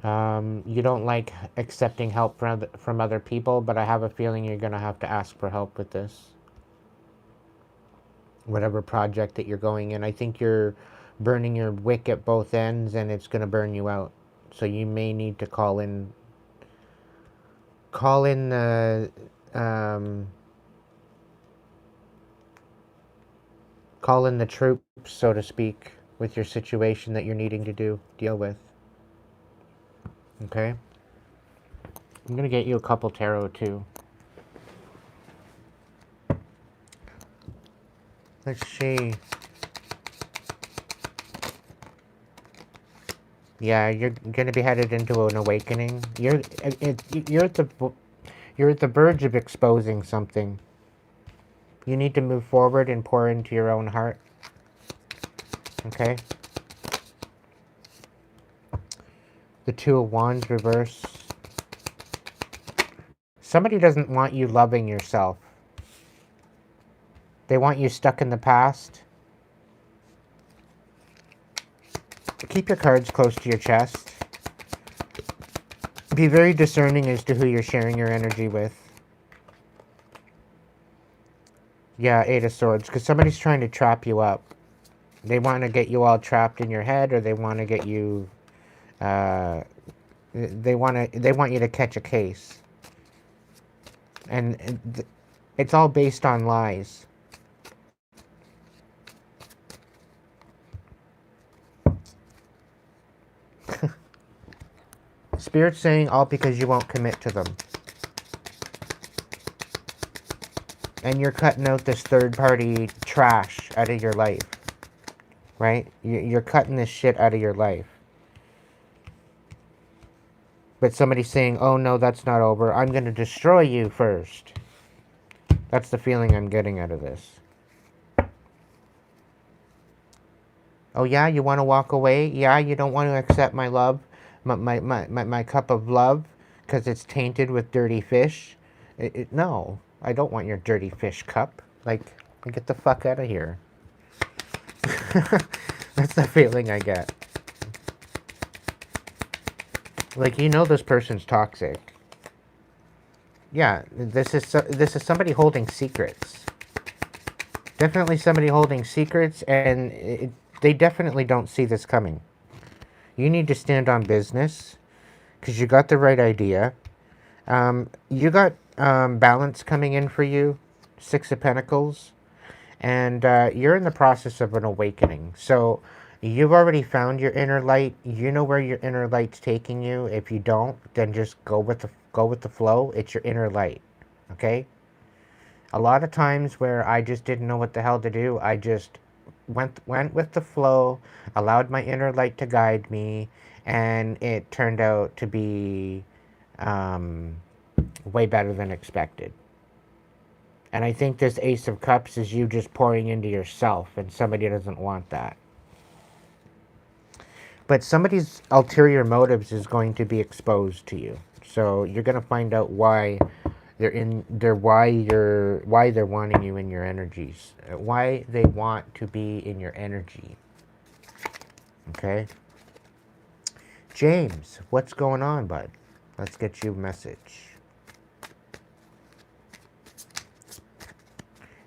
You don't like accepting help from other people, but I have a feeling you're going to have to ask for help with this. Whatever project that you're going in. I think you're burning your wick at both ends and it's going to burn you out. So you may need to call in the troops, so to speak, with your situation that you're needing to deal with. Okay? I'm going to get you a couple tarot too. Let's see. Yeah, you're going to be headed into an awakening. You're at the verge of exposing something. You need to move forward and pour into your own heart. Okay? The Two of Wands reverse. Somebody doesn't want you loving yourself. They want you stuck in the past. Keep your cards close to your chest. Be very discerning as to who you're sharing your energy with. Yeah, Eight of Swords, because somebody's trying to trap you up. They want to get you all trapped in your head, or they want to get you, they want you to catch a case. And it's all based on lies. Spirit's saying all because you won't commit to them. And you're cutting out this third-party trash out of your life. Right? You're cutting this shit out of your life. But somebody's saying, oh no, that's not over. I'm going to destroy you first. That's the feeling I'm getting out of this. Oh yeah, you want to walk away? Yeah, you don't want to accept my love, my cup of love, because it's tainted with dirty fish? No, I don't want your dirty fish cup. Like, get the fuck out of here. That's the feeling I get. Like, you know this person's toxic. Yeah, this is somebody holding secrets. Definitely somebody holding secrets, and they definitely don't see this coming. You need to stand on business, because you got the right idea. You got balance coming in for you, Six of Pentacles, and you're in the process of an awakening. So you've already found your inner light. You know where your inner light's taking you. If you don't, then just go with the flow. It's your inner light, okay? A lot of times where I just didn't know what the hell to do, I just went with the flow, allowed my inner light to guide me, and it turned out to be way better than expected. And I think this Ace of Cups is you just pouring into yourself, and somebody doesn't want that. But somebody's ulterior motives is going to be exposed to you. So you're going to find out why why they're wanting you in your energies. Why they want to be in your energy. Okay? James, what's going on, bud? Let's get you a message.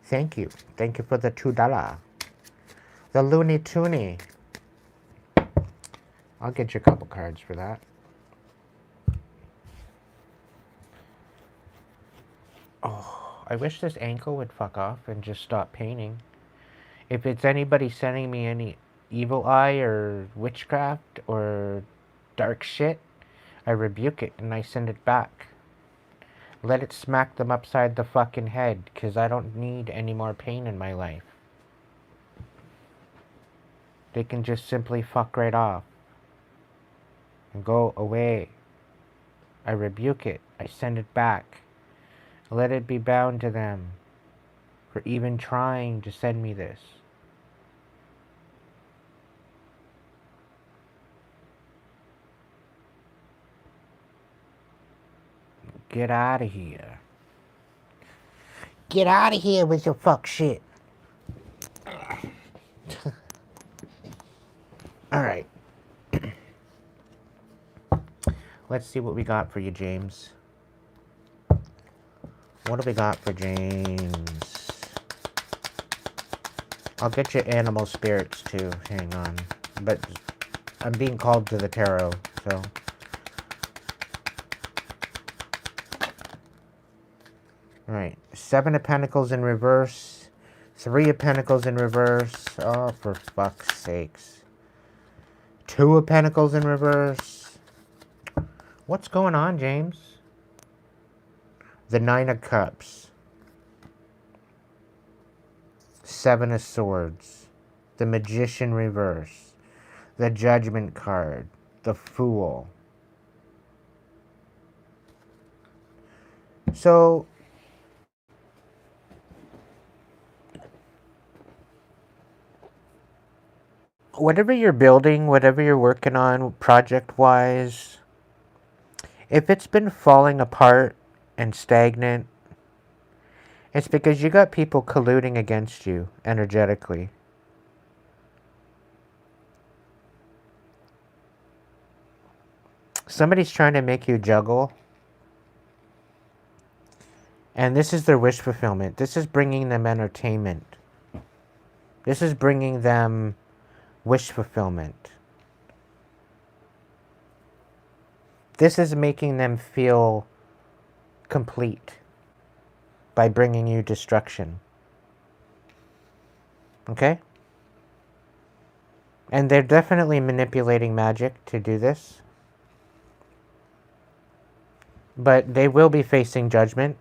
Thank you. Thank you for the $2. The Looney Tooney. I'll get you a couple cards for that. Oh, I wish this ankle would fuck off and just stop painting. If it's anybody sending me any evil eye or witchcraft or dark shit, I rebuke it and I send it back. Let it smack them upside the fucking head, because I don't need any more pain in my life. They can just simply fuck right off and go away. I rebuke it. I send it back. Let it be bound to them for even trying to send me this. Get out of here. Get out of here with your fuck shit. Alright. Let's see what we got for you, James. What do we got for James? I'll get you animal spirits too. Hang on. But I'm being called to the tarot, so. Alright. 7 of Pentacles in reverse. 3 of Pentacles in reverse. Oh, for fuck's sakes. 2 of Pentacles in reverse. What's going on, James? The 9 of Cups. 7 of Swords. The Magician reverse. The Judgment card. The Fool. So, whatever you're building, whatever you're working on project-wise, if it's been falling apart and stagnant, it's because you got people colluding against you energetically. Somebody's trying to make you juggle. And this is their wish fulfillment. This is bringing them entertainment. This is bringing them wish fulfillment. This is making them feel complete by bringing you destruction. Okay? And they're definitely manipulating magic to do this. But they will be facing judgment.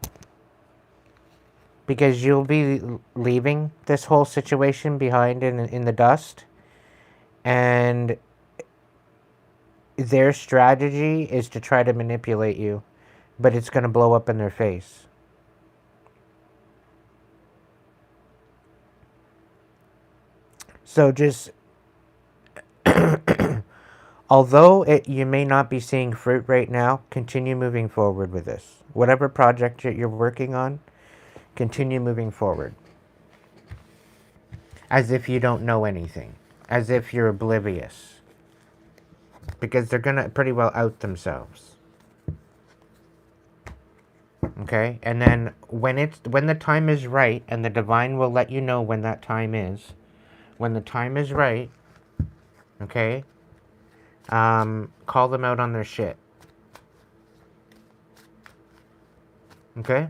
Because you'll be leaving this whole situation behind in the dust. And their strategy is to try to manipulate you. But it's going to blow up in their face. So just, although you may not be seeing fruit right now, continue moving forward with this. Whatever project you're working on, continue moving forward. As if you don't know anything. As if you're oblivious. Because they're going to pretty well out themselves. Okay? And then when the time is right, and the divine will let you know when that time is, when the time is right, okay, call them out on their shit. Okay?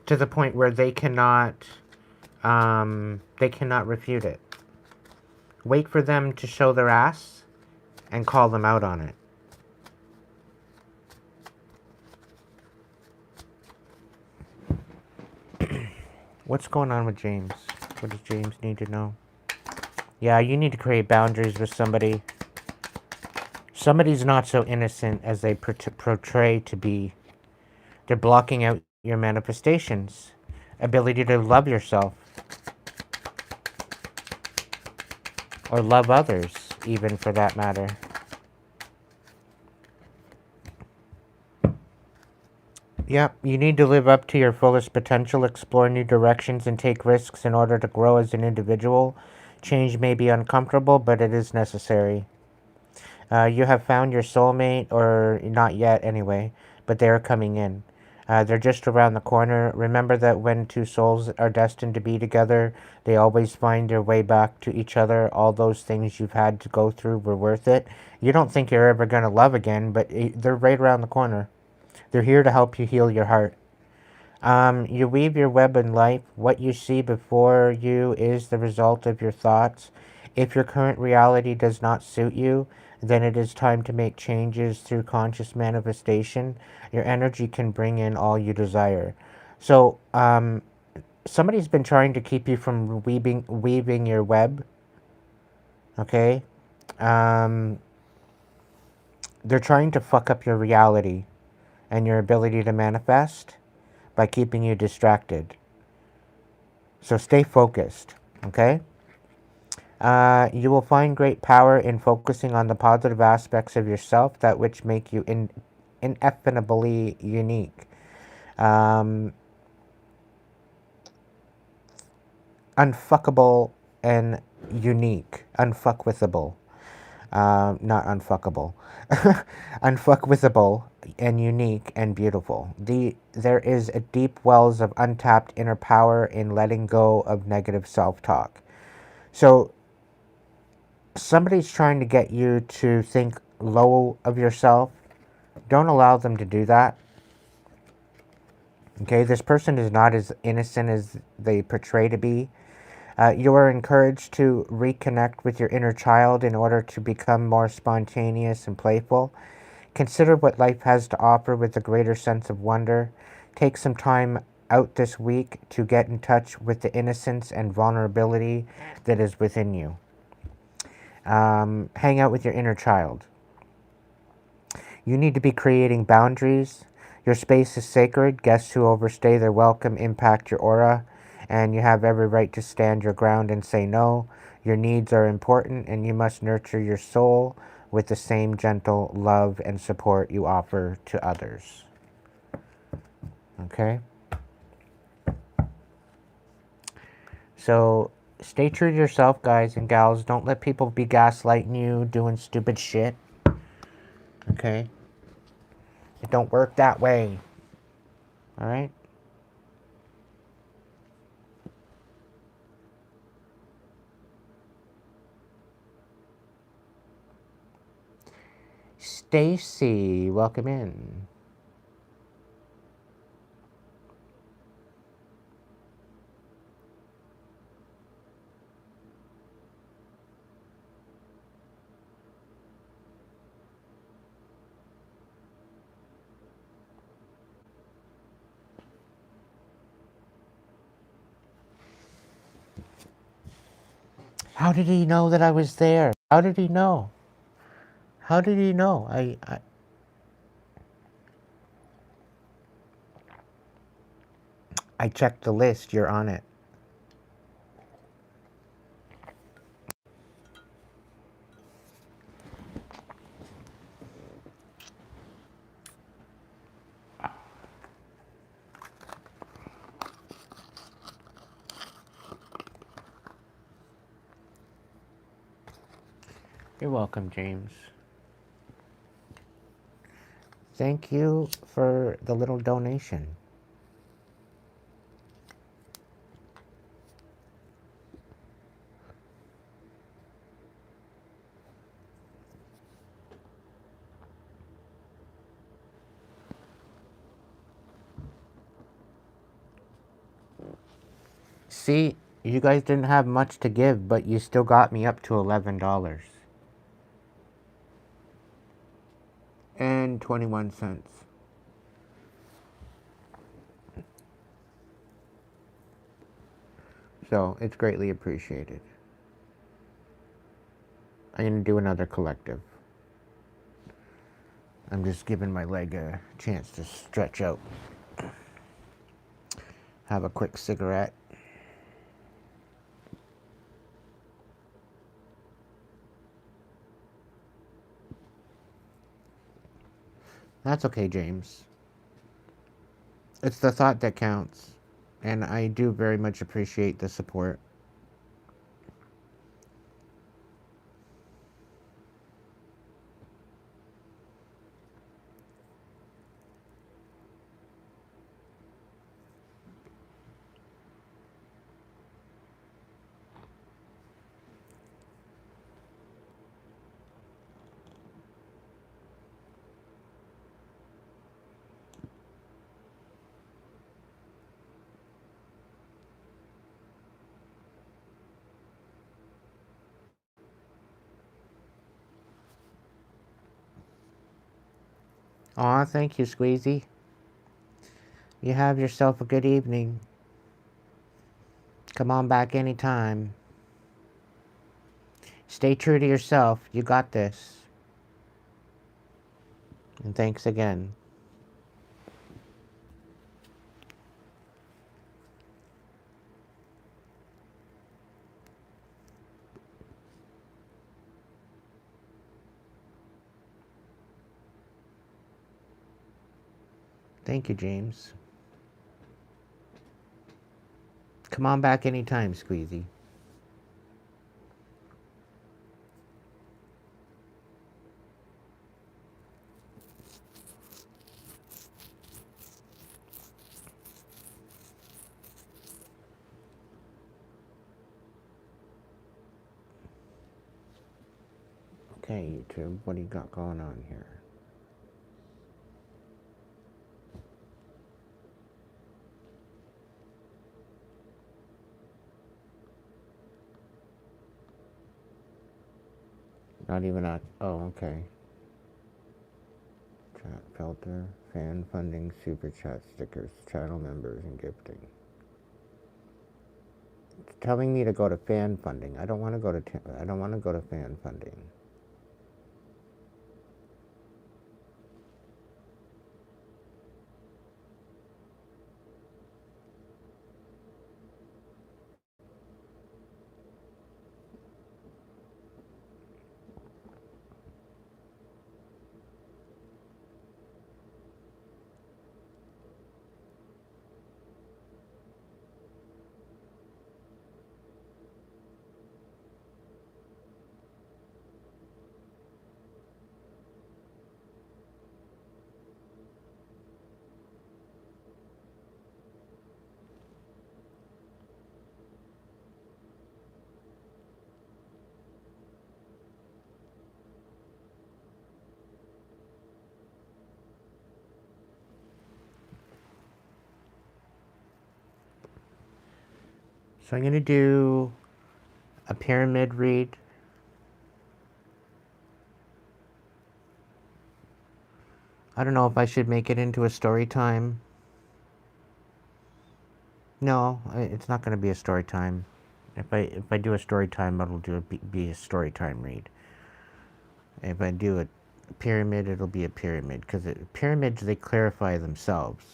To the point where they cannot refute it. Wait for them to show their ass and call them out on it. What's going on with James? What does James need to know? Yeah, you need to create boundaries with somebody. Somebody's not so innocent as they portray to be. They're blocking out your manifestations. Ability to love yourself. or love others, even for that matter. Yep, you need to live up to your fullest potential, explore new directions, and take risks in order to grow as an individual. Change may be uncomfortable, but it is necessary. You have found your soulmate, or not yet anyway, but they are coming in. They're just around the corner. Remember that when two souls are destined to be together, they always find their way back to each other. All those things you've had to go through were worth it. You don't think you're ever going to love again, but they're right around the corner. They're here to help you heal your heart. You weave your web in life. What you see before you is the result of your thoughts. If your current reality does not suit you, then it is time to make changes through conscious manifestation. Your energy can bring in all you desire. So, somebody's been trying to keep you from weaving your web. Okay? They're trying to fuck up your reality and your ability to manifest by keeping you distracted. So stay focused, okay? You will find great power in focusing on the positive aspects of yourself, that which make you ineffably unique. Unfuckable and unique. Unfuckwithable. Not unfuckable. Unfuckwithable and unique and beautiful. There is a deep wells of untapped inner power in letting go of negative self-talk. So somebody's trying to get you to think low of yourself. Don't allow them to do that. Okay, this person is not as innocent as they portray to be. You are encouraged to reconnect with your inner child in order to become more spontaneous and playful. Consider what life has to offer with a greater sense of wonder. Take some time out this week to get in touch with the innocence and vulnerability that is within you. Hang out with your inner child. You need to be creating boundaries. Your space is sacred. Guests who overstay their welcome impact your aura, and you have every right to stand your ground and say no. Your needs are important, and you must nurture your soul with the same gentle love and support you offer to others. Okay? So stay true to yourself, guys and gals. Don't let people be gaslighting you, doing stupid shit. Okay? It don't work that way. Alright? Stacy, welcome in. How did he know that I was there? How did he know? How did he know? I checked the list. You're on it. You're welcome, James. Thank you for the little donation. See, you guys didn't have much to give, but you still got me up to $11. And 21 cents. So, it's greatly appreciated. I'm going to do another collective. I'm just giving my leg a chance to stretch out. Have a quick cigarette. That's okay, James. It's the thought that counts. And I do very much appreciate the support. Aw, thank you, Squeezy. You have yourself a good evening. Come on back anytime. Stay true to yourself. You got this. And thanks again. Thank you, James. Come on back anytime, Squeezy. Okay, YouTube, what do you got going on here? Not even a... Oh, okay. Chat filter, fan funding, super chat stickers, channel members, and gifting. It's telling me to go to fan funding. I don't want to go to... I don't want to go to fan funding. So I'm going to do a pyramid read. I don't know if I should make it into a story time. No, it's not going to be a story time. If I do a story time, it'll be a story time read. If I do a pyramid, it'll be a pyramid, because pyramids, they clarify themselves.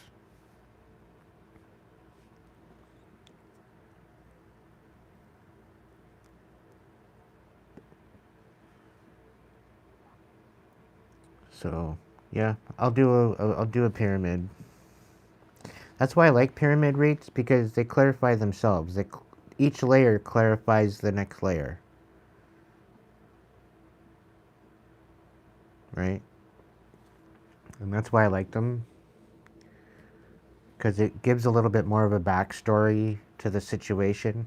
So yeah, I'll do a pyramid. That's why I like pyramid reads, because they clarify themselves. Each layer clarifies the next layer, right? And that's why I like them, because it gives a little bit more of a backstory to the situation.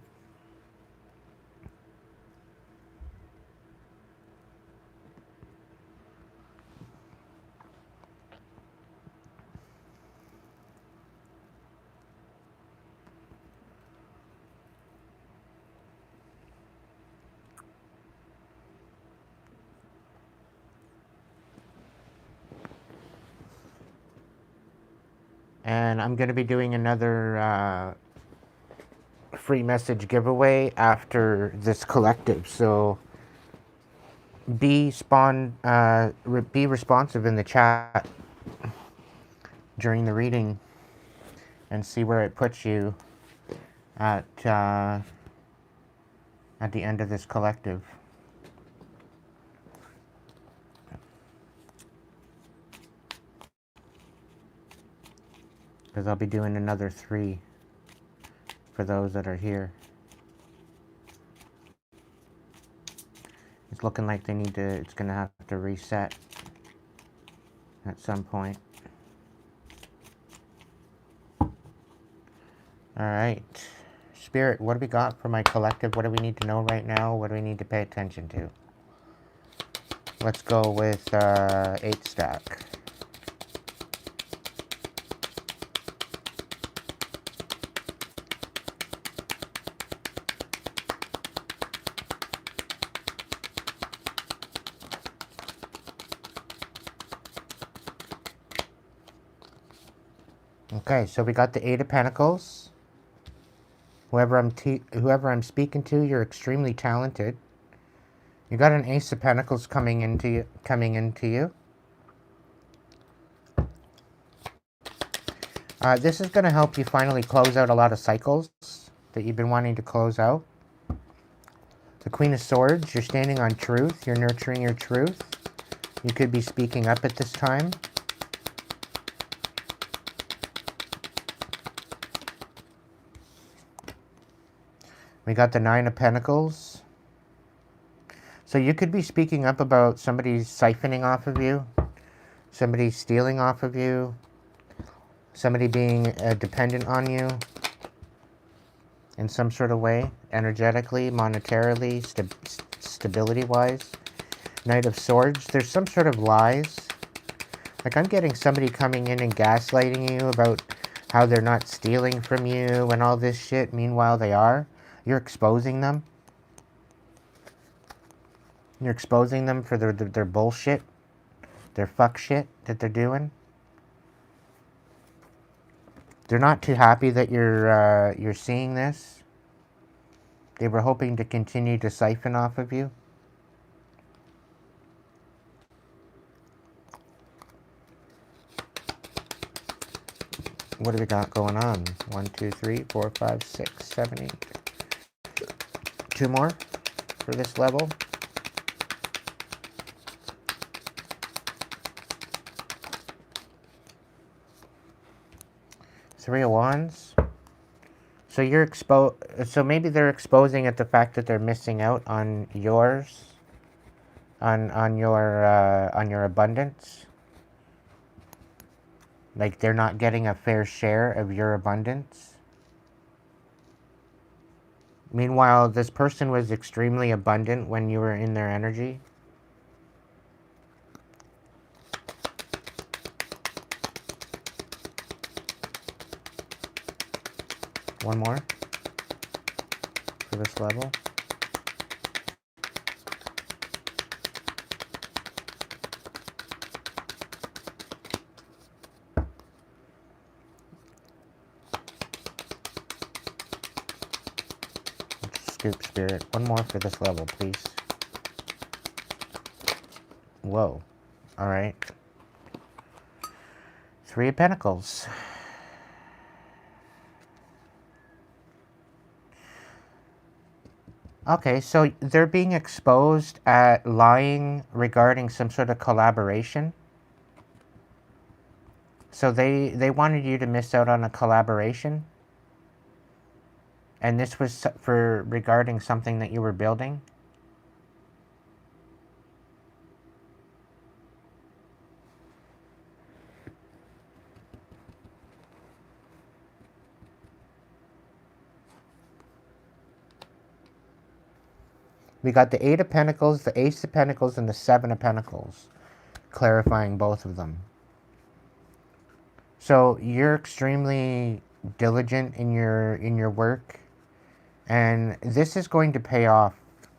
And I'm going to be doing another free message giveaway after this collective. So be responsive in the chat during the reading, and see where it puts you at the end of this collective. because I'll be doing another 3 for those that are here. It's looking like it's going to have to reset at some point. Alright. Spirit, what do we got for my collective? What do we need to know right now? What do we need to pay attention to? Let's go with 8 stack. Okay, so we got the 8 of Pentacles. Whoever I'm speaking to, you're extremely talented. You got an Ace of Pentacles coming into you. This is going to help you finally close out a lot of cycles that you've been wanting to close out. The Queen of Swords, you're standing on truth. You're nurturing your truth. You could be speaking up at this time. We got the 9 of Pentacles. So you could be speaking up about somebody siphoning off of you, somebody stealing off of you, somebody being dependent on you in some sort of way, energetically, monetarily, stability-wise. Knight of Swords, there's some sort of lies. Like I'm getting somebody coming in and gaslighting you about how they're not stealing from you and all this shit. Meanwhile, they are. You're exposing them. You're exposing them for their bullshit, their fuck shit that they're doing. They're not too happy that you're seeing this. They were hoping to continue to siphon off of you. What do we got going on? 1, 2, 3, 4, 5, 6, 7, 8. 2 more for this level. Three of Wands. So you're so maybe they're exposing at the fact that they're missing out on yours, on your abundance. Like they're not getting a fair share of your abundance. Meanwhile, this person was extremely abundant when you were in their energy. One more for this level. Scoop Spirit. One more for this level, please. Whoa. Alright. 3 of Pentacles. Okay, so they're being exposed at lying regarding some sort of collaboration. So they wanted you to miss out on a collaboration. And this was for regarding something that you were building. We got the 8 of Pentacles, the Ace of Pentacles, and the 7 of Pentacles, clarifying both of them. So you're extremely diligent in your work, and this is going to pay off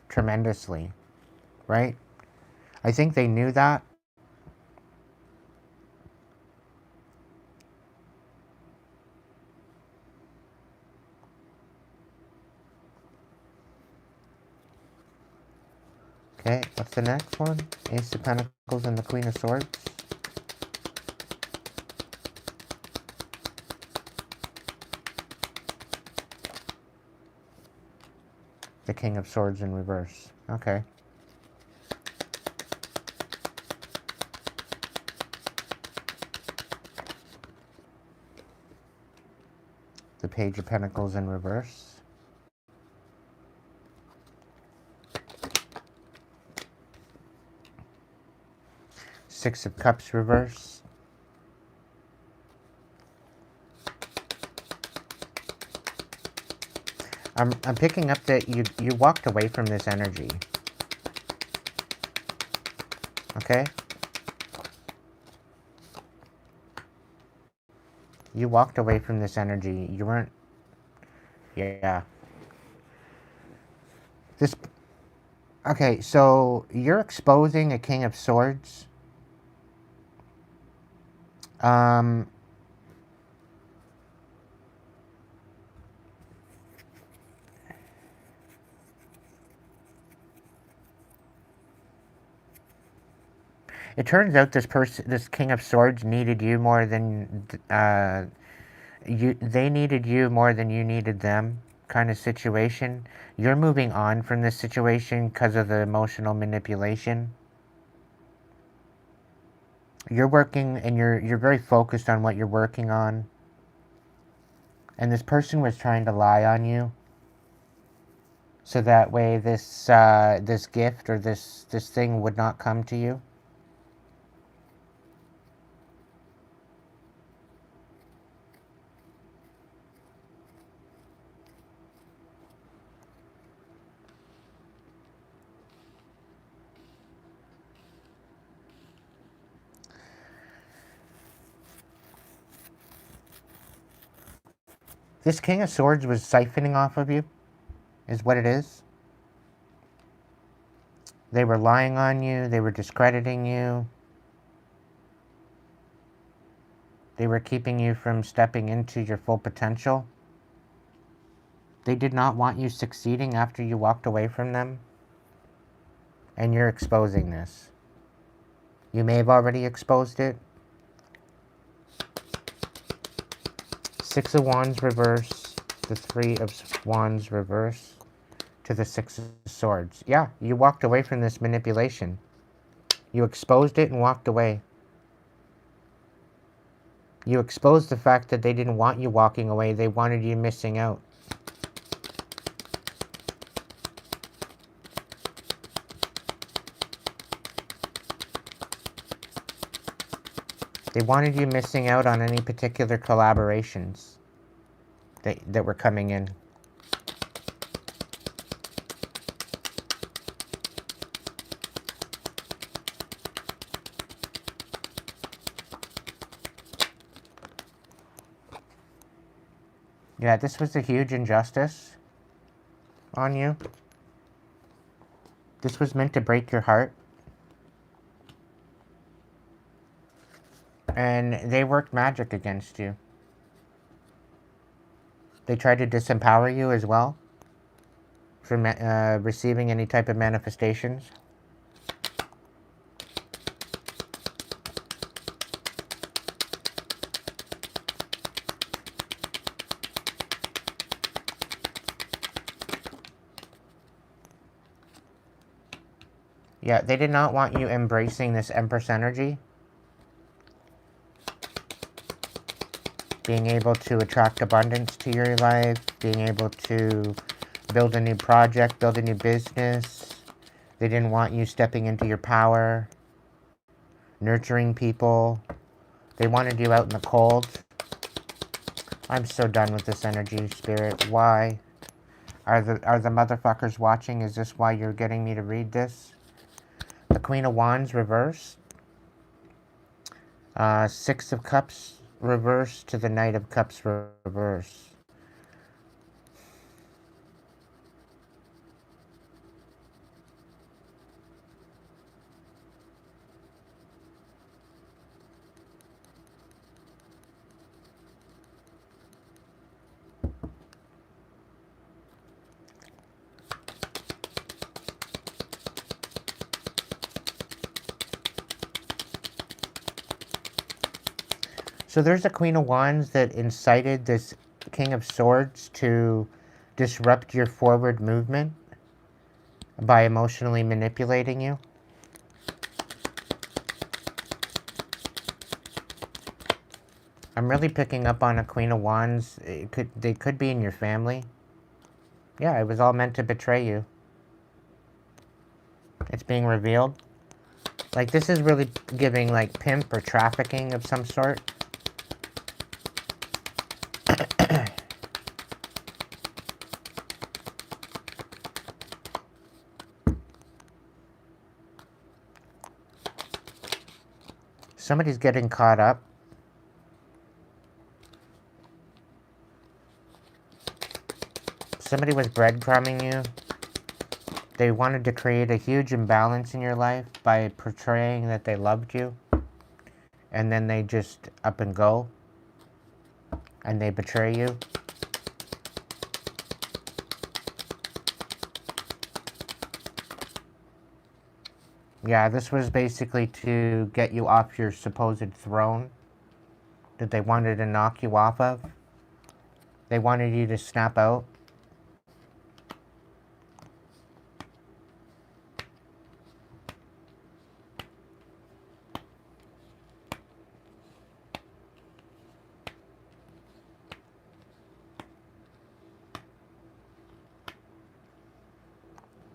tremendously, right? I think they knew that. Okay, what's the next one? Ace of Pentacles and the Queen of Swords. The King of Swords in reverse. Okay. The Page of Pentacles in reverse. Six of Cups reverse. I'm picking up that you walked away from this energy. Okay? You walked away from this energy. You weren't... Yeah. This... Okay, so you're exposing a King of Swords. It turns out this King of Swords needed you more than they needed you more than you needed them, kind of situation. You're moving on from this situation because of the emotional manipulation. You're working and you're very focused on what you're working on. And this person was trying to lie on you, so that way this this gift or this thing would not come to you. This King of Swords was siphoning off of you, is what it is. They were lying on you. They were discrediting you. They were keeping you from stepping into your full potential. They did not want you succeeding after you walked away from them. And you're exposing this. You may have already exposed it. Six of Wands reverse. The Three of Wands reverse. To the Six of Swords. Yeah, you walked away from this manipulation. You exposed it and walked away. You exposed the fact that they didn't want you walking away. They wanted you missing out. They wanted you missing out on any particular collaborations that were coming in. Yeah, this was a huge injustice on you. This was meant to break your heart. And they worked magic against you. They tried to disempower you as well from receiving any type of manifestations. Yeah, they did not want you embracing this Empress energy. Being able to attract abundance to your life, being able to build a new project, build a new business. They didn't want you stepping into your power, nurturing people. They wanted you out in the cold. I'm so done with this energy, Spirit. Why? Are the motherfuckers watching? Is this why you're getting me to read this? The Queen of Wands reverse. Six of Cups reverse to the Knight of Cups reverse. So there's a Queen of Wands that incited this King of Swords to disrupt your forward movement by emotionally manipulating you. I'm really picking up on a Queen of Wands. They could be in your family. Yeah, it was all meant to betray you. It's being revealed. Like, this is really giving, like, pimp or trafficking of some sort. Somebody's getting caught up. Somebody was breadcrumbing you. They wanted to create a huge imbalance in your life by portraying that they loved you. And then they just up and go. And they betray you. Yeah, this was basically to get you off your supposed throne that they wanted to knock you off of. They wanted you to snap out.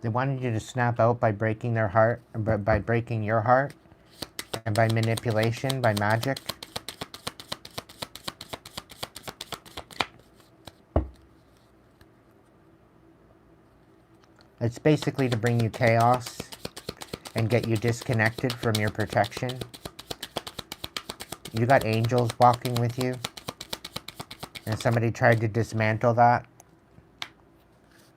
They wanted you to snap out by breaking their heart, by breaking your heart, and by manipulation, by magic. It's basically to bring you chaos and get you disconnected from your protection. You got angels walking with you, and somebody tried to dismantle that.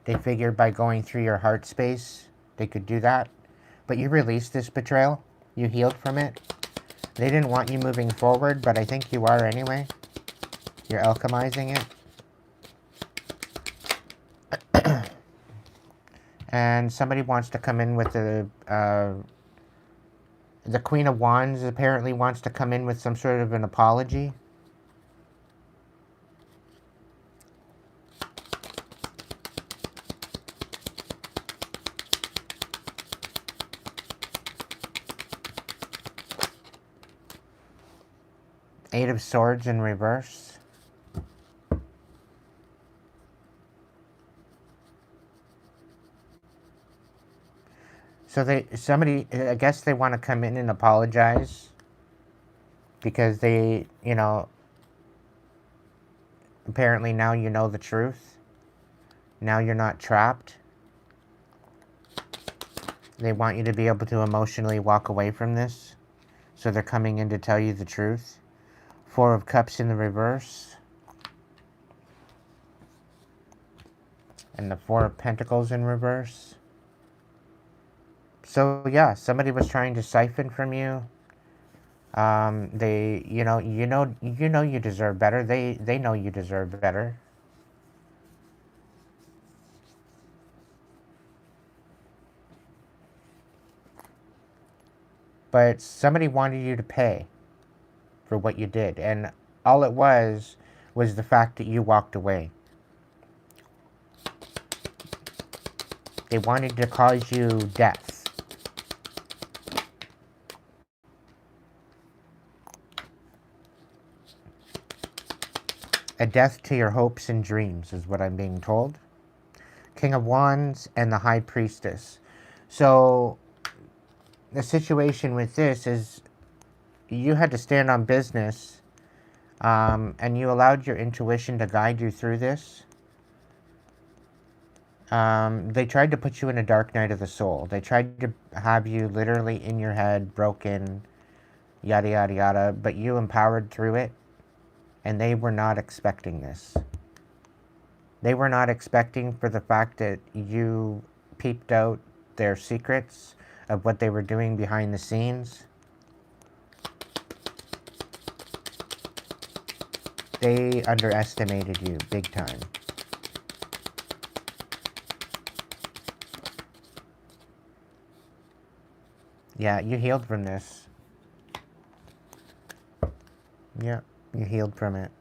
They figured by going through your heart space, they could do that. But you released this betrayal. You healed from it. They didn't want you moving forward, but I think you are anyway. You're alchemizing it. And somebody wants to come in with the Queen of Wands apparently wants to come in with some sort of an apology. Eight of Swords in reverse. So I guess they want to come in and apologize because they, apparently now you know the truth. Now you're not trapped. They want you to be able to emotionally walk away from this. So they're coming in to tell you the truth. Four of Cups in the reverse. And the Four of Pentacles in reverse. So yeah, somebody was trying to siphon from you. They, you know you deserve better. They know you deserve better. But somebody wanted you to pay for what you did, and all it was the fact that you walked away. They wanted to cause you death. A death to your hopes and dreams is what I'm being told. King of Wands and the High Priestess. So the situation with this is you had to stand on business, and you allowed your intuition to guide you through this. They tried to put you in a dark night of the soul. They tried to have you literally in your head, broken, yada, yada, yada, but you empowered through it, and they were not expecting this. They were not expecting for the fact that you peeped out their secrets of what they were doing behind the scenes. They underestimated you big time. Yeah, you healed from this. Yeah, you healed from it.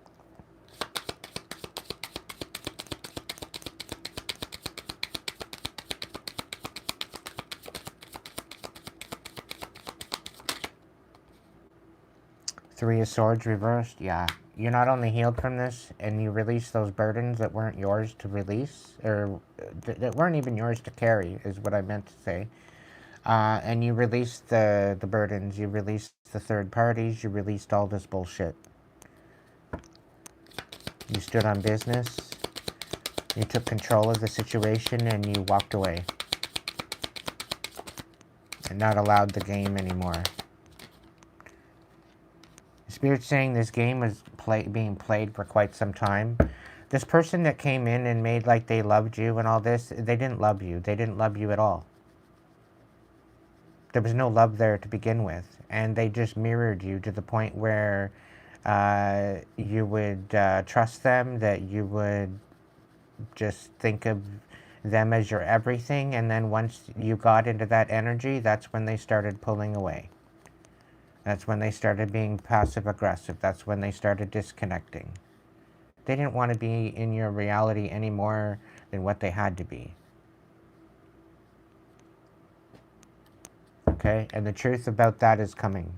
Three of Swords reversed, yeah. You're not only healed from this, and you release those burdens that weren't yours to release, or that weren't even yours to carry, is what I meant to say. And you released the burdens, you released the third parties, you released all this bullshit. You stood on business, you took control of the situation, and you walked away. And not allowed the game anymore. Spirit's saying this game was being played for quite some time. This person that came in and made like they loved you and all this, they didn't love you. They didn't love you at all. There was no love there to begin with. And they just mirrored you to the point where you would trust them, that you would just think of them as your everything. And then once you got into that energy, that's when they started pulling away. That's when they started being passive-aggressive. That's when they started disconnecting. They didn't want to be in your reality any more than what they had to be. Okay? And the truth about that is coming.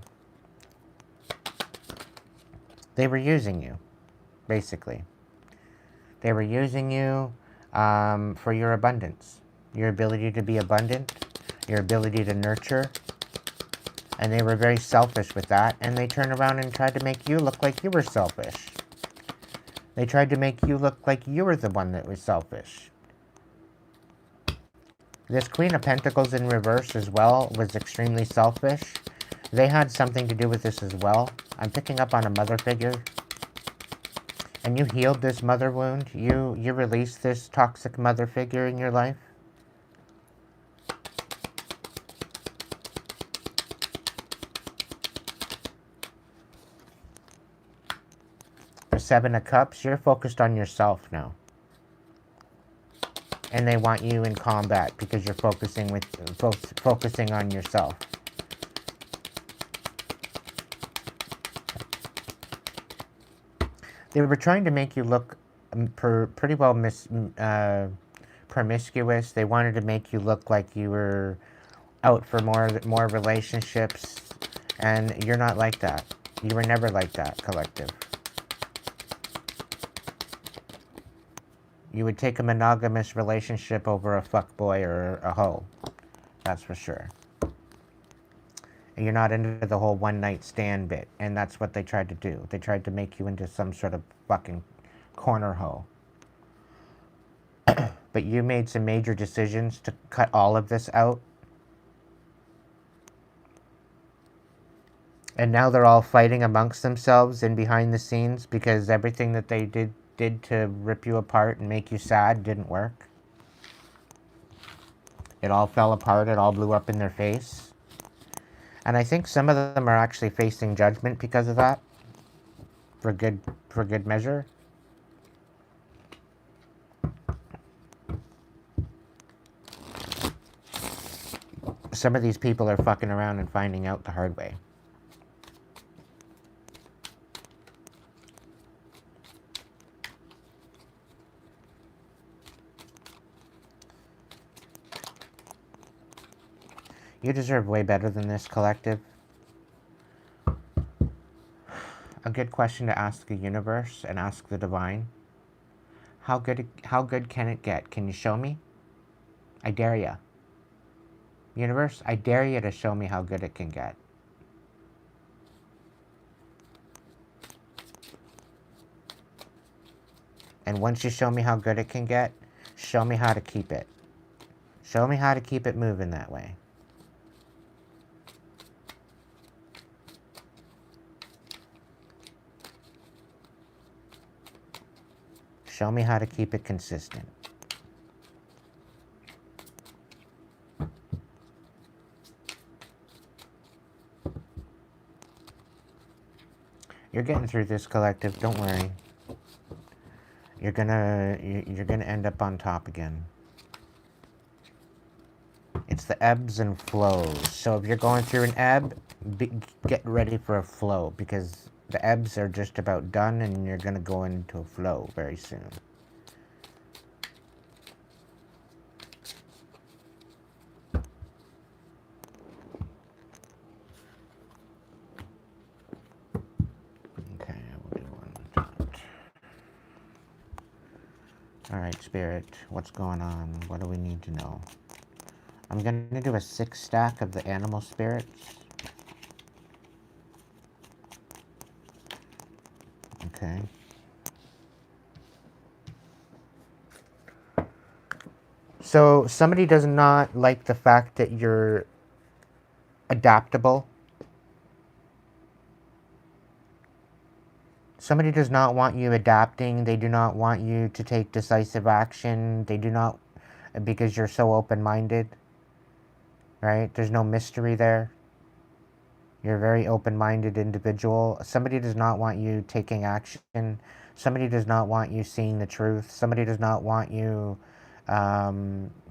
They were using you, basically. They were using you for your abundance. Your ability to be abundant. Your ability to nurture. And they were very selfish with that, and they turned around and tried to make you look like you were selfish. They tried to make you look like you were the one that was selfish. This Queen of Pentacles in reverse as well was extremely selfish. They had something to do with this as well. I'm picking up on a mother figure. And you healed this mother wound. You released this toxic mother figure in your life. Seven of Cups, you're focused on yourself now. And they want you in combat because you're focusing on yourself. They were trying to make you look pretty well promiscuous. They wanted to make you look like you were out for more relationships, and you're not like that. You were never like that, collective. You would take a monogamous relationship over a fuckboy or a hoe. That's for sure. And you're not into the whole one-night stand bit. And that's what they tried to do. They tried to make you into some sort of fucking corner hoe. But you made some major decisions to cut all of this out. And now they're all fighting amongst themselves and behind the scenes because everything that they did to rip you apart and make you sad didn't work. It all fell apart. It all blew up in their face. And I think some of them are actually facing judgment because of that. For good measure. Some of these people are fucking around and finding out the hard way. You deserve way better than this, collective. A good question to ask the universe and ask the divine. How good can it get? Can you show me? I dare ya. Universe, I dare you to show me how good it can get. And once you show me how good it can get, show me how to keep it. Show me how to keep it moving that way. Show me how to keep it consistent. You're getting through this, collective. Don't worry. You're gonna end up on top again. It's the ebbs and flows. So if you're going through an ebb, get ready for a flow, because the ebbs are just about done and you're gonna go into a flow very soon. Alright, Spirit, what's going on? What do we need to know? I'm going to do a 6 stack of the animal spirits. Okay. So, somebody does not like the fact that you're adaptable. Somebody does not want you adapting. They do not want you to take decisive action. They do not, because you're so open-minded, right? There's no mystery there. You're a very open-minded individual. Somebody does not want you taking action. Somebody does not want you seeing the truth. Somebody does not want you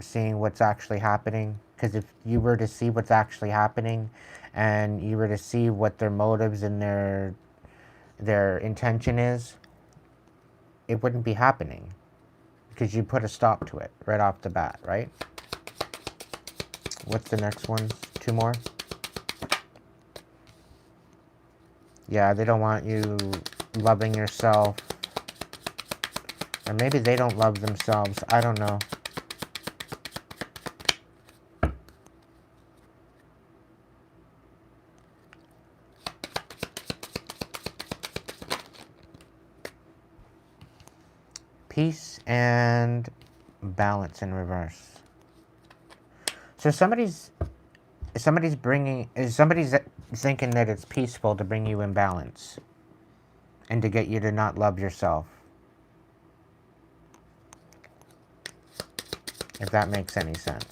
seeing what's actually happening. Because if you were to see what's actually happening, and you were to see what their motives and their intention is, it wouldn't be happening. Because you put a stop to it right off the bat, right? What's the next one? 2 more? Yeah, they don't want you loving yourself. Or maybe they don't love themselves. I don't know. Peace and balance in reverse. So somebody's thinking that it's peaceful to bring you in balance and to get you to not love yourself. If that makes any sense.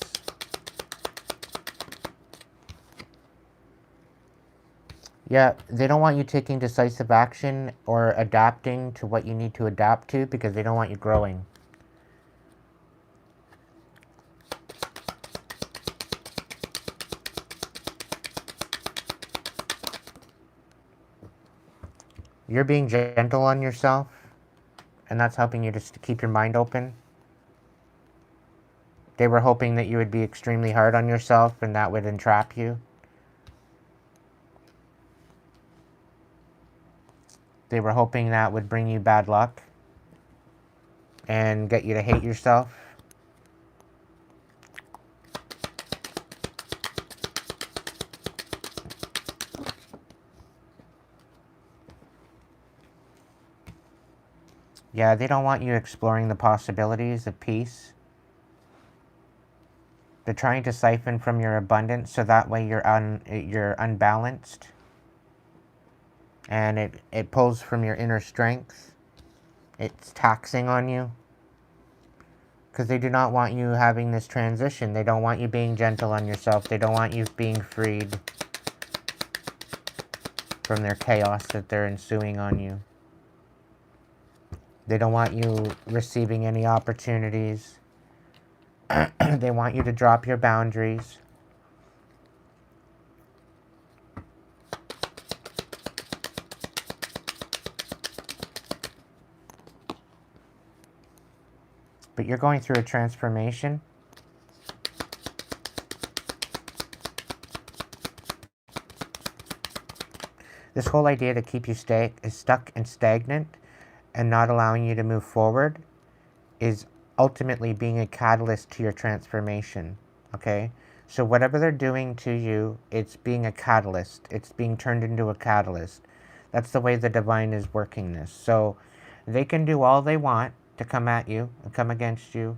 Yeah, they don't want you taking decisive action or adapting to what you need to adapt to because they don't want you growing. You're being gentle on yourself, and that's helping you to keep your mind open. They were hoping that you would be extremely hard on yourself, and that would entrap you. They were hoping that would bring you bad luck and get you to hate yourself. Yeah, they don't want you exploring the possibilities of peace. They're trying to siphon from your abundance so that way you're unbalanced. And it pulls from your inner strength. It's taxing on you. Because they do not want you having this transition. They don't want you being gentle on yourself. They don't want you being freed from their chaos that they're ensuing on you. They don't want you receiving any opportunities. They want you to drop your boundaries. But you're going through a transformation. This whole idea to keep you stuck and stagnant and not allowing you to move forward is ultimately being a catalyst to your transformation, okay? So whatever they're doing to you, it's being a catalyst. It's being turned into a catalyst. That's the way the divine is working this. So they can do all they want to come at you and come against you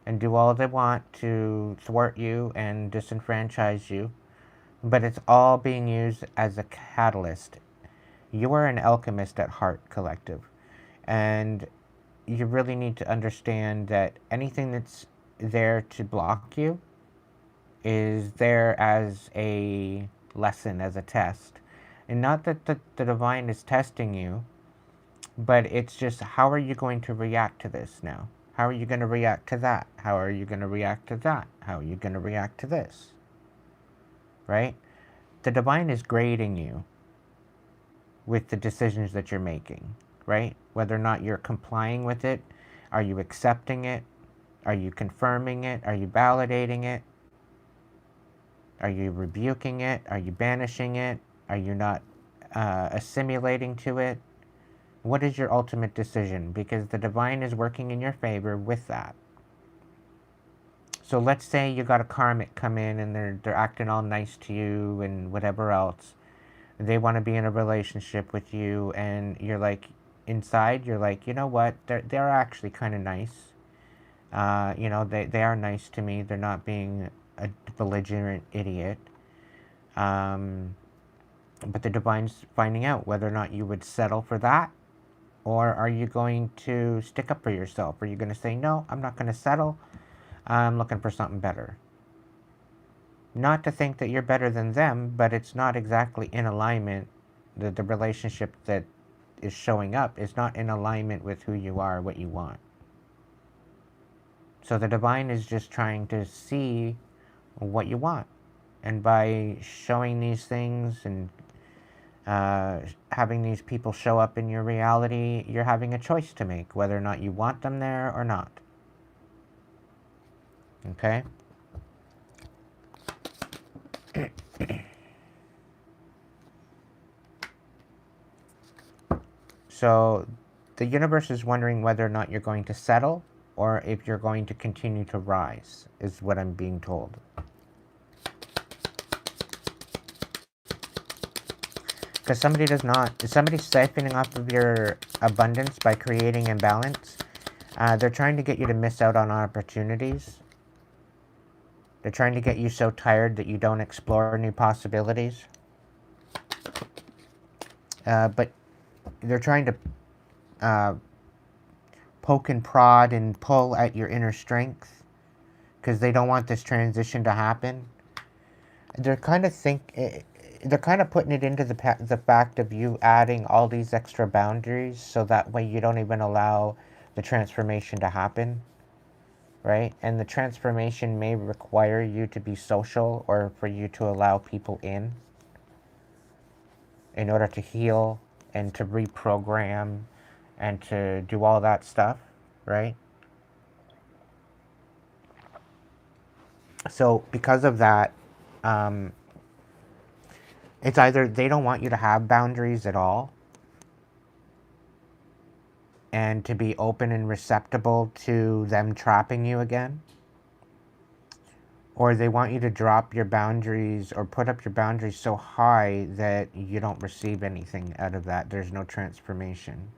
and do all they want to thwart you and disenfranchise you, but it's all being used as a catalyst. You are an alchemist at heart, collective, and you really need to understand that anything that's there to block you is there as a lesson, as a test. And not that the divine is testing you, but it's just, how are you going to react to this now? How are you going to react to that? How are you going to react to that? How are you going to react to this? Right? The divine is grading you with the decisions that you're making, right? Whether or not you're complying with it, are you accepting it? Are you confirming it? Are you validating it? Are you rebuking it? Are you banishing it? Are you not assimilating to it? What is your ultimate decision? Because the divine is working in your favor with that. So let's say you got a karmic come in and they're acting all nice to you and whatever else. They want to be in a relationship with you, and you're like, inside, you're like, you know what? They're actually kind of nice. You know, they are nice to me. They're not being a belligerent idiot. But the divine's finding out whether or not you would settle for that, or are you going to stick up for yourself? Are you going to say, no, I'm not going to settle. I'm looking for something better. Not to think that you're better than them, but it's not exactly in alignment. The relationship that is showing up is not in alignment with who you are, what you want. So the divine is just trying to see what you want. And by showing these things and having these people show up in your reality, you're having a choice to make, whether or not you want them there or not. Okay? So the universe is wondering whether or not you're going to settle or if you're going to continue to rise, is what I'm being told. Because somebody does not, if somebody's siphoning off of your abundance by creating imbalance, they're trying to get you to miss out on opportunities. They're trying to get you so tired that you don't explore new possibilities. But they're trying to poke and prod and pull at your inner strength because they don't want this transition to happen. They're kind of putting it into the fact of you adding all these extra boundaries so that way you don't even allow the transformation to happen, right? And the transformation may require you to be social or for you to allow people in order to heal and to reprogram and to do all that stuff, right? So because of that, it's either they don't want you to have boundaries at all and to be open and receptible to them trapping you again, or they want you to drop your boundaries or put up your boundaries so high that you don't receive anything out of that. There's no transformation.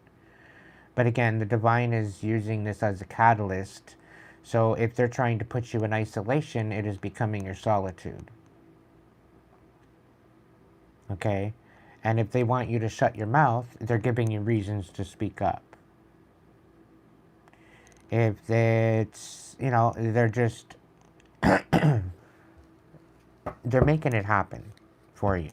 But again, the divine is using this as a catalyst. So if they're trying to put you in isolation, it is becoming your solitude. Okay? And if they want you to shut your mouth, they're giving you reasons to speak up. If it's, you know, they're just, they're making it happen for you.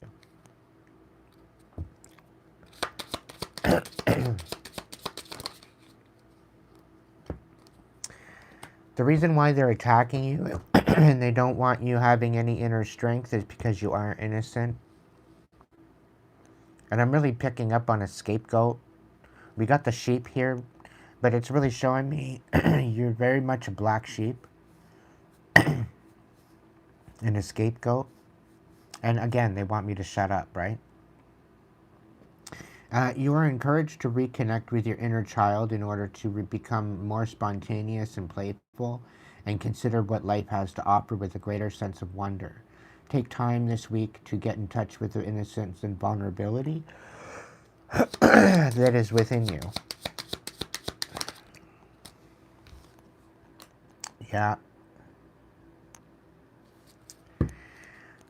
The reason why they're attacking you and they don't want you having any inner strength is because you are innocent. And I'm really picking up on a scapegoat. We got the sheep here, but it's really showing me you're very much a black sheep and a scapegoat. And again, they want me to shut up, right? You are encouraged to reconnect with your inner child in order to become more spontaneous and playful and consider what life has to offer with a greater sense of wonder. Take time this week to get in touch with the innocence and vulnerability that is within you. Yeah.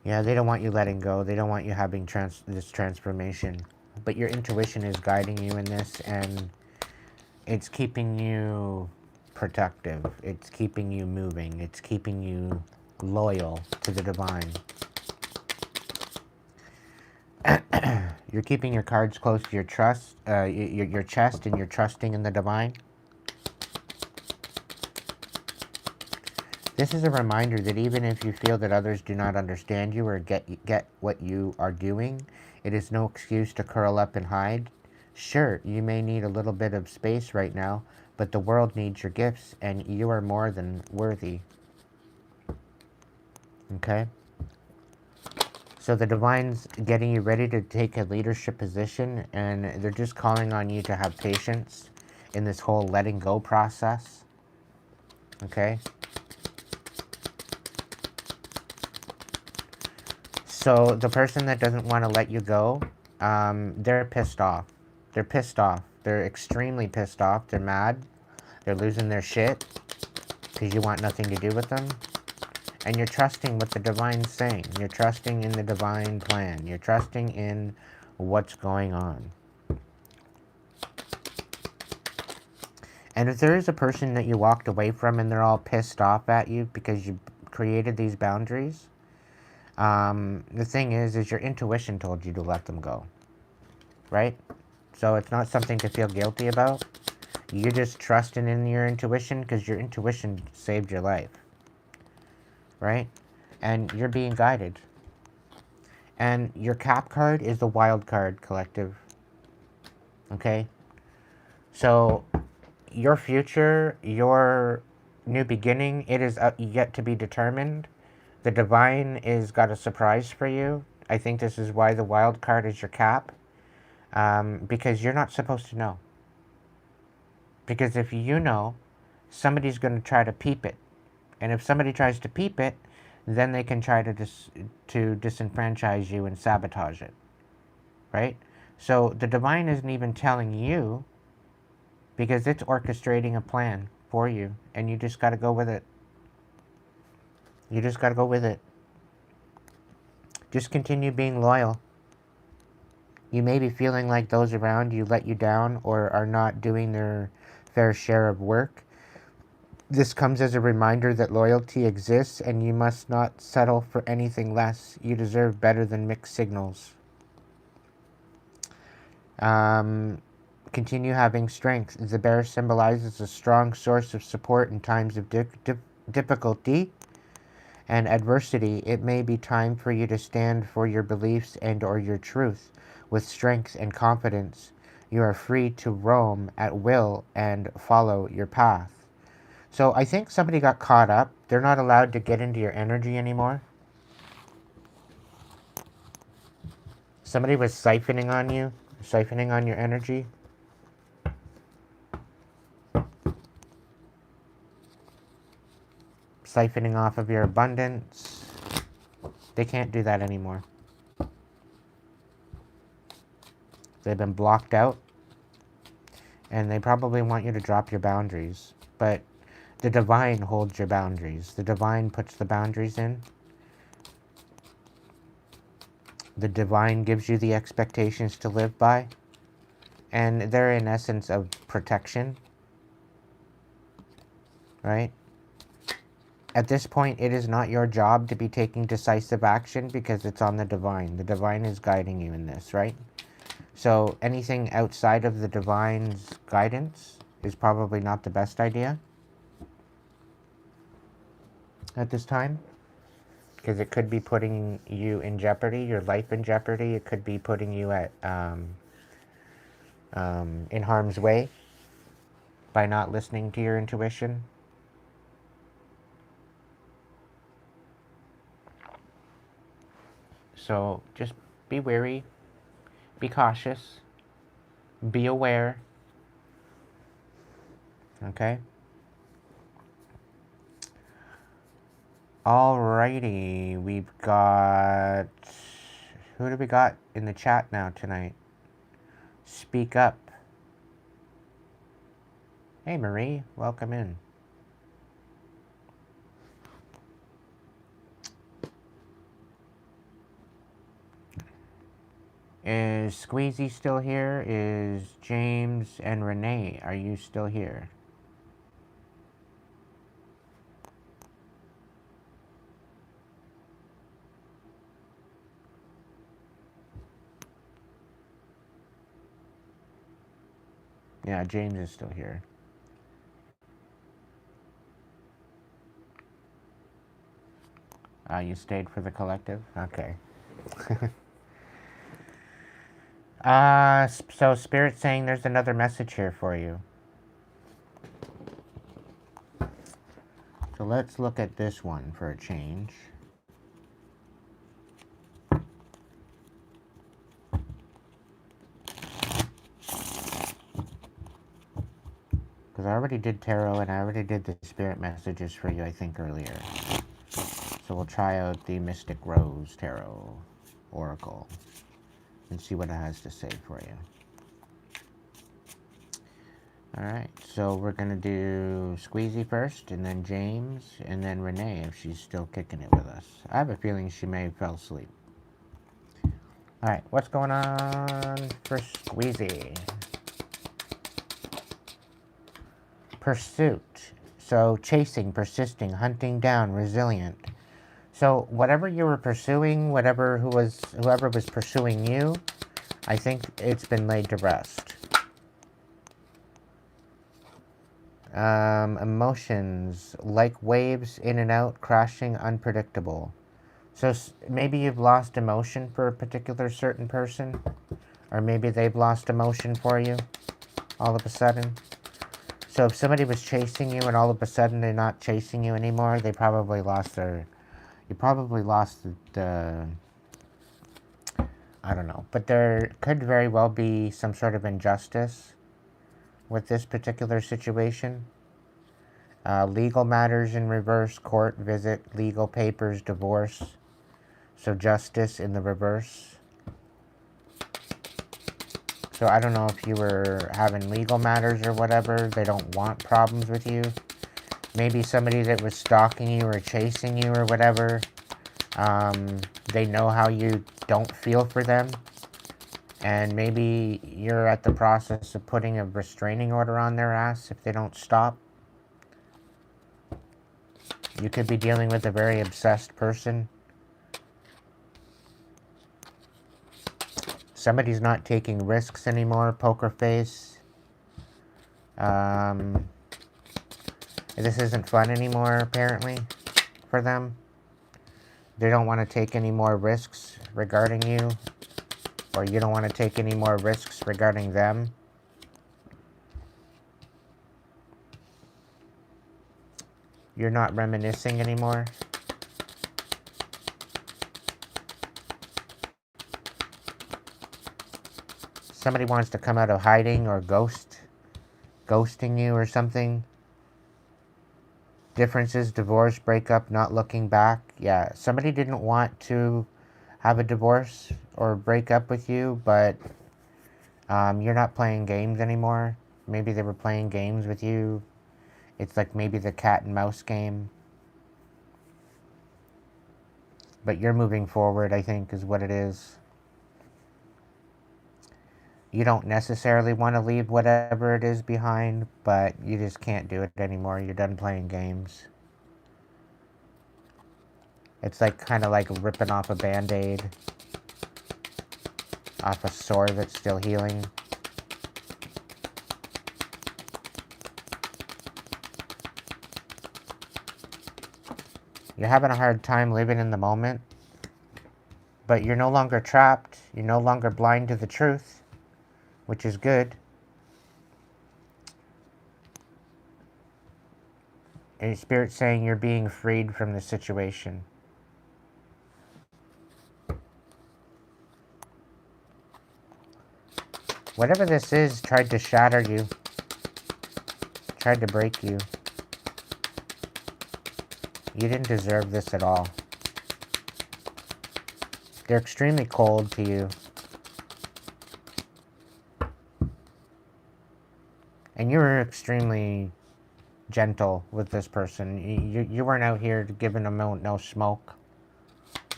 Yeah, they don't want you letting go. They don't want you having this transformation. But your intuition is guiding you in this, and it's keeping you productive. It's keeping you moving. It's keeping you loyal to the divine. You're keeping your cards close to your chest, and you're trusting in the divine. This is a reminder that even if you feel that others do not understand you or get what you are doing, it is no excuse to curl up and hide. Sure, you may need a little bit of space right now, but the world needs your gifts, and you are more than worthy. Okay? So the divine's getting you ready to take a leadership position, and they're just calling on you to have patience in this whole letting go process. Okay? So the person that doesn't want to let you go, they're pissed off. They're pissed off. They're extremely pissed off. They're mad. They're losing their shit because you want nothing to do with them. And you're trusting what the divine's saying. You're trusting in the divine plan. You're trusting in what's going on. And if there is a person that you walked away from and they're all pissed off at you because you created these boundaries, the thing is your intuition told you to let them go. Right? So it's not something to feel guilty about. You're just trusting in your intuition because your intuition saved your life. Right? And you're being guided. And your cap card is the wild card, collective. Okay? So your future, your new beginning, it is yet to be determined. The divine is got a surprise for you. I think this is why the wild card is your cap. Because you're not supposed to know. Because if you know, somebody's going to try to peep it. And if somebody tries to peep it, then they can try to disenfranchise you and sabotage it. Right? So the divine isn't even telling you because it's orchestrating a plan for you. And you just got to go with it. You just got to go with it. Just continue being loyal. You may be feeling like those around you let you down or are not doing their fair share of work. This comes as a reminder that loyalty exists and you must not settle for anything less. You deserve better than mixed signals. Continue having strength. The bear symbolizes a strong source of support in times of difficulty and adversity. It may be time for you to stand for your beliefs and or your truth with strength and confidence. You are free to roam at will and follow your path. So I think somebody got caught up. They're not allowed to get into your energy anymore. Somebody was siphoning on you, siphoning on your energy. Siphoning off of your abundance. They can't do that anymore. They've been blocked out. And they probably want you to drop your boundaries. But the divine holds your boundaries. The divine puts the boundaries in. The divine gives you the expectations to live by. And they're in essence of protection. Right? At this point, it is not your job to be taking decisive action because it's on the divine. The divine is guiding you in this, right? So anything outside of the divine's guidance is probably not the best idea at this time. Because it could be putting you in jeopardy, your life in jeopardy. It could be putting you at in harm's way by not listening to your intuition. So just be wary, be cautious, be aware. Okay? Alrighty, we've got... Who do we got in the chat now tonight? Speak up. Hey Marie, welcome in. Is Squeezy still here? Is James and Renee, are you still here? Yeah, James is still here. You stayed for the collective? Okay. So Spirit's saying there's another message here for you. So let's look at this one for a change. Because I already did tarot and I already did the spirit messages for you, I think, earlier. So we'll try out the Mystic Rose Tarot Oracle and see what it has to say for you. Alright, so we're going to do Squeezy first, and then James, and then Renee if she's still kicking it with us. I have a feeling she may have fell asleep. Alright, what's going on for Squeezy? Pursuit. So chasing, persisting, hunting down, resilient. So whatever you were pursuing, whoever was pursuing you, I think it's been laid to rest. Emotions, like waves in and out, crashing, unpredictable. So maybe you've lost emotion for a particular certain person, or maybe they've lost emotion for you all of a sudden. So if somebody was chasing you and all of a sudden they're not chasing you anymore, they probably lost their, you probably lost the I don't know. But there could very well be some sort of injustice with this particular situation. Legal matters in reverse, court visit, legal papers, divorce. So justice in the reverse. So I don't know if you were having legal matters or whatever. They don't want problems with you. Maybe somebody that was stalking you or chasing you or whatever. They know how you don't feel for them. And maybe you're at the process of putting a restraining order on their ass if they don't stop. You could be dealing with a very obsessed person. Somebody's not taking risks anymore, poker face. This isn't fun anymore, apparently, for them. They don't want to take any more risks regarding you, or you don't want to take any more risks regarding them. You're not reminiscing anymore. Somebody wants to come out of hiding or ghosting you or something. Differences, divorce, breakup, not looking back. Yeah, somebody didn't want to have a divorce or break up with you, but you're not playing games anymore. Maybe they were playing games with you. It's like maybe the cat and mouse game. But you're moving forward, I think, is what it is. You don't necessarily want to leave whatever it is behind, but you just can't do it anymore. You're done playing games. It's like kind of like ripping off a Band-Aid off a sore that's still healing. You're having a hard time living in the moment, but you're no longer trapped. You're no longer blind to the truth, which is good. And your spirit's saying you're being freed from the situation. Whatever this is tried to shatter you, tried to break you. You didn't deserve this at all. They're extremely cold to you. And you were extremely gentle with this person. You weren't out here giving them no smoke.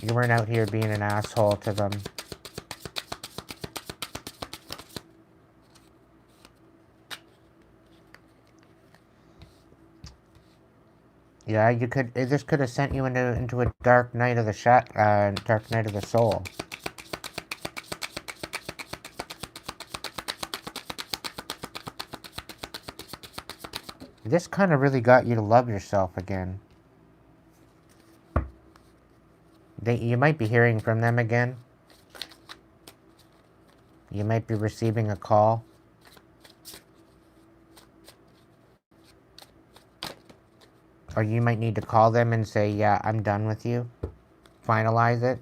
You weren't out here being an asshole to them. Yeah, you could. This could have sent you into a dark night of the dark night of the soul. This kind of really got you to love yourself again. You might be hearing from them again. You might be receiving a call. Or you might need to call them and say, yeah, I'm done with you. Finalize it.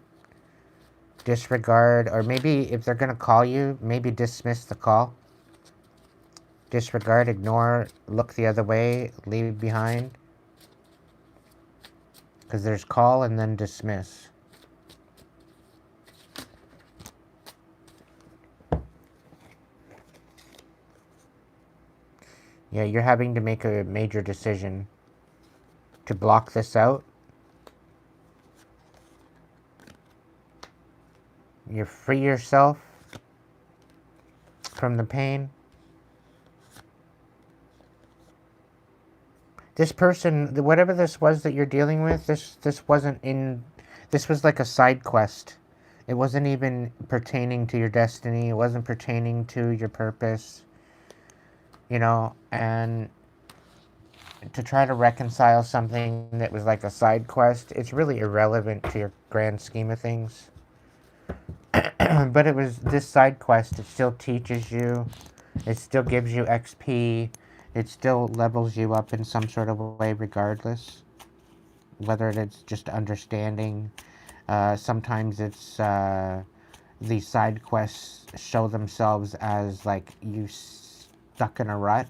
Disregard, or maybe if they're going to call you, maybe dismiss the call. disregard, ignore, look the other way, leave behind. Because there's call and then dismiss. Yeah, you're having to make a major decision to block this out. You free yourself from the pain. This person, whatever this was that you're dealing with, this wasn't in, this was like a side quest. It wasn't even pertaining to your destiny. It wasn't pertaining to your purpose. You know, and to try to reconcile something that was like a side quest, it's really irrelevant to your grand scheme of things. But it was this side quest, it still teaches you, it still gives you XP, it still levels you up in some sort of way regardless. Whether it's just understanding, sometimes it's the side quests show themselves as like you stuck in a rut,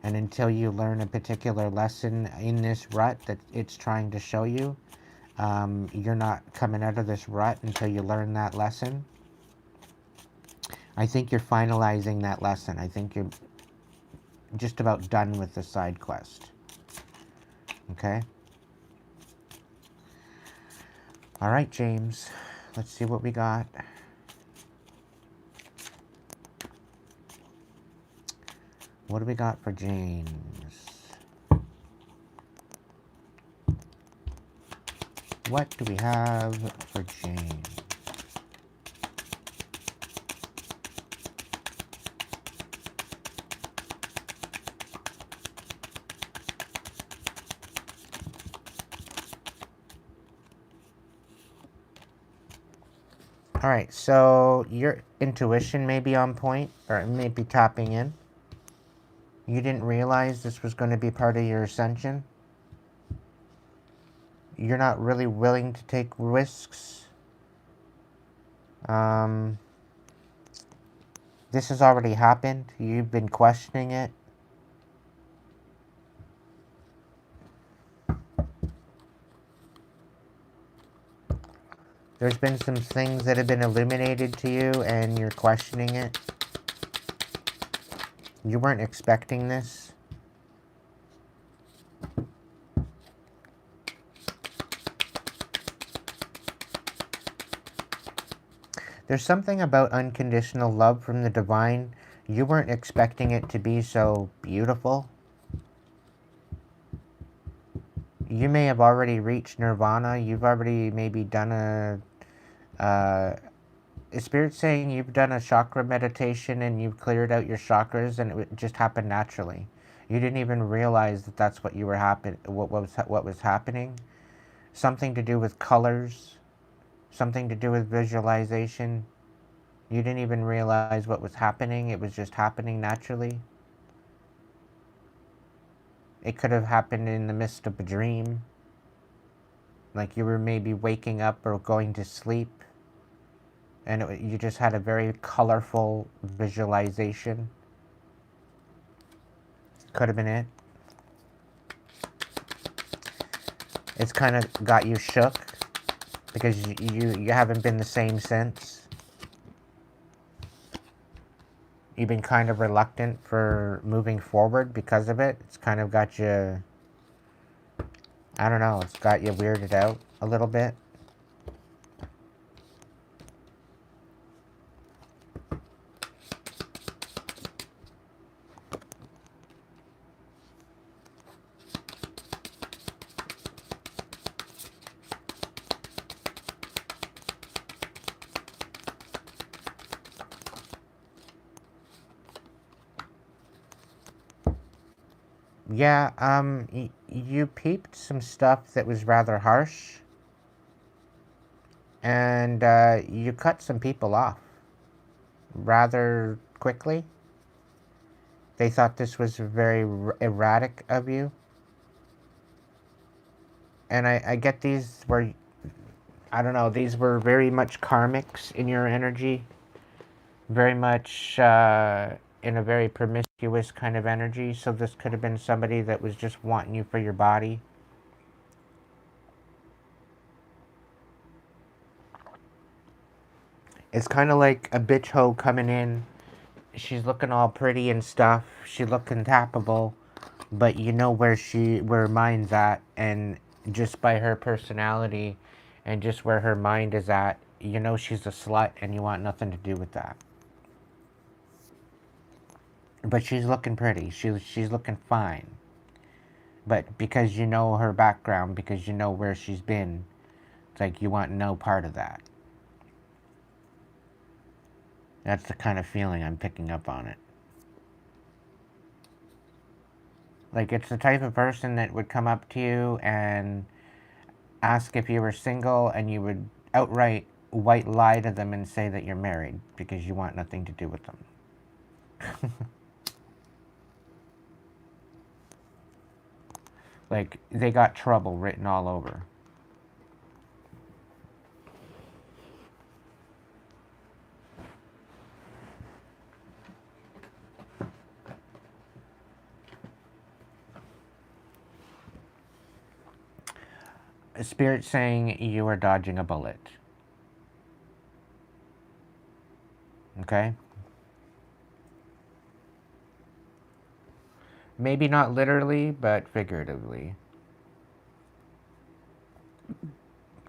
and until you learn a particular lesson in this rut that it's trying to show you, you're not coming out of this rut until you learn that lesson. I think you're finalizing that lesson. I think you're just about done with the side quest. Okay? All right, James. Let's see what we got. What do we got for James? What do we have for James? All right, so your intuition may be on point, or it may be tapping in. You didn't realize this was going to be part of your ascension. You're not really willing to take risks. This has already happened. You've been questioning it. There's been some things that have been illuminated to you and you're questioning it. You weren't expecting this. There's something about unconditional love from the divine. You weren't expecting it to be so beautiful. You may have already reached nirvana. You've already maybe done a Spirit's saying you've done a chakra meditation and you've cleared out your chakras, and it just happened naturally. You didn't even realize that that's what you were what was happening. Something to do with colors, something to do with visualization. You didn't even realize what was happening. It was just happening naturally. It could have happened in the midst of a dream. Like you were maybe waking up or going to sleep. And you just had a very colorful visualization. Could have been it. It's kind of got you shook. Because you haven't been the same since. You've been kind of reluctant for moving forward because of it. It's kind of got you, I don't know, it's got you weirded out a little bit. Yeah, you peeped some stuff that was rather harsh. And you cut some people off rather quickly. They thought this was very erratic of you. And I get these were, I don't know, these were very much karmics in your energy. Very much in a very promiscuous kind of energy, so this could have been somebody that was just wanting you for your body. It's kind of like a bitch hoe coming in. She's looking all pretty and stuff. She's looking tappable, but you know where her mind's at, and just by her personality and just where her mind is at, you know she's a slut and you want nothing to do with that. But she's looking pretty. She's looking fine. But because you know her background, because you know where she's been, it's like you want no part of that. That's the kind of feeling I'm picking up on it. Like, it's the type of person that would come up to you and ask if you were single, and you would outright white lie to them and say that you're married because you want nothing to do with them. Like, they got trouble written all over. Spirit saying you are dodging a bullet. Okay? Maybe not literally, but figuratively.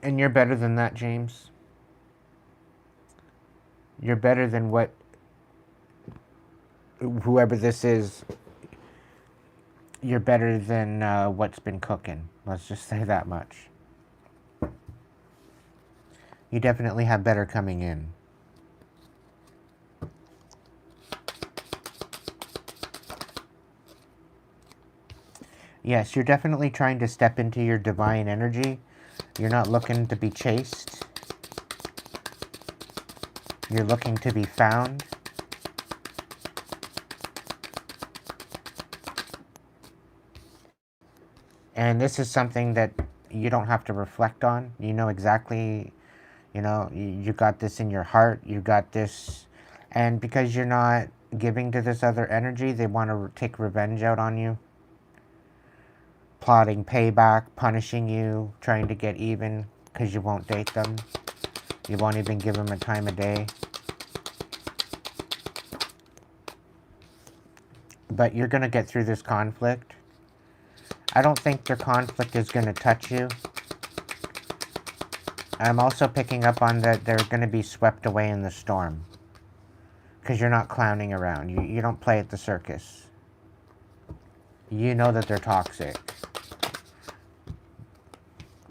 And you're better than that, James. You're better than what whoever this is. You're better than what's been cooking. Let's just say that much. You definitely have better coming in. Yes, you're definitely trying to step into your divine energy. You're not looking to be chased. You're looking to be found. And this is something that you don't have to reflect on. You know exactly, you got this in your heart. You got this. And because you're not giving to this other energy, they want to take revenge out on you. Plotting payback, punishing you, trying to get even because you won't date them. You won't even give them a time of day. But you're going to get through this conflict. I don't think their conflict is going to touch you. I'm also picking up on that they're going to be swept away in the storm. Because you're not clowning around. You don't play at the circus. You know that they're toxic.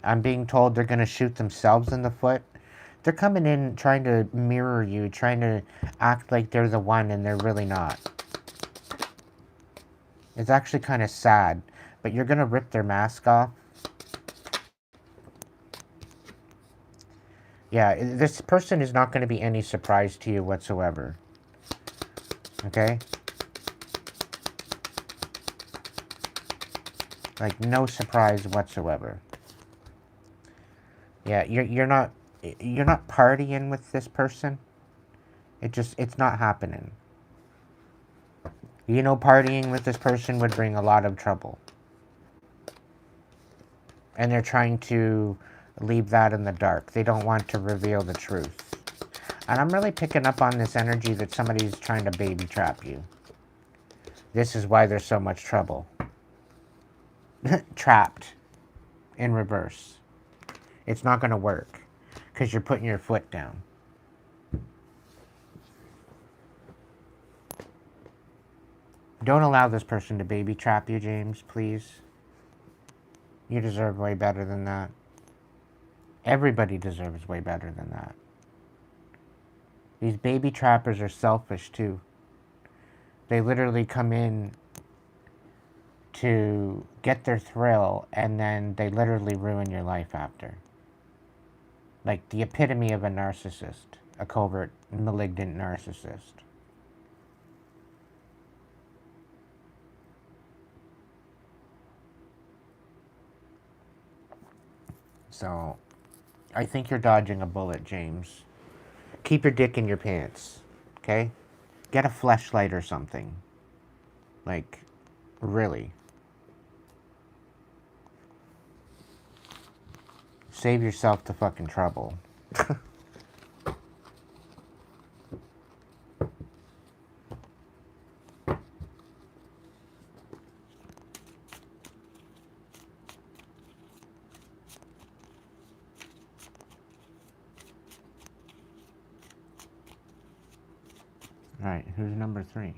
I'm being told they're going to shoot themselves in the foot. They're coming in trying to mirror you, trying to act like they're the one, and they're really not. It's actually kind of sad. But you're going to rip their mask off. Yeah, this person is not going to be any surprise to you whatsoever. Okay? Like, no surprise whatsoever. Yeah, you're not partying with this person. It's not happening. You know, partying with this person would bring a lot of trouble. And they're trying to leave that in the dark. They don't want to reveal the truth. And I'm really picking up on this energy that somebody's trying to baby trap you. This is why there's so much trouble. Trapped. In reverse. It's not going to work. Because you're putting your foot down. Don't allow this person to baby trap you, James, please. You deserve way better than that. Everybody deserves way better than that. These baby trappers are selfish, too. They literally come in to get their thrill, and then they literally ruin your life after. Like the epitome of a narcissist. A covert, malignant narcissist. So, I think you're dodging a bullet, James. Keep your dick in your pants, okay? Get a fleshlight or something. Like, really. Save yourself the fucking trouble. Alright, who's number 3?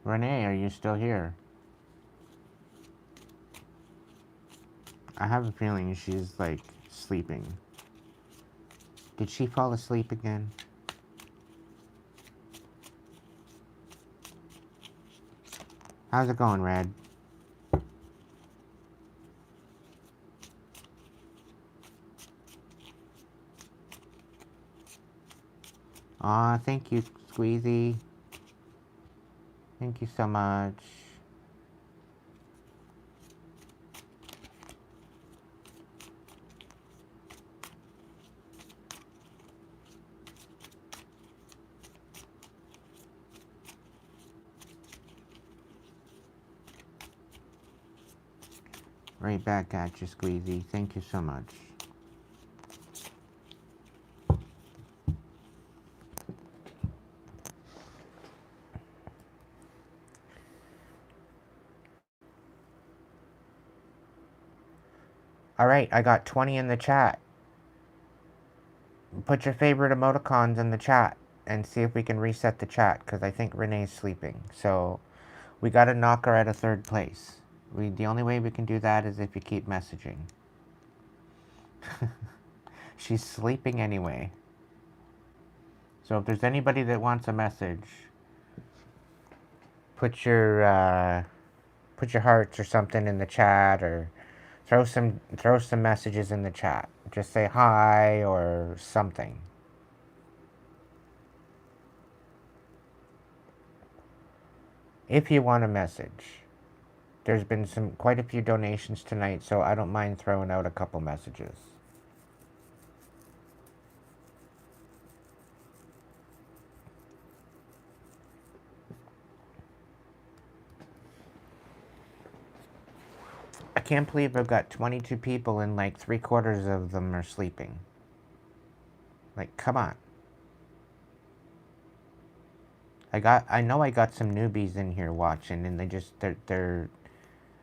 Renee, are you still here? I have a feeling she's, like, sleeping. Did she fall asleep again? How's it going, Red? Aw, thank you, Squeezy. Thank you so much. Right back at you, Squeezy. Thank you so much. Alright, I got 20 in the chat. Put your favorite emoticons in the chat and see if we can reset the chat, because I think Renee's sleeping. So, we gotta knock her out of 3rd place. The only way we can do that is if you keep messaging. She's sleeping anyway. So if there's anybody that wants a message, put your hearts or something in the chat, or throw some messages in the chat. Just say hi or something. If you want a message. There's been quite a few donations tonight, so I don't mind throwing out a couple messages. I can't believe I've got 22 people and like 3/4 of them are sleeping. Like, come on. I know I got some newbies in here watching, and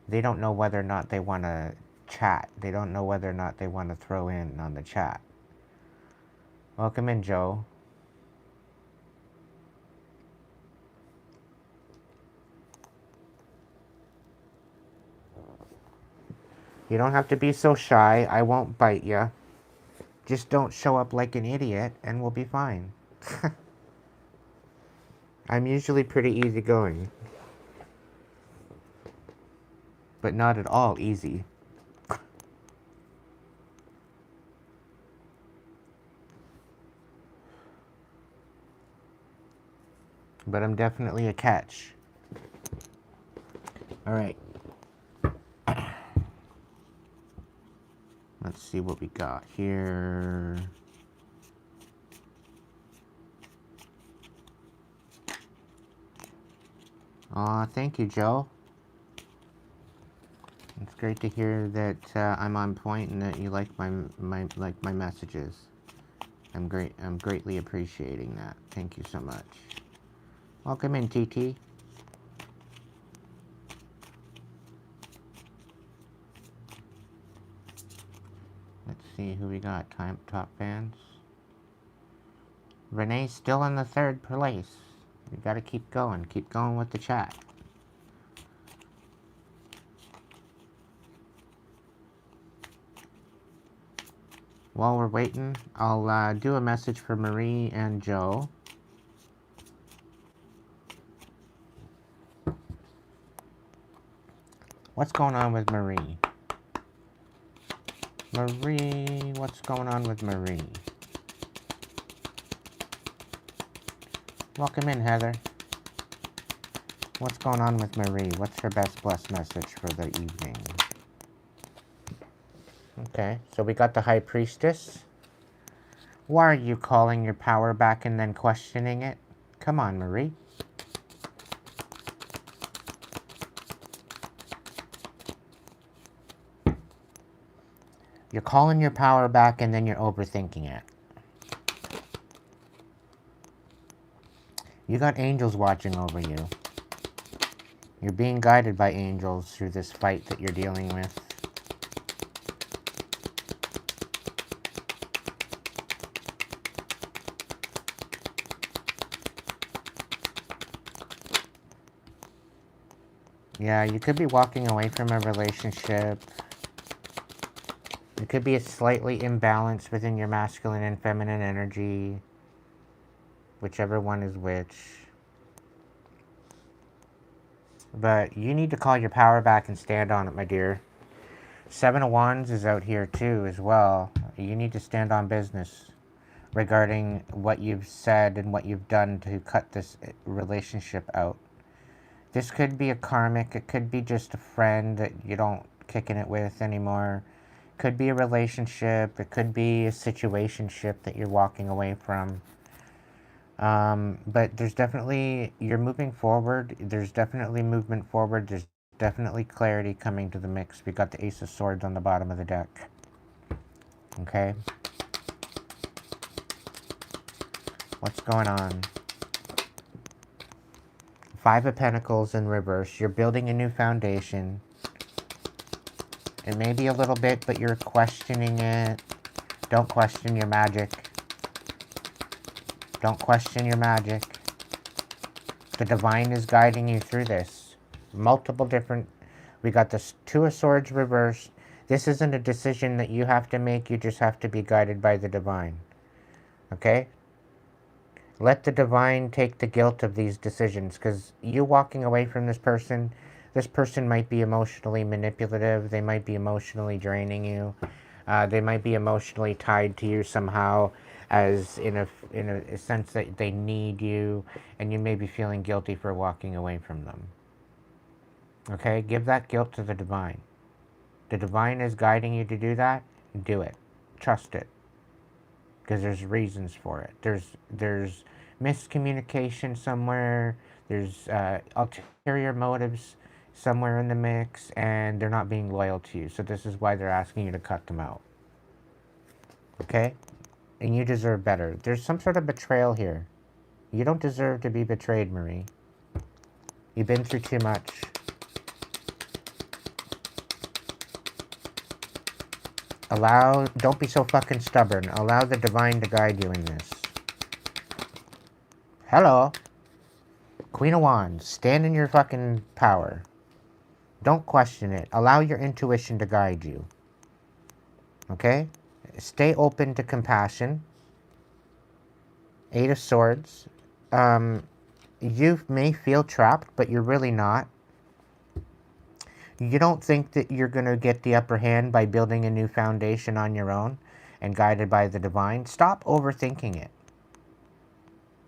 they don't know whether or not they want to chat. They don't know whether or not they want to throw in on the chat. Welcome in, Joe. You don't have to be so shy. I won't bite you. Just don't show up like an idiot, and we'll be fine. I'm usually pretty easygoing. But not at all easy. But I'm definitely a catch. Alright. Let's see what we got here. Aw, thank you, Joe. It's great to hear that I'm on point and that you like my messages. I'm greatly appreciating that. Thank you so much. Welcome in, TT. Let's see who we got. Top fans. Renee's still in the 3rd place. You gotta keep going. Keep going with the chat. While we're waiting, I'll do a message for Marie and Joe. What's going on with Marie? Marie, what's going on with Marie? Welcome in, Heather. What's going on with Marie? What's her best blessed message for the evening? Okay, so we got the High Priestess. Why are you calling your power back and then questioning it? Come on, Marie. You're calling your power back and then you're overthinking it. You got angels watching over you. You're being guided by angels through this fight that you're dealing with. Yeah, you could be walking away from a relationship. It could be a slightly imbalance within your masculine and feminine energy. Whichever one is which. But you need to call your power back and stand on it, my dear. Seven of Wands is out here too as well. You need to stand on business regarding what you've said and what you've done to cut this relationship out. This could be a karmic. It could be just a friend that you don't kicking it with anymore. Could be a relationship. It could be a situationship that you're walking away from. But there's definitely, you're moving forward. There's definitely movement forward. There's definitely clarity coming to the mix. We got the Ace of Swords on the bottom of the deck. Okay? What's going on? Five of Pentacles in reverse. You're building a new foundation. It may be a little bit, but you're questioning it. Don't question your magic. Don't question your magic. The divine is guiding you through this. Multiple different... We got this Two of Swords reversed. This isn't a decision that you have to make. You just have to be guided by the divine. Okay? Let the divine take the guilt of these decisions. Because you walking away from this person might be emotionally manipulative. They might be emotionally draining you. They might be emotionally tied to you somehow, as in a sense that they need you, and you may be feeling guilty for walking away from them. Okay? Give that guilt to the divine. The divine is guiding you to do that. Do it. Trust it. Because there's reasons for it. There's miscommunication somewhere. There's ulterior motives somewhere in the mix, and they're not being loyal to you. So this is why they're asking you to cut them out. Okay? And you deserve better. There's some sort of betrayal here. You don't deserve to be betrayed, Marie. You've been through too much. Don't be so fucking stubborn. Allow the divine to guide you in this. Hello. Queen of Wands. Stand in your fucking power. Don't question it. Allow your intuition to guide you. Okay? Stay open to compassion. Eight of Swords. You may feel trapped, but you're really not. You don't think that you're going to get the upper hand by building a new foundation on your own and guided by the divine. Stop overthinking it.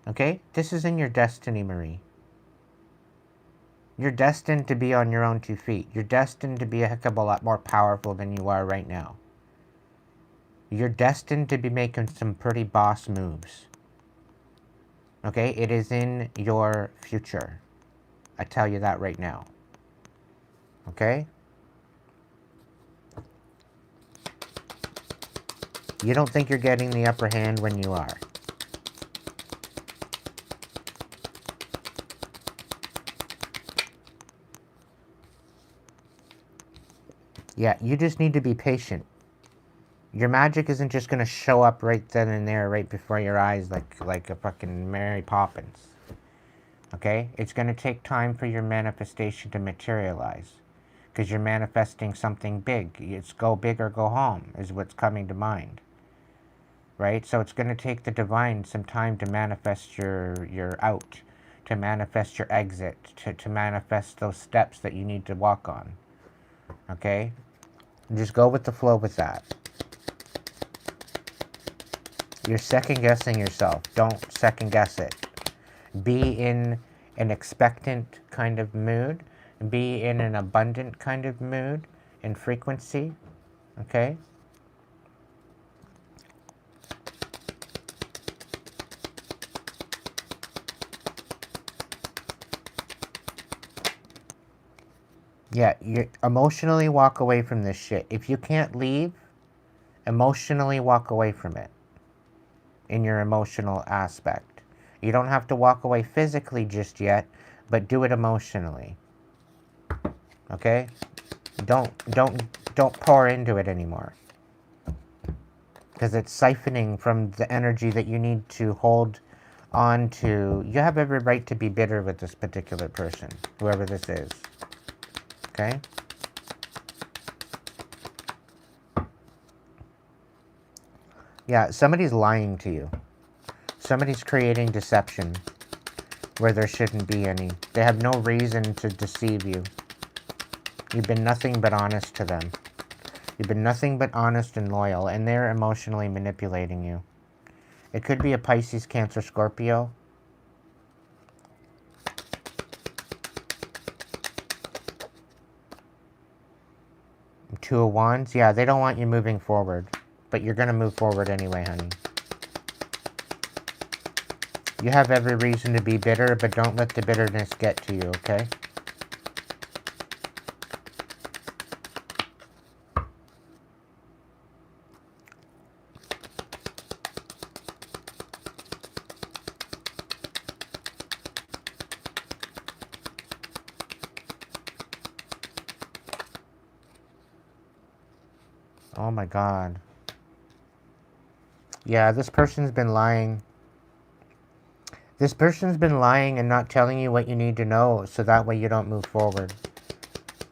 Okay? This is in your destiny, Marie. You're destined to be on your own 2 feet. You're destined to be a heck of a lot more powerful than you are right now. You're destined to be making some pretty boss moves. Okay? It is in your future. I tell you that right now. Okay? You don't think you're getting the upper hand when you are. Yeah, you just need to be patient. Your magic isn't just going to show up right then and there, right before your eyes like a fucking Mary Poppins. Okay? It's going to take time for your manifestation to materialize. Because you're manifesting something big. It's go big or go home is what's coming to mind. Right? So it's going to take the divine some time to manifest your out. To manifest your exit. To manifest those steps that you need to walk on. Okay? Just go with the flow with that. You're second guessing yourself. Don't second guess it. Be in an expectant kind of mood. Be in an abundant kind of mood and frequency. Okay? Yeah, you emotionally walk away from this shit. If you can't leave, emotionally walk away from it in your emotional aspect. You don't have to walk away physically just yet, but do it emotionally. Okay? Don't pour into it anymore. Because it's siphoning from the energy that you need to hold on to. You have every right to be bitter with this particular person, whoever this is. Okay? Yeah, somebody's lying to you. Somebody's creating deception where there shouldn't be any. They have no reason to deceive you. You've been nothing but honest to them. You've been nothing but honest and loyal, and they're emotionally manipulating you. It could be a Pisces, Cancer, Scorpio. Two of Wands. Yeah, they don't want you moving forward. But you're going to move forward anyway, honey. You have every reason to be bitter, but don't let the bitterness get to you, okay? Oh my God. Yeah, this person's been lying. This person's been lying and not telling you what you need to know, so that way you don't move forward.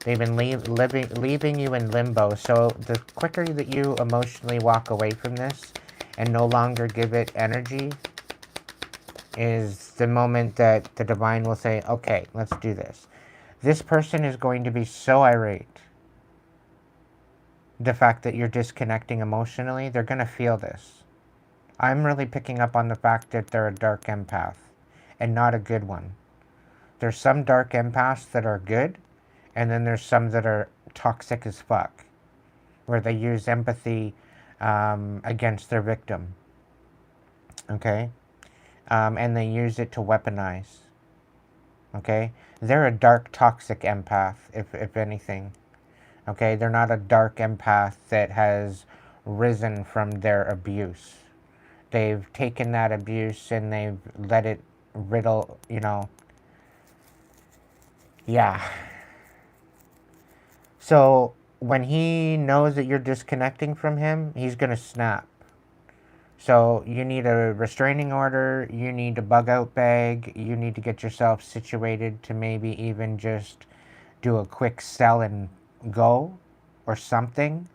They've been leaving you in limbo, so the quicker that you emotionally walk away from this and no longer give it energy is the moment that the divine will say, okay, let's do this. This person is going to be so irate. The fact that you're disconnecting emotionally, they're going to feel this. I'm really picking up on the fact that they're a dark empath, and not a good one. There's some dark empaths that are good, and then there's some that are toxic as fuck, where they use empathy against their victim, okay? And they use it to weaponize, okay? They're a dark, toxic empath, if anything, okay? They're not a dark empath that has risen from their abuse. They've taken that abuse and they've let it riddle, you know. Yeah. So when he knows that you're disconnecting from him, he's going to snap. So you need a restraining order, you need a bug out bag, you need to get yourself situated to maybe even just do a quick sell and go or something.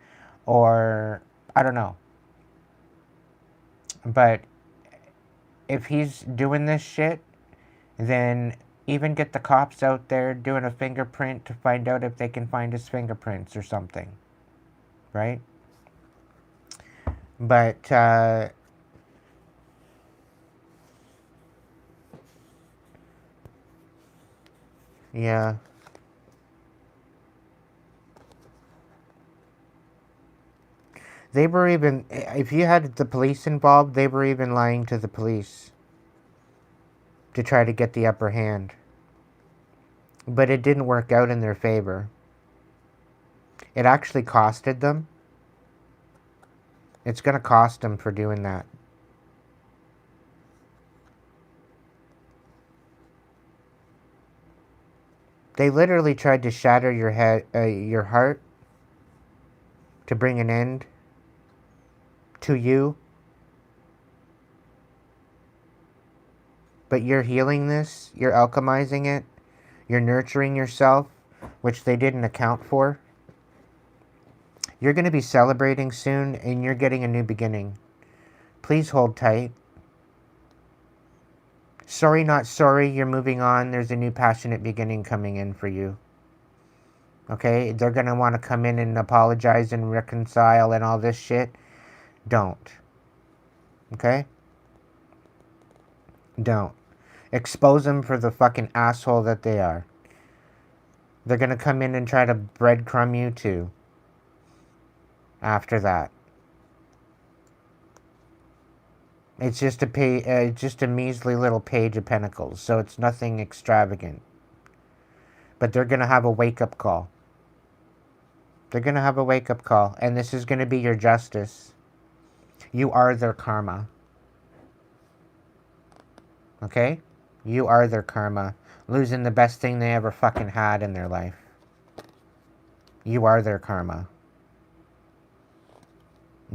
Or, I don't know. But if he's doing this shit, then even get the cops out there doing a fingerprint to find out if they can find his fingerprints or something. Right? But, yeah. They were even, if you had the police involved, they were even lying to the police to try to get the upper hand. But it didn't work out in their favor. It actually costed them. It's going to cost them for doing that. They literally tried to shatter your head, your heart, to bring an end to you. But you're healing this, you're alchemizing it, you're nurturing yourself, which they didn't account for. You're going to be celebrating soon, and you're getting a new beginning. Please hold tight. Sorry, not sorry, you're moving on. There's a new passionate beginning coming in for you. Okay? They're going to want to come in and apologize and reconcile and all this shit. Don't. Okay? Don't. Expose them for the fucking asshole that they are. They're going to come in and try to breadcrumb you too. After that. It's just a measly little page of pentacles, so it's nothing extravagant. But they're going to have a wake-up call. They're going to have a wake-up call. And this is going to be your justice. You are their karma. Okay? You are their karma. Losing the best thing they ever fucking had in their life. You are their karma.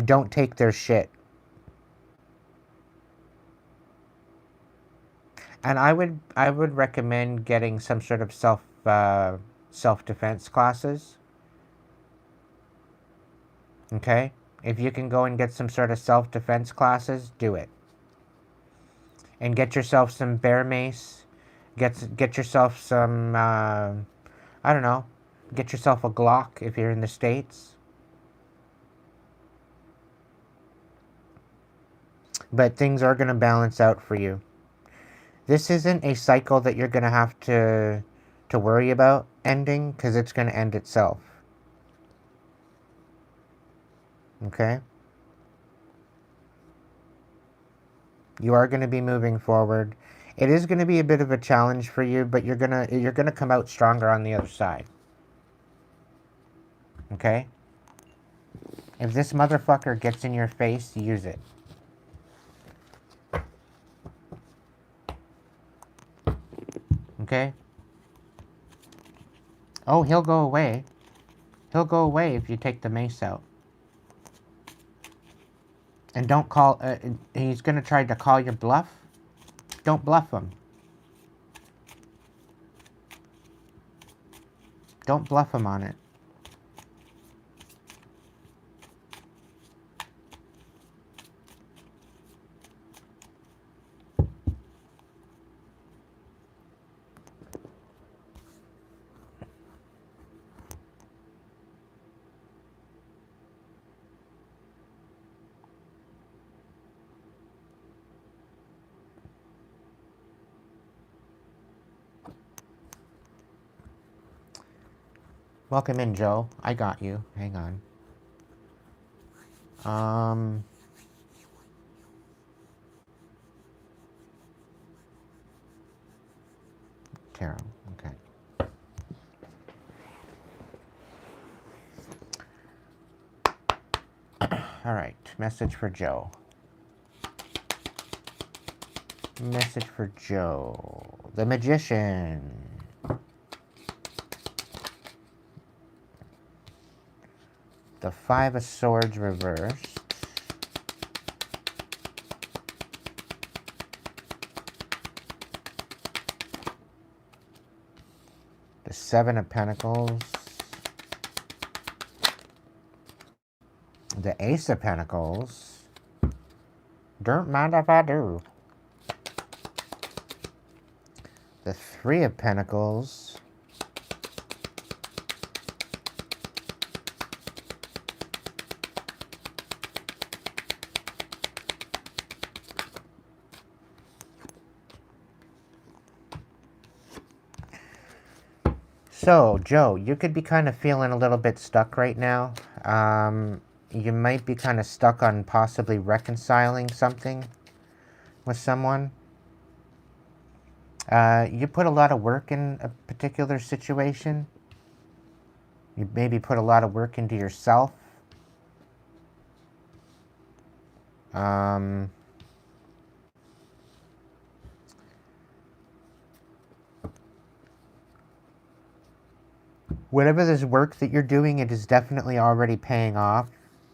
Don't take their shit. And I would recommend getting some sort of self-defense classes. Okay? If you can go and get some sort of self-defense classes, do it. And get yourself some bear mace. Get yourself some, I don't know. Get yourself a Glock if you're in the States. But things are going to balance out for you. This isn't a cycle that you're going to have to worry about ending, because it's going to end itself. Okay? You are going to be moving forward. It is going to be a bit of a challenge for you, but you're gonna come out stronger on the other side. Okay? If this motherfucker gets in your face, use it. Okay? Oh, he'll go away. He'll go away if you take the mace out. And don't call... he's going to try to call your bluff. Don't bluff him. Don't bluff him on it. Welcome in, Joe. I got you. Hang on. Tarot. Okay. All right. Message for Joe. Message for Joe. The Magician. The Five of Swords reversed. The Seven of Pentacles. The Ace of Pentacles. Don't mind if I do. The Three of Pentacles. So, Joe, you could be kind of feeling a little bit stuck right now. You might be kind of stuck on possibly reconciling something with someone. You put a lot of work in a particular situation. You maybe put a lot of work into yourself. Whatever this work that you're doing, it is definitely already paying off.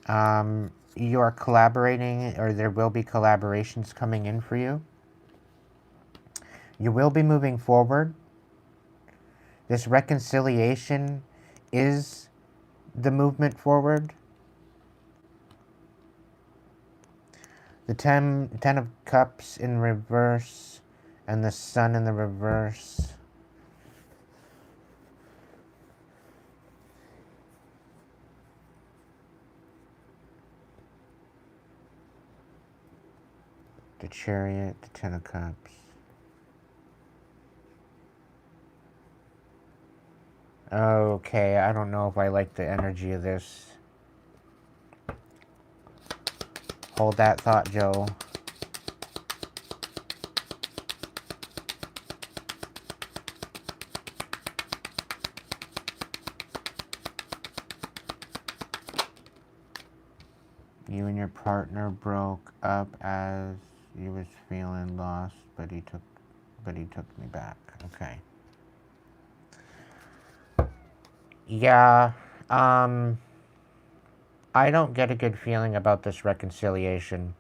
You are collaborating, or there will be collaborations coming in for you. You will be moving forward. This reconciliation is the movement forward. The Ten of Cups in reverse, and the Sun in the reverse. The Chariot, the Ten of Cups. Okay, I don't know if I like the energy of this. Hold that thought, Joe. You and your partner broke up as you was feeling lost, but he took me back. Okay. Yeah, I don't get a good feeling about this reconciliation.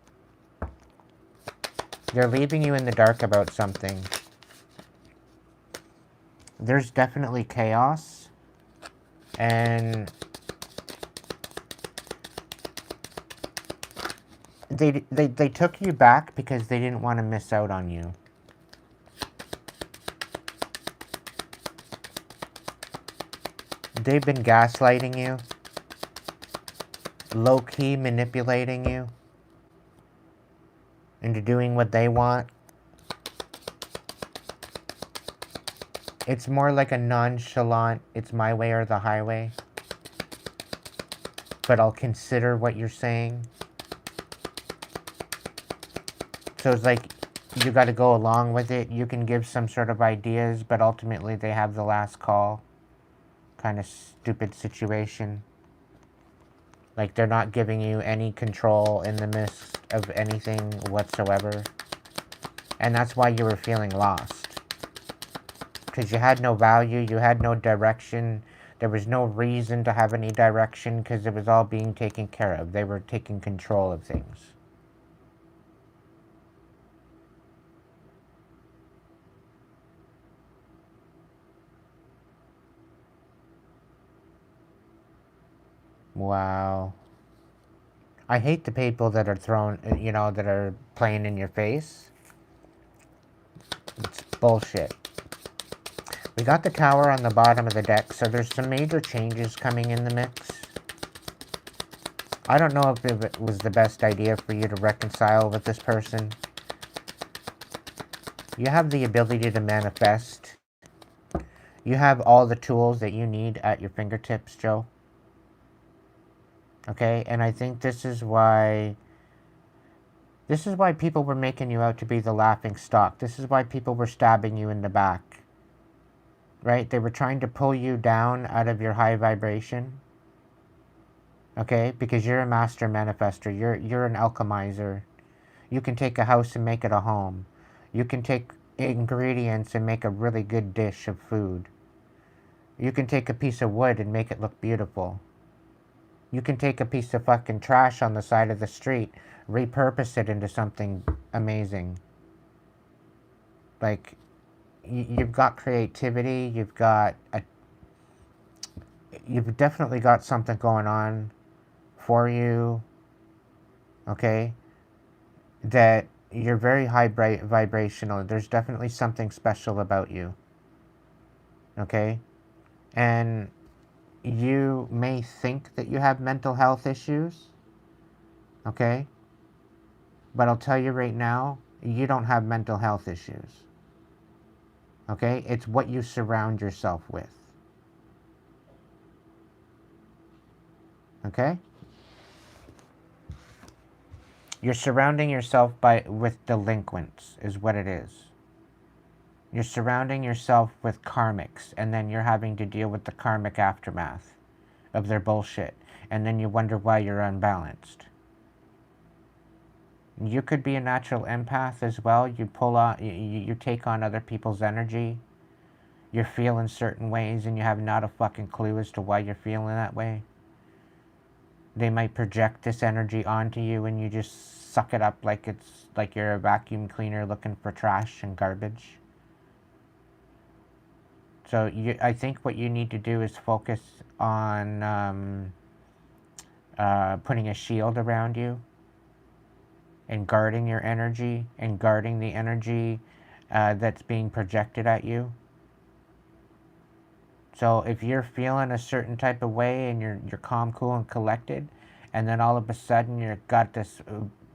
They're leaving you in the dark about something. There's definitely chaos, and they took you back because they didn't want to miss out on you. They've been gaslighting you, low-key manipulating you into doing what they want. It's more like a nonchalant, it's my way or the highway. But I'll consider what you're saying. So it's like, you got to go along with it. You can give some sort of ideas, but ultimately they have the last call. Kind of stupid situation. Like, they're not giving you any control in the midst of anything whatsoever. And that's why you were feeling lost. Because you had no value, you had no direction. There was no reason to have any direction because it was all being taken care of. They were taking control of things. Wow. I hate the people that are thrown, you know, that are playing in your face. It's bullshit. We got the tower on the bottom of the deck, so there's some major changes coming in the mix. I don't know if it was the best idea for you to reconcile with this person. You have the ability to manifest. You have all the tools that you need at your fingertips, Joe. Okay, and I think this is why people were making you out to be the laughing stock. This is why people were stabbing you in the back. Right? They were trying to pull you down out of your high vibration. Okay? Because you're a master manifester. You're an alchemizer. You can take a house and make it a home. You can take ingredients and make a really good dish of food. You can take a piece of wood and make it look beautiful. You can take a piece of fucking trash on the side of the street, repurpose it into something amazing. Like, you've got creativity, you've definitely got something going on for you, okay, that you're very high vibrational. There's definitely something special about you, okay, and you may think that you have mental health issues, okay, but I'll tell you right now, you don't have mental health issues. Okay? It's what you surround yourself with. Okay? You're surrounding yourself with delinquents, is what it is. You're surrounding yourself with karmics, and then you're having to deal with the karmic aftermath of their bullshit. And then you wonder why you're unbalanced. You could be a natural empath as well. You pull on, you take on other people's energy. You're feeling certain ways and you have not a fucking clue as to why you're feeling that way. They might project this energy onto you and you just suck it up like it's like you're a vacuum cleaner looking for trash and garbage. So I think what you need to do is focus on putting a shield around you and guarding your energy and guarding the energy that's being projected at you. So if you're feeling a certain type of way and you're calm, cool, and collected, and then all of a sudden you've got this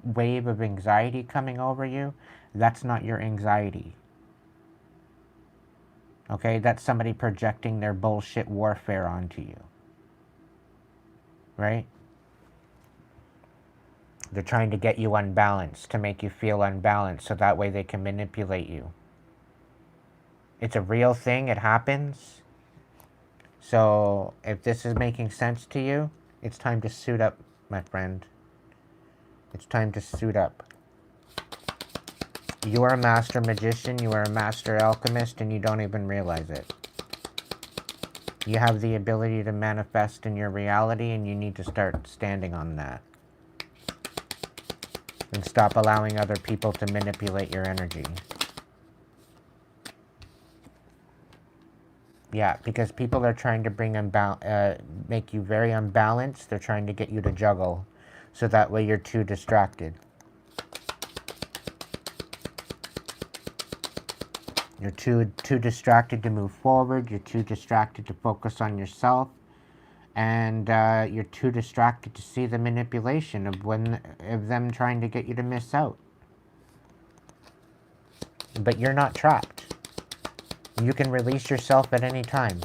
wave of anxiety coming over you, that's not your anxiety. Okay, that's somebody projecting their bullshit warfare onto you. Right? They're trying to get you unbalanced, to make you feel unbalanced, so that way they can manipulate you. It's a real thing, it happens. So, if this is making sense to you, it's time to suit up, my friend. It's time to suit up. You are a master magician, you are a master alchemist, and you don't even realize it. You have the ability to manifest in your reality, and you need to start standing on that. And stop allowing other people to manipulate your energy. Yeah, because people are trying to make you very unbalanced. They're trying to get you to juggle, so that way you're too distracted. You're too distracted to move forward. You're too distracted to focus on yourself, and you're too distracted to see the manipulation of them trying to get you to miss out. But you're not trapped. You can release yourself at any time.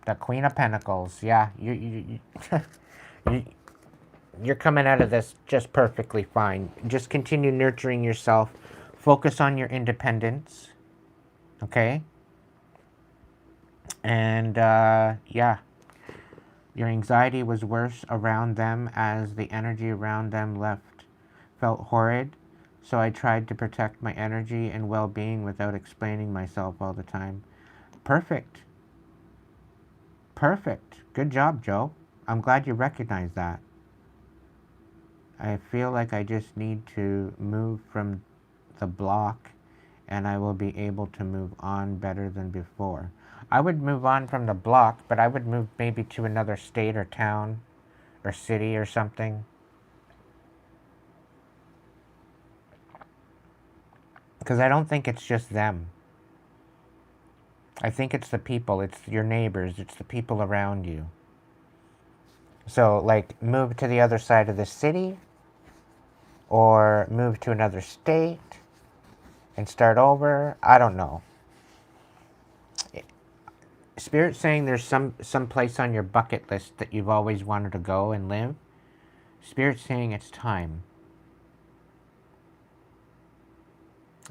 The Queen of Pentacles, yeah, you're coming out of this just perfectly fine. Just continue nurturing yourself. Focus on your independence, okay? And yeah, your anxiety was worse around them as the energy around them felt horrid. So I tried to protect my energy and well-being without explaining myself all the time. Perfect. Perfect. Good job, Joe. I'm glad you recognize that. I feel like I just need to move from the block and I will be able to move on better than before. I would move on from the block, but I would move maybe to another state or town or city or something. Because I don't think it's just them. I think it's the people, it's your neighbors, it's the people around you. So, like, move to the other side of the city, or move to another state and start over. I don't know. Spirit's saying there's some place on your bucket list that you've always wanted to go and live. Spirit's saying it's time.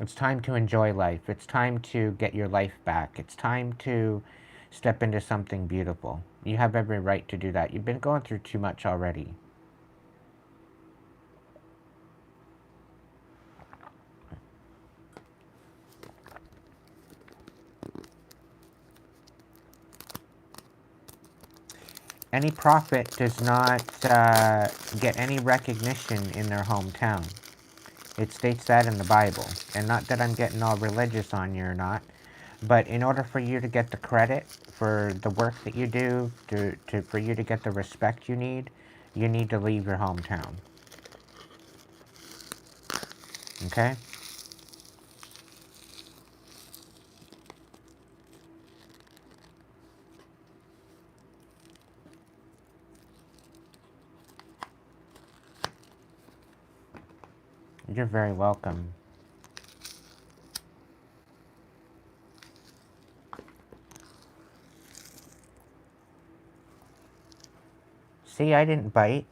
It's time to enjoy life. It's time to get your life back. It's time to step into something beautiful. You have every right to do that. You've been going through too much already. Any prophet does not get any recognition in their hometown. It states that in the Bible. And not that I'm getting all religious on you or not, but in order for you to get the credit for the work that you do, for you to get the respect you need to leave your hometown. Okay? You're very welcome. See, I didn't bite.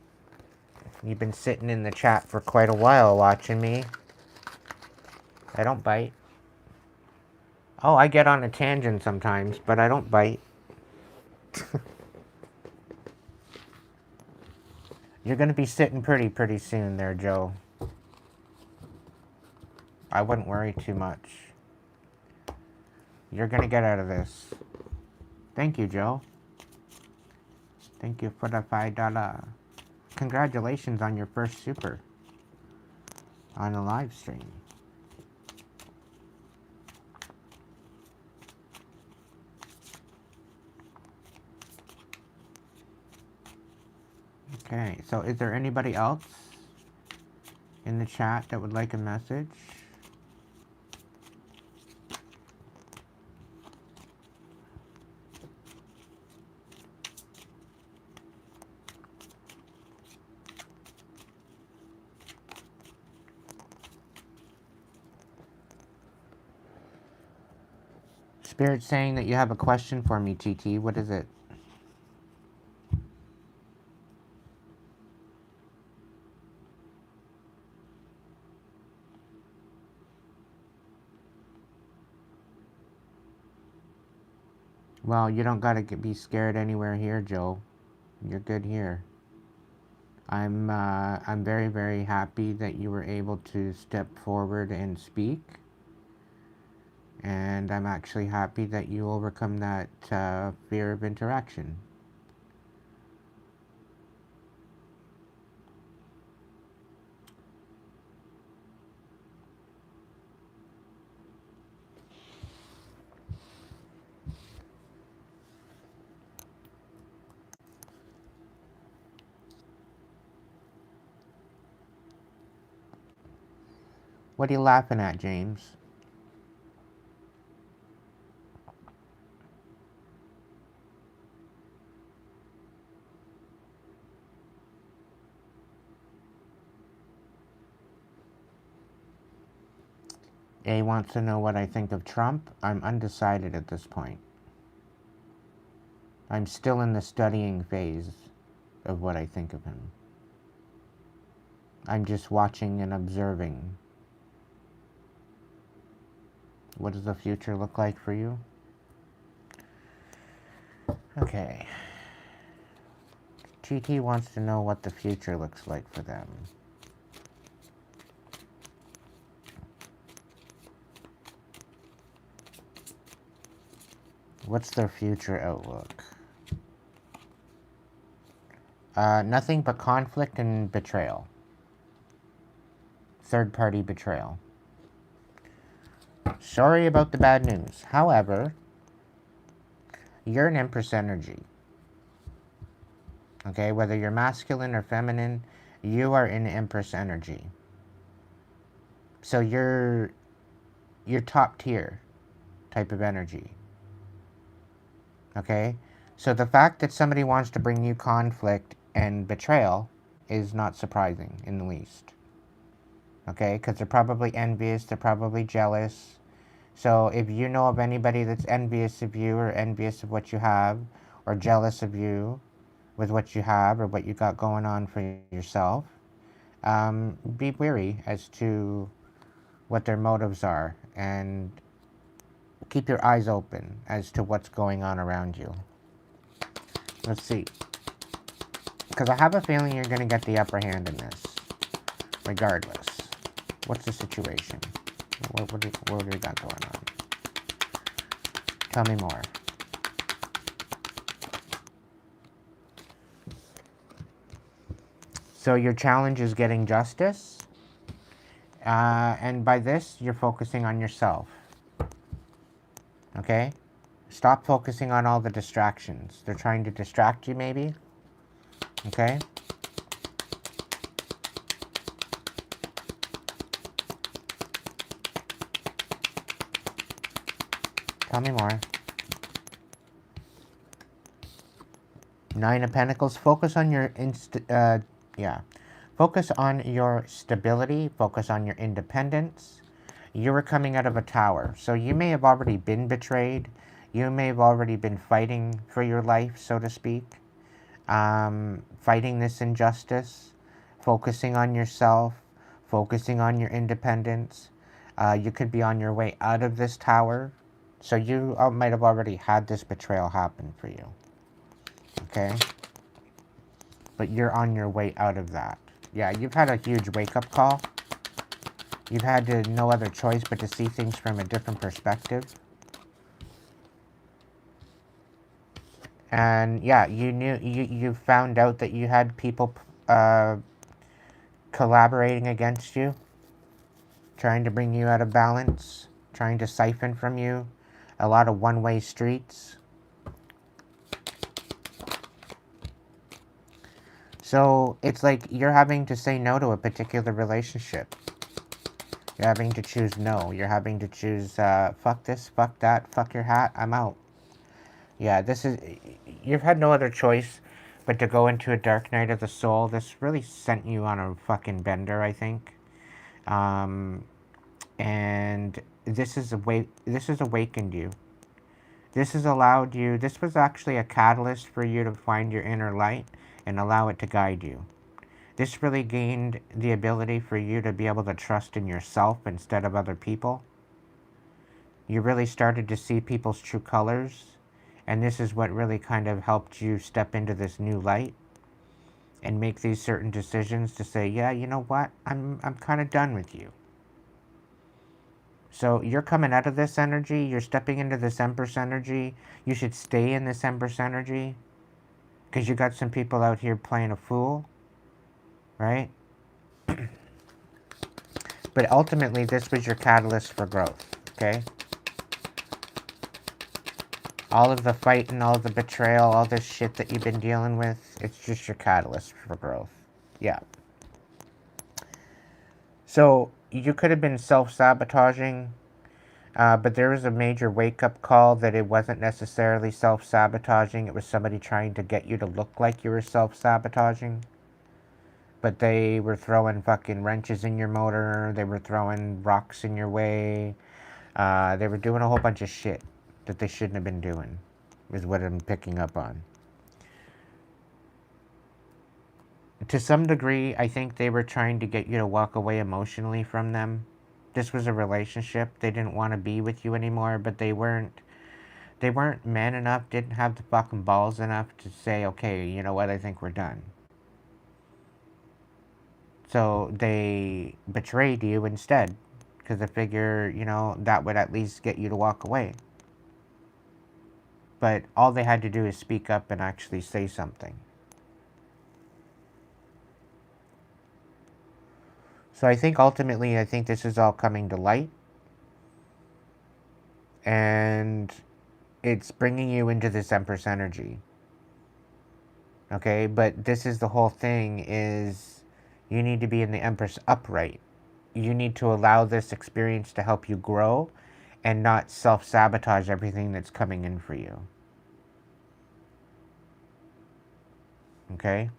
You've been sitting in the chat for quite a while watching me. I don't bite. Oh, I get on a tangent sometimes, but I don't bite. You're going to be sitting pretty soon there, Joe. I wouldn't worry too much. You're going to get out of this. Thank you, Joe. Thank you for the $5. Congratulations on your first super on a live stream. Okay, so is there anybody else in the chat that would like a message? Spirit's saying that you have a question for me, TT. What is it? Well, you don't gotta be scared anywhere here, Joe. You're good here. I'm very, very happy that you were able to step forward and speak. And I'm actually happy that you overcome that fear of interaction. What are you laughing at, James? A wants to know what I think of Trump. I'm undecided at this point. I'm still in the studying phase of what I think of him. I'm just watching and observing. What does the future look like for you? Okay. TT wants to know what the future looks like for them. What's their future outlook? Nothing but conflict and betrayal. Third-party betrayal. Sorry about the bad news. However, you're an Empress energy. Okay, whether you're masculine or feminine, you are in Empress energy. So you're top tier type of energy. Okay? So the fact that somebody wants to bring you conflict and betrayal is not surprising in the least. Okay? Because they're probably envious, they're probably jealous. So if you know of anybody that's envious of you or envious of what you have or jealous of you with what you have or what you got going on for yourself, be wary as to what their motives are and keep your eyes open as to what's going on around you. Let's see. Because I have a feeling you're going to get the upper hand in this, regardless. What's the situation? What do we got going on? Tell me more. So your challenge is getting justice. And by this, you're focusing on yourself. Okay? Stop focusing on all the distractions. They're trying to distract you, maybe. Okay? Tell me more. Nine of Pentacles. Focus on your Focus on your stability. Focus on your independence. You were coming out of a tower, so you may have already been betrayed. You may have already been fighting for your life, so to speak. Fighting this injustice. Focusing on yourself. Focusing on your independence. You could be on your way out of this tower. So you might have already had this betrayal happen for you. Okay? But you're on your way out of that. Yeah, you've had a huge wake-up call. You've had no other choice but to see things from a different perspective. And yeah, you found out that you had people collaborating against you, trying to bring you out of balance, trying to siphon from you. A lot of one-way streets. So it's like you're having to say no to a particular relationship. You're having to choose no. You're having to choose fuck this, fuck that, fuck your hat, I'm out. Yeah, you've had no other choice but to go into a dark night of the soul. This really sent you on a fucking bender, I think. And this has awakened you. This has allowed you, this was actually a catalyst for you to find your inner light and allow it to guide you. This really gained the ability for you to be able to trust in yourself instead of other people. You really started to see people's true colors And this is what really kind of helped you step into this new light and make these certain decisions to say, yeah, you know what? I'm kind of done with you. So you're coming out of this energy. You're stepping into this Empress energy. You should stay in this Empress energy because you got some people out here playing a fool, right? But ultimately, this was your catalyst for growth, okay? All of the fighting, all of the betrayal, all this shit that you've been dealing with, it's just your catalyst for growth. Yeah. So you could have been self-sabotaging, but there was a major wake-up call that it wasn't necessarily self-sabotaging. It was somebody trying to get you to look like you were self-sabotaging. But they were throwing fucking wrenches in your motor. They were throwing rocks in your way. They were doing a whole bunch of shit that they shouldn't have been doing, is what I'm picking up on. To some degree, I think they were trying to get you to walk away emotionally from them. This was a relationship. They didn't want to be with you anymore, but they weren't man enough, didn't have the fucking balls enough to say, okay, you know what, I think we're done. So they betrayed you instead, because they figure, you know, that would at least get you to walk away. But all they had to do is speak up and actually say something. So I think ultimately, this is all coming to light. And it's bringing you into this Empress energy. Okay, but this is the whole thing, is you need to be in the Empress upright. You need to allow this experience to help you grow and not self-sabotage everything that's coming in for you. Okay?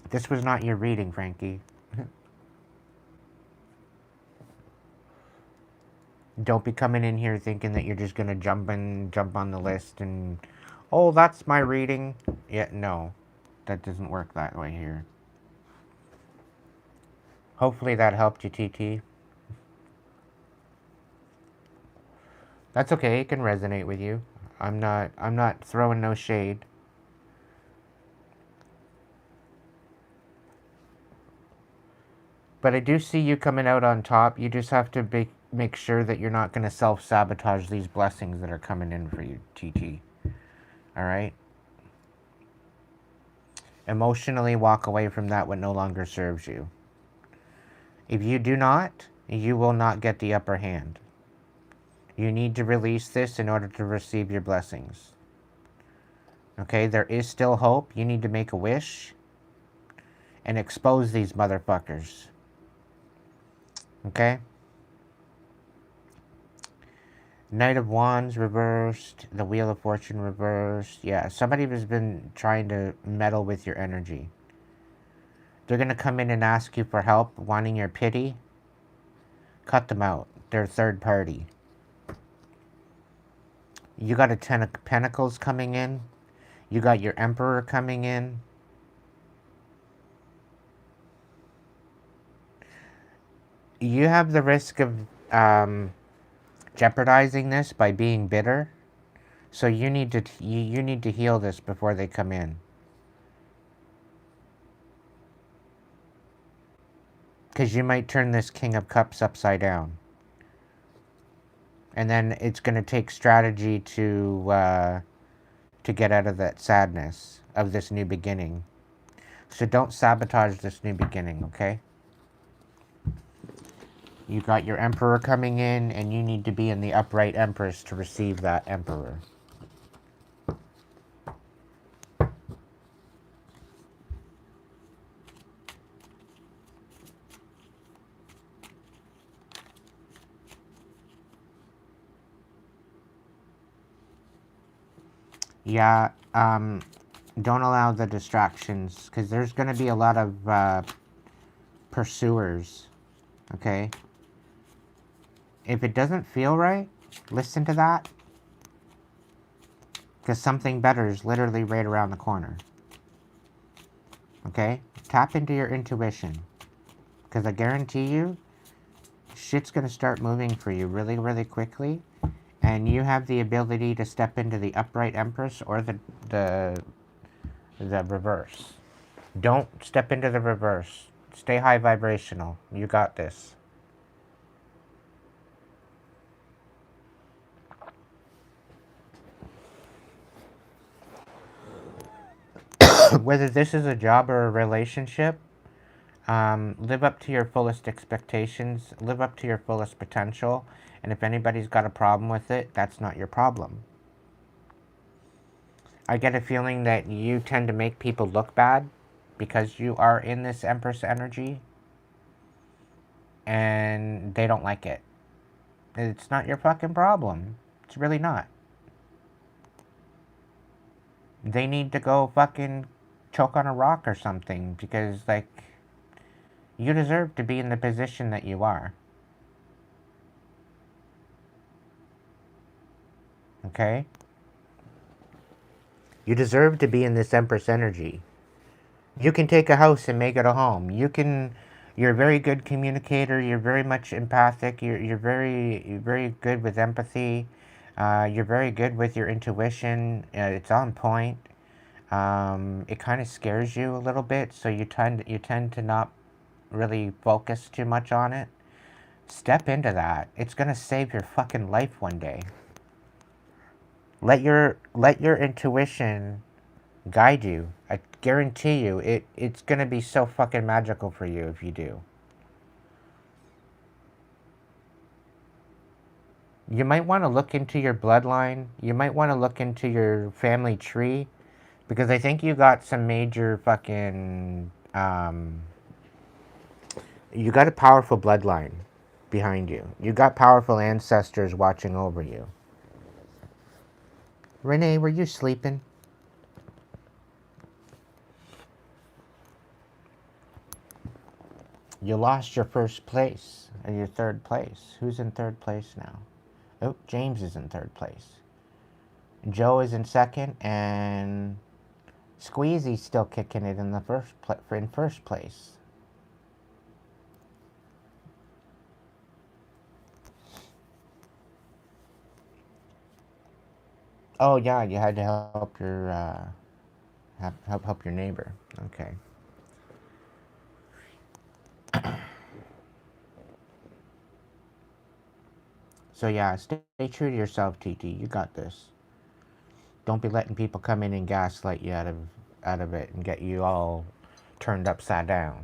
This was not your reading, Frankie. Don't be coming in here thinking that you're just going to jump on the list and, oh, that's my reading. Yeah, no. That doesn't work that way here. Hopefully that helped you, TT. That's okay. It can resonate with you. I'm not throwing no shade. But I do see you coming out on top. You just have to make sure that you're not going to self-sabotage these blessings that are coming in for you, TT. Alright? Emotionally walk away from that what no longer serves you. If you do not, you will not get the upper hand. You need to release this in order to receive your blessings. Okay? There is still hope. You need to make a wish and expose these motherfuckers. Okay? Knight of Wands reversed. The Wheel of Fortune reversed. Yeah, somebody has been trying to meddle with your energy. They're going to come in and ask you for help, wanting your pity. Cut them out. They're third party. You got a Ten of Pentacles coming in. You got your Emperor coming in. You have the risk of jeopardizing this by being bitter. So you need to heal this before they come in. Because you might turn this King of Cups upside down. And then it's going to take strategy to get out of that sadness of this new beginning. So don't sabotage this new beginning, okay? You got your Emperor coming in, and you need to be in the upright Empress to receive that Emperor. Yeah, don't allow the distractions, because there's going to be a lot of pursuers, okay? If it doesn't feel right, listen to that, because something better is literally right around the corner, okay? Tap into your intuition, because I guarantee you, shit's going to start moving for you really, really quickly, And you have the ability to step into the upright Empress or the reverse. Don't step into the reverse. Stay high vibrational. You got this. Whether this is a job or a relationship, live up to your fullest expectations, live up to your fullest potential, and if anybody's got a problem with it, that's not your problem. I get a feeling that you tend to make people look bad because you are in this Empress energy, and they don't like it. It's not your fucking problem. It's really not. They need to go fucking choke on a rock or something because, like, you deserve to be in the position that you are. Okay? You deserve to be in this Empress energy. You can take a house and make it a home. You're a very good communicator. You're very much empathic. You're very good with empathy. You're very good with your intuition. It's on point. It kind of scares you a little bit, so you tend to not really focus too much on it. Step into that. It's gonna save your fucking life one day. Let your intuition guide you. I guarantee you, it's gonna be so fucking magical for you if you do. You might want to look into your bloodline. You might want to look into your family tree, because I think you got some major fucking you got a powerful bloodline behind you. You got powerful ancestors watching over you. Renee, were you sleeping? You lost your first place, or your third place. Who's in third place now? Oh, James is in third place. Joe is in second, and Squeezy's still kicking it in first place. Oh yeah, you had to help your help your neighbor. Okay. So yeah, stay true to yourself, TT. You got this. Don't be letting people come in and gaslight you out of it and get you all turned upside down.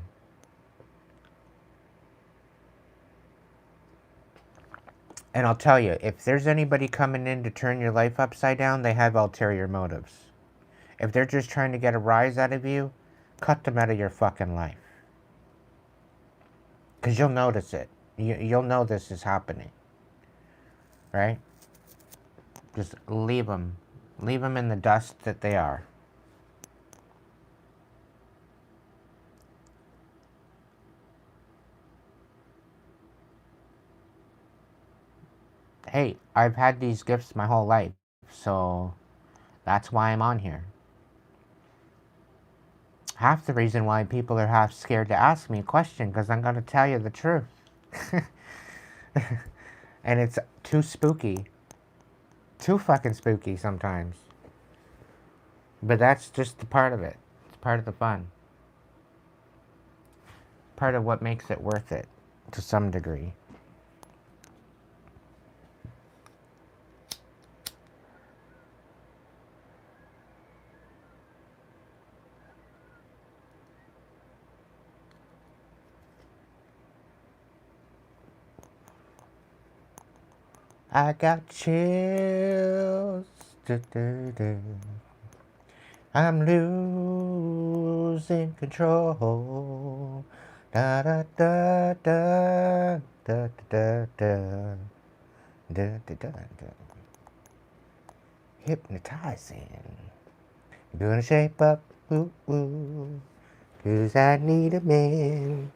And I'll tell you, if there's anybody coming in to turn your life upside down, they have ulterior motives. If they're just trying to get a rise out of you, cut them out of your fucking life. Because you'll notice it. You'll know this is happening. Right? Just leave them. Leave them in the dust that they are. Hey, I've had these gifts my whole life, so that's why I'm on here. Half the reason why people are half scared to ask me a question, because I'm going to tell you the truth. And it's too spooky. Too fucking spooky sometimes. But that's just the part of it. It's part of the fun. Part of what makes it worth it, to some degree. I got chills. I'm losing control. Da da da da da da da da da da. Hypnotizing. Gonna shape up, ooh ooh, 'cause I need a man.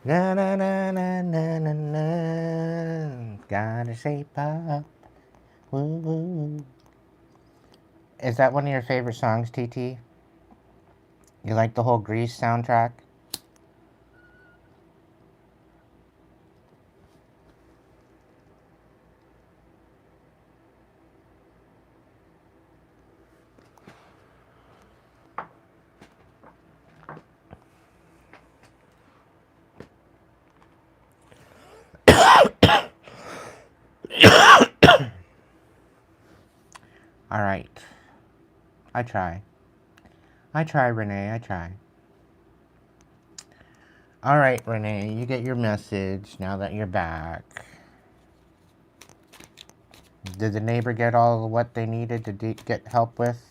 Na na na na na na na. Gotta shape up, ooh ooh. Is that one of your favorite songs, TT? You like the whole Grease soundtrack? Alright. I try. I try, Renee, I try. Alright, Renee, you get your message now that you're back. Did the neighbor get all what they needed to get help with?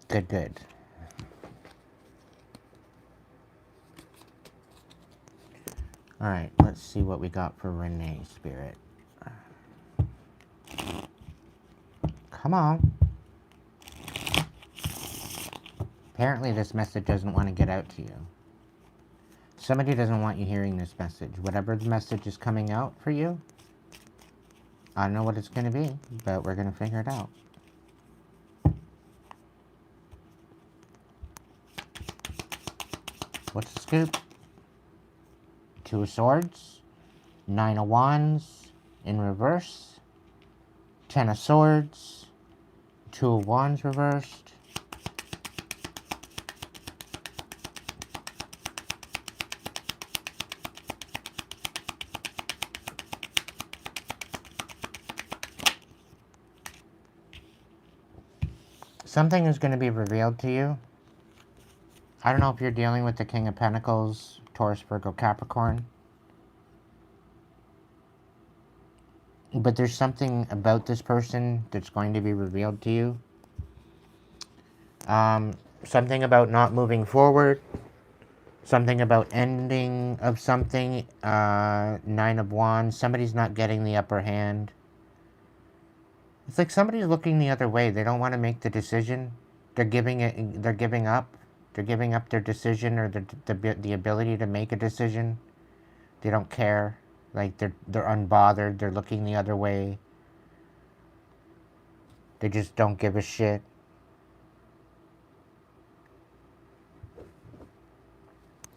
Good, good. Alright, let's see what we got for Renee, Spirit. Come on. Apparently this message doesn't want to get out to you. Somebody doesn't want you hearing this message. Whatever the message is coming out for you, I don't know what it's going to be, but we're going to figure it out. What's the scoop? 2 of Swords, 9 of Wands in reverse, 10 of Swords, 2 of Wands reversed, something is going to be revealed to you. I don't know if you're dealing with the King of Pentacles, Taurus, Virgo, Capricorn. But there's something about this person that's going to be revealed to you. Something about not moving forward. Something about ending of something. 9 of Wands. Somebody's not getting the upper hand. It's like somebody's looking the other way. They don't want to make the decision. They're giving up. They're giving up their decision or the ability to make a decision. They don't care. Like they're unbothered. They're looking the other way. They just don't give a shit.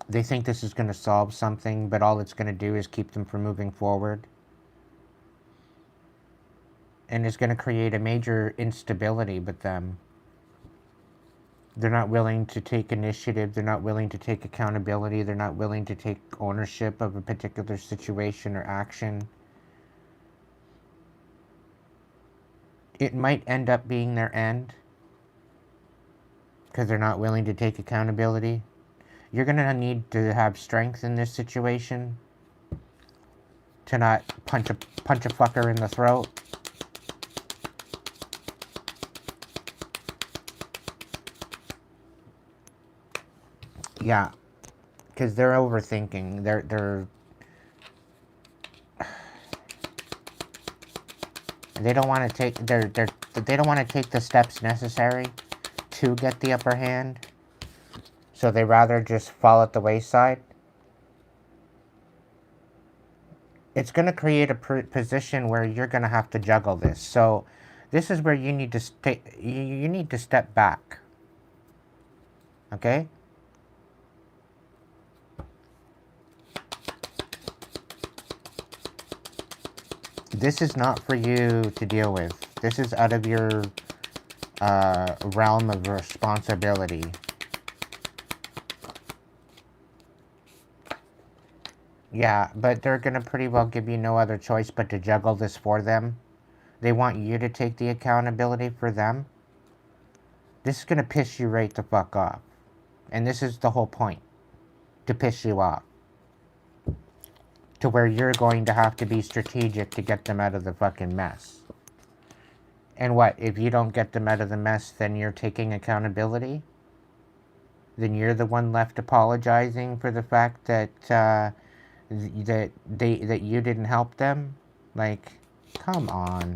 They think this is going to solve something, but all it's going to do is keep them from moving forward. And it's going to create a major instability with them. They're not willing to take initiative. They're not willing to take accountability. They're not willing to take ownership of a particular situation or action. It might end up being their end because they're not willing to take accountability. You're going to need to have strength in this situation to not punch a fucker in the throat. Yeah, because they're overthinking. They don't want to take they don't want to take the steps necessary to get the upper hand. So they rather just fall at the wayside. It's going to create a position where you're going to have to juggle this. So this is where you need to you need to step back. Okay? This is not for you to deal with. This is out of your realm of responsibility. Yeah, but they're going to pretty well give you no other choice but to juggle this for them. They want you to take the accountability for them. This is going to piss you right the fuck off. And this is the whole point. To piss you off. To where you're going to have to be strategic to get them out of the fucking mess. And what? If you don't get them out of the mess, then you're taking accountability? Then you're the one left apologizing for the fact that that you didn't help them? Like, come on.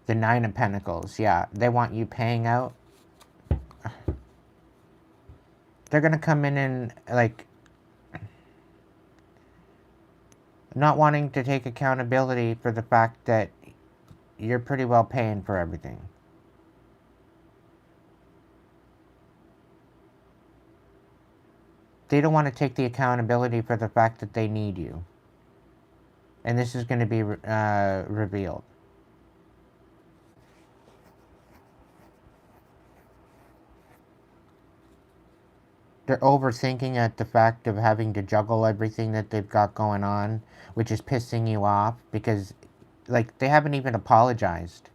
The 9 of Pentacles, yeah. They want you paying out. They're going to come in and, like, not wanting to take accountability for the fact that you're pretty well paying for everything. They don't want to take the accountability for the fact that they need you. And this is going to be revealed. They're overthinking at the fact of having to juggle everything that they've got going on, which is pissing you off because, like, they haven't even apologized.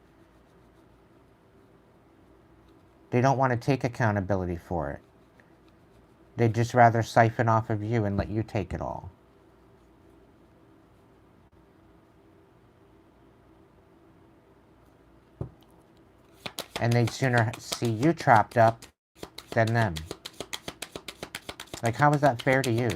They don't want to take accountability for it. They'd just rather siphon off of you and let you take it all. And they'd sooner see you trapped up than them. Like, how is that fair to you?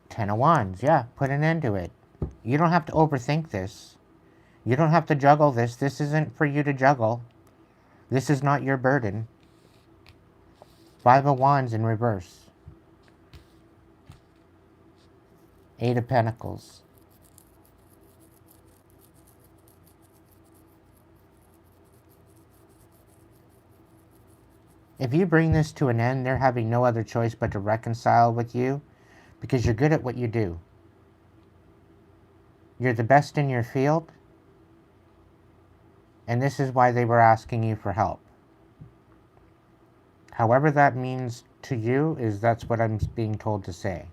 Ten of Wands, yeah, put an end to it. You don't have to overthink this. You don't have to juggle this. This isn't for you to juggle. This is not your burden. Five of Wands in reverse. Eight of Pentacles. If you bring this to an end, they're having no other choice but to reconcile with you because you're good at what you do. You're the best in your field, and this is why they were asking you for help. However that means to you is that's what I'm being told to say.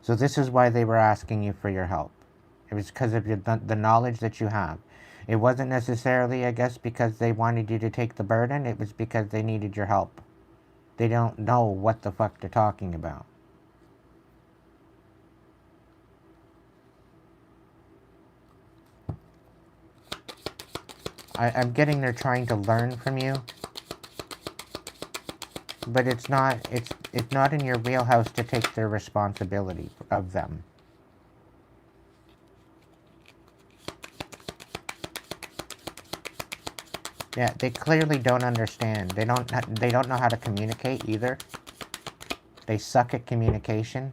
So this is why they were asking you for your help. It was because of the knowledge that you have. It wasn't necessarily, I guess, because they wanted you to take the burden. It was because they needed your help. They don't know what the fuck they're talking about. I'm getting they're trying to learn from you. But it's not in your wheelhouse to take their responsibility of them. Yeah, they clearly don't understand. They don't know how to communicate either. They suck at communication.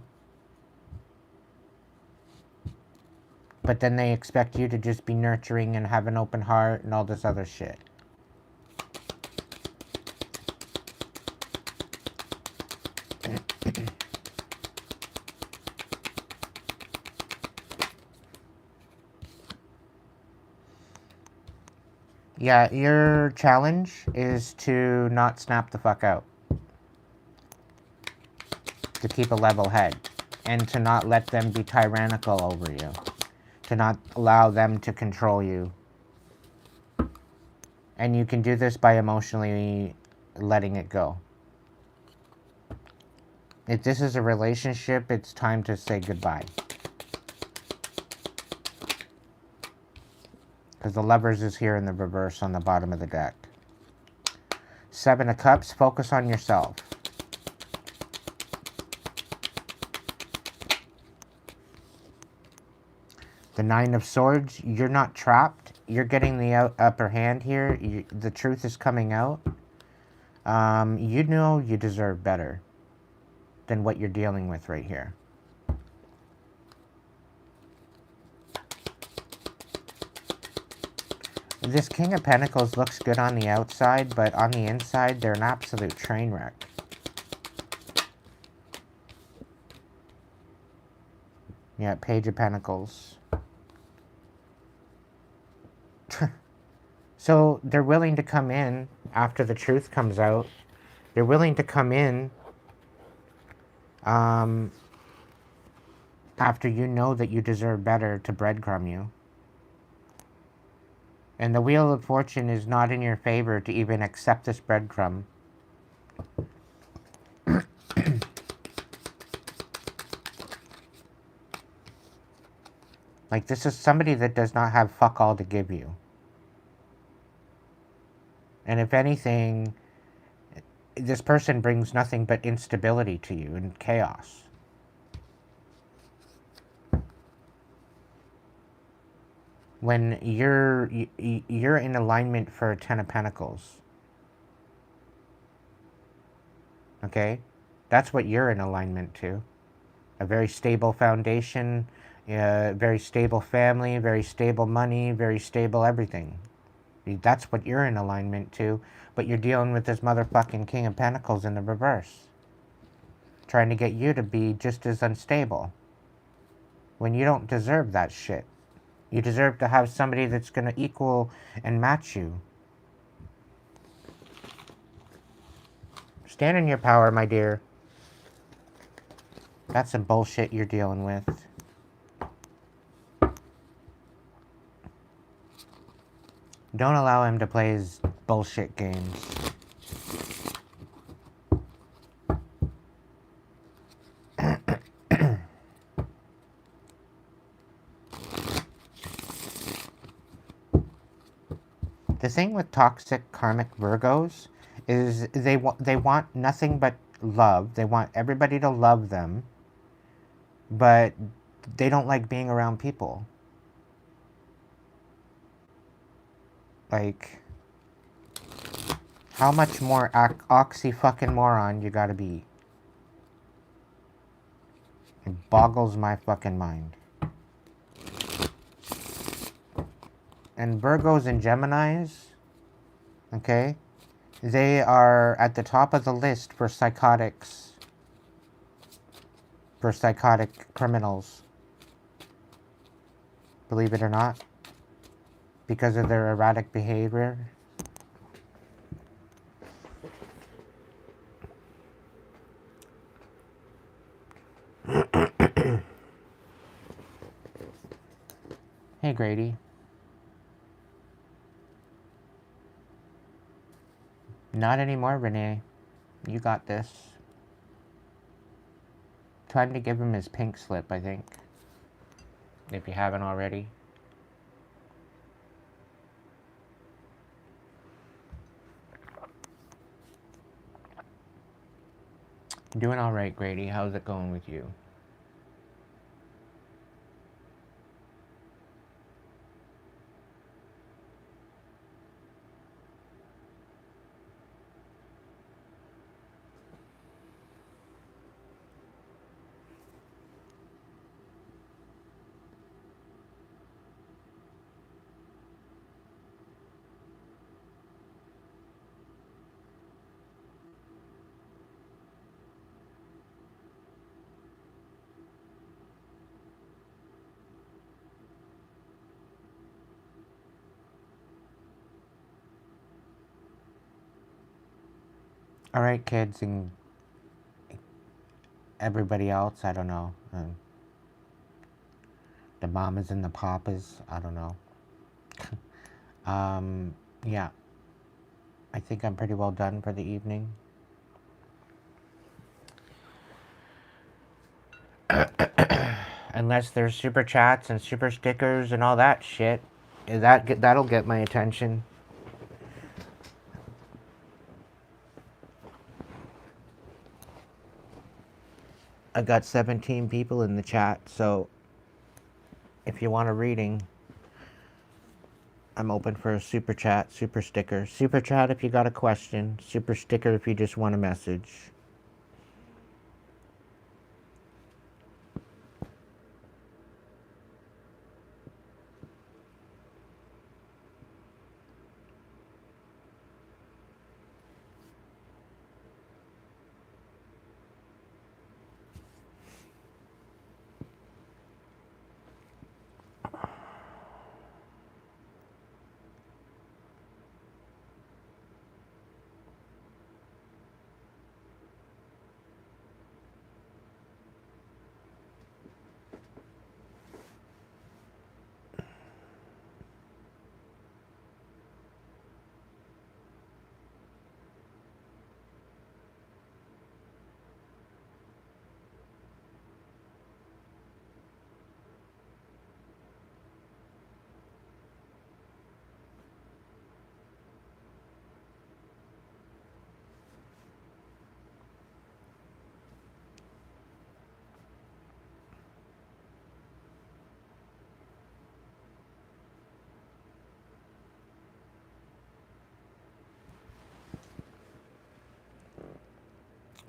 But then they expect you to just be nurturing and have an open heart and all this other shit. Yeah, your challenge is to not snap the fuck out. To keep a level head. And to not let them be tyrannical over you. To not allow them to control you. And you can do this by emotionally letting it go. If this is a relationship, it's time to say goodbye. Because the Lovers is here in the reverse on the bottom of the deck. Seven of Cups, focus on yourself. The Nine of Swords, you're not trapped. You're getting the upper hand here. The truth is coming out. You know you deserve better than what you're dealing with right here. This King of Pentacles looks good on the outside, but on the inside, they're an absolute train wreck. Yeah, Page of Pentacles. So, they're willing to come in after the truth comes out. They're willing to come in after you know that you deserve better to breadcrumb you. And the Wheel of Fortune is not in your favor to even accept this breadcrumb. Like, this is somebody that does not have fuck all to give you. And if anything, this person brings nothing but instability to you and chaos. When you're in alignment for a Ten of Pentacles. Okay? That's what you're in alignment to. A very stable foundation, very stable family, very stable money, very stable everything. That's what you're in alignment to, but you're dealing with this motherfucking King of Pentacles in the reverse. Trying to get you to be just as unstable. When you don't deserve that shit. You deserve to have somebody that's going to equal and match you. Stand in your power, my dear. That's some bullshit you're dealing with. Don't allow him to play his bullshit games. The thing with toxic karmic Virgos is they want nothing but love. They want everybody to love them, but they don't like being around people. Like, how much more oxy fucking moron you gotta be? It boggles my fucking mind. And Virgos and Geminis, okay, they are at the top of the list for psychotics, for psychotic criminals. Believe it or not, because of their erratic behavior. Hey, Grady. Not anymore, Renee. You got this. Time to give him his pink slip, I think. If you haven't already. Doing alright, Grady. How's it going with you? Alright, kids and everybody else, I don't know. The mamas and the papas, I don't know. Yeah. I think I'm pretty well done for the evening. Unless there's super chats and super stickers and all that shit. That'll get my attention. I got 17 people in the chat, so if you want a reading, I'm open for a super chat, super sticker. Super chat if you got a question, super sticker if you just want a message.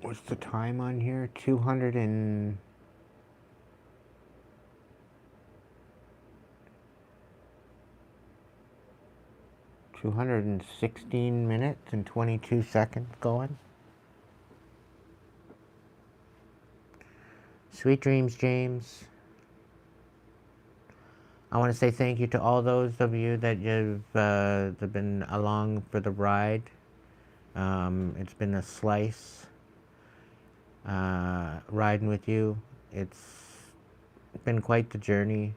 What's the time on here? 200 and... 216 minutes and 22 seconds going. Sweet dreams, James. I want to say thank you to all those of you that have been along for the ride. It's been a slice riding with you. It's been quite the journey.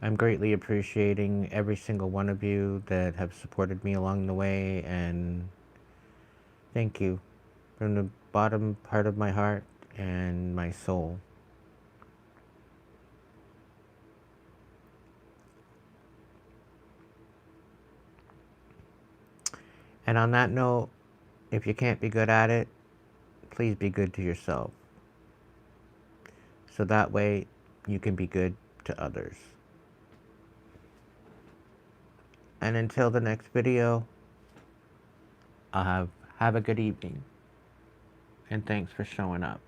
I'm greatly appreciating every single one of you that have supported me along the way, and thank you from the bottom part of my heart and my soul. And on that note, if you can't be good at it, please be good to yourself. So that way you can be good to others. And until the next video, I'll have a good evening. And thanks for showing up.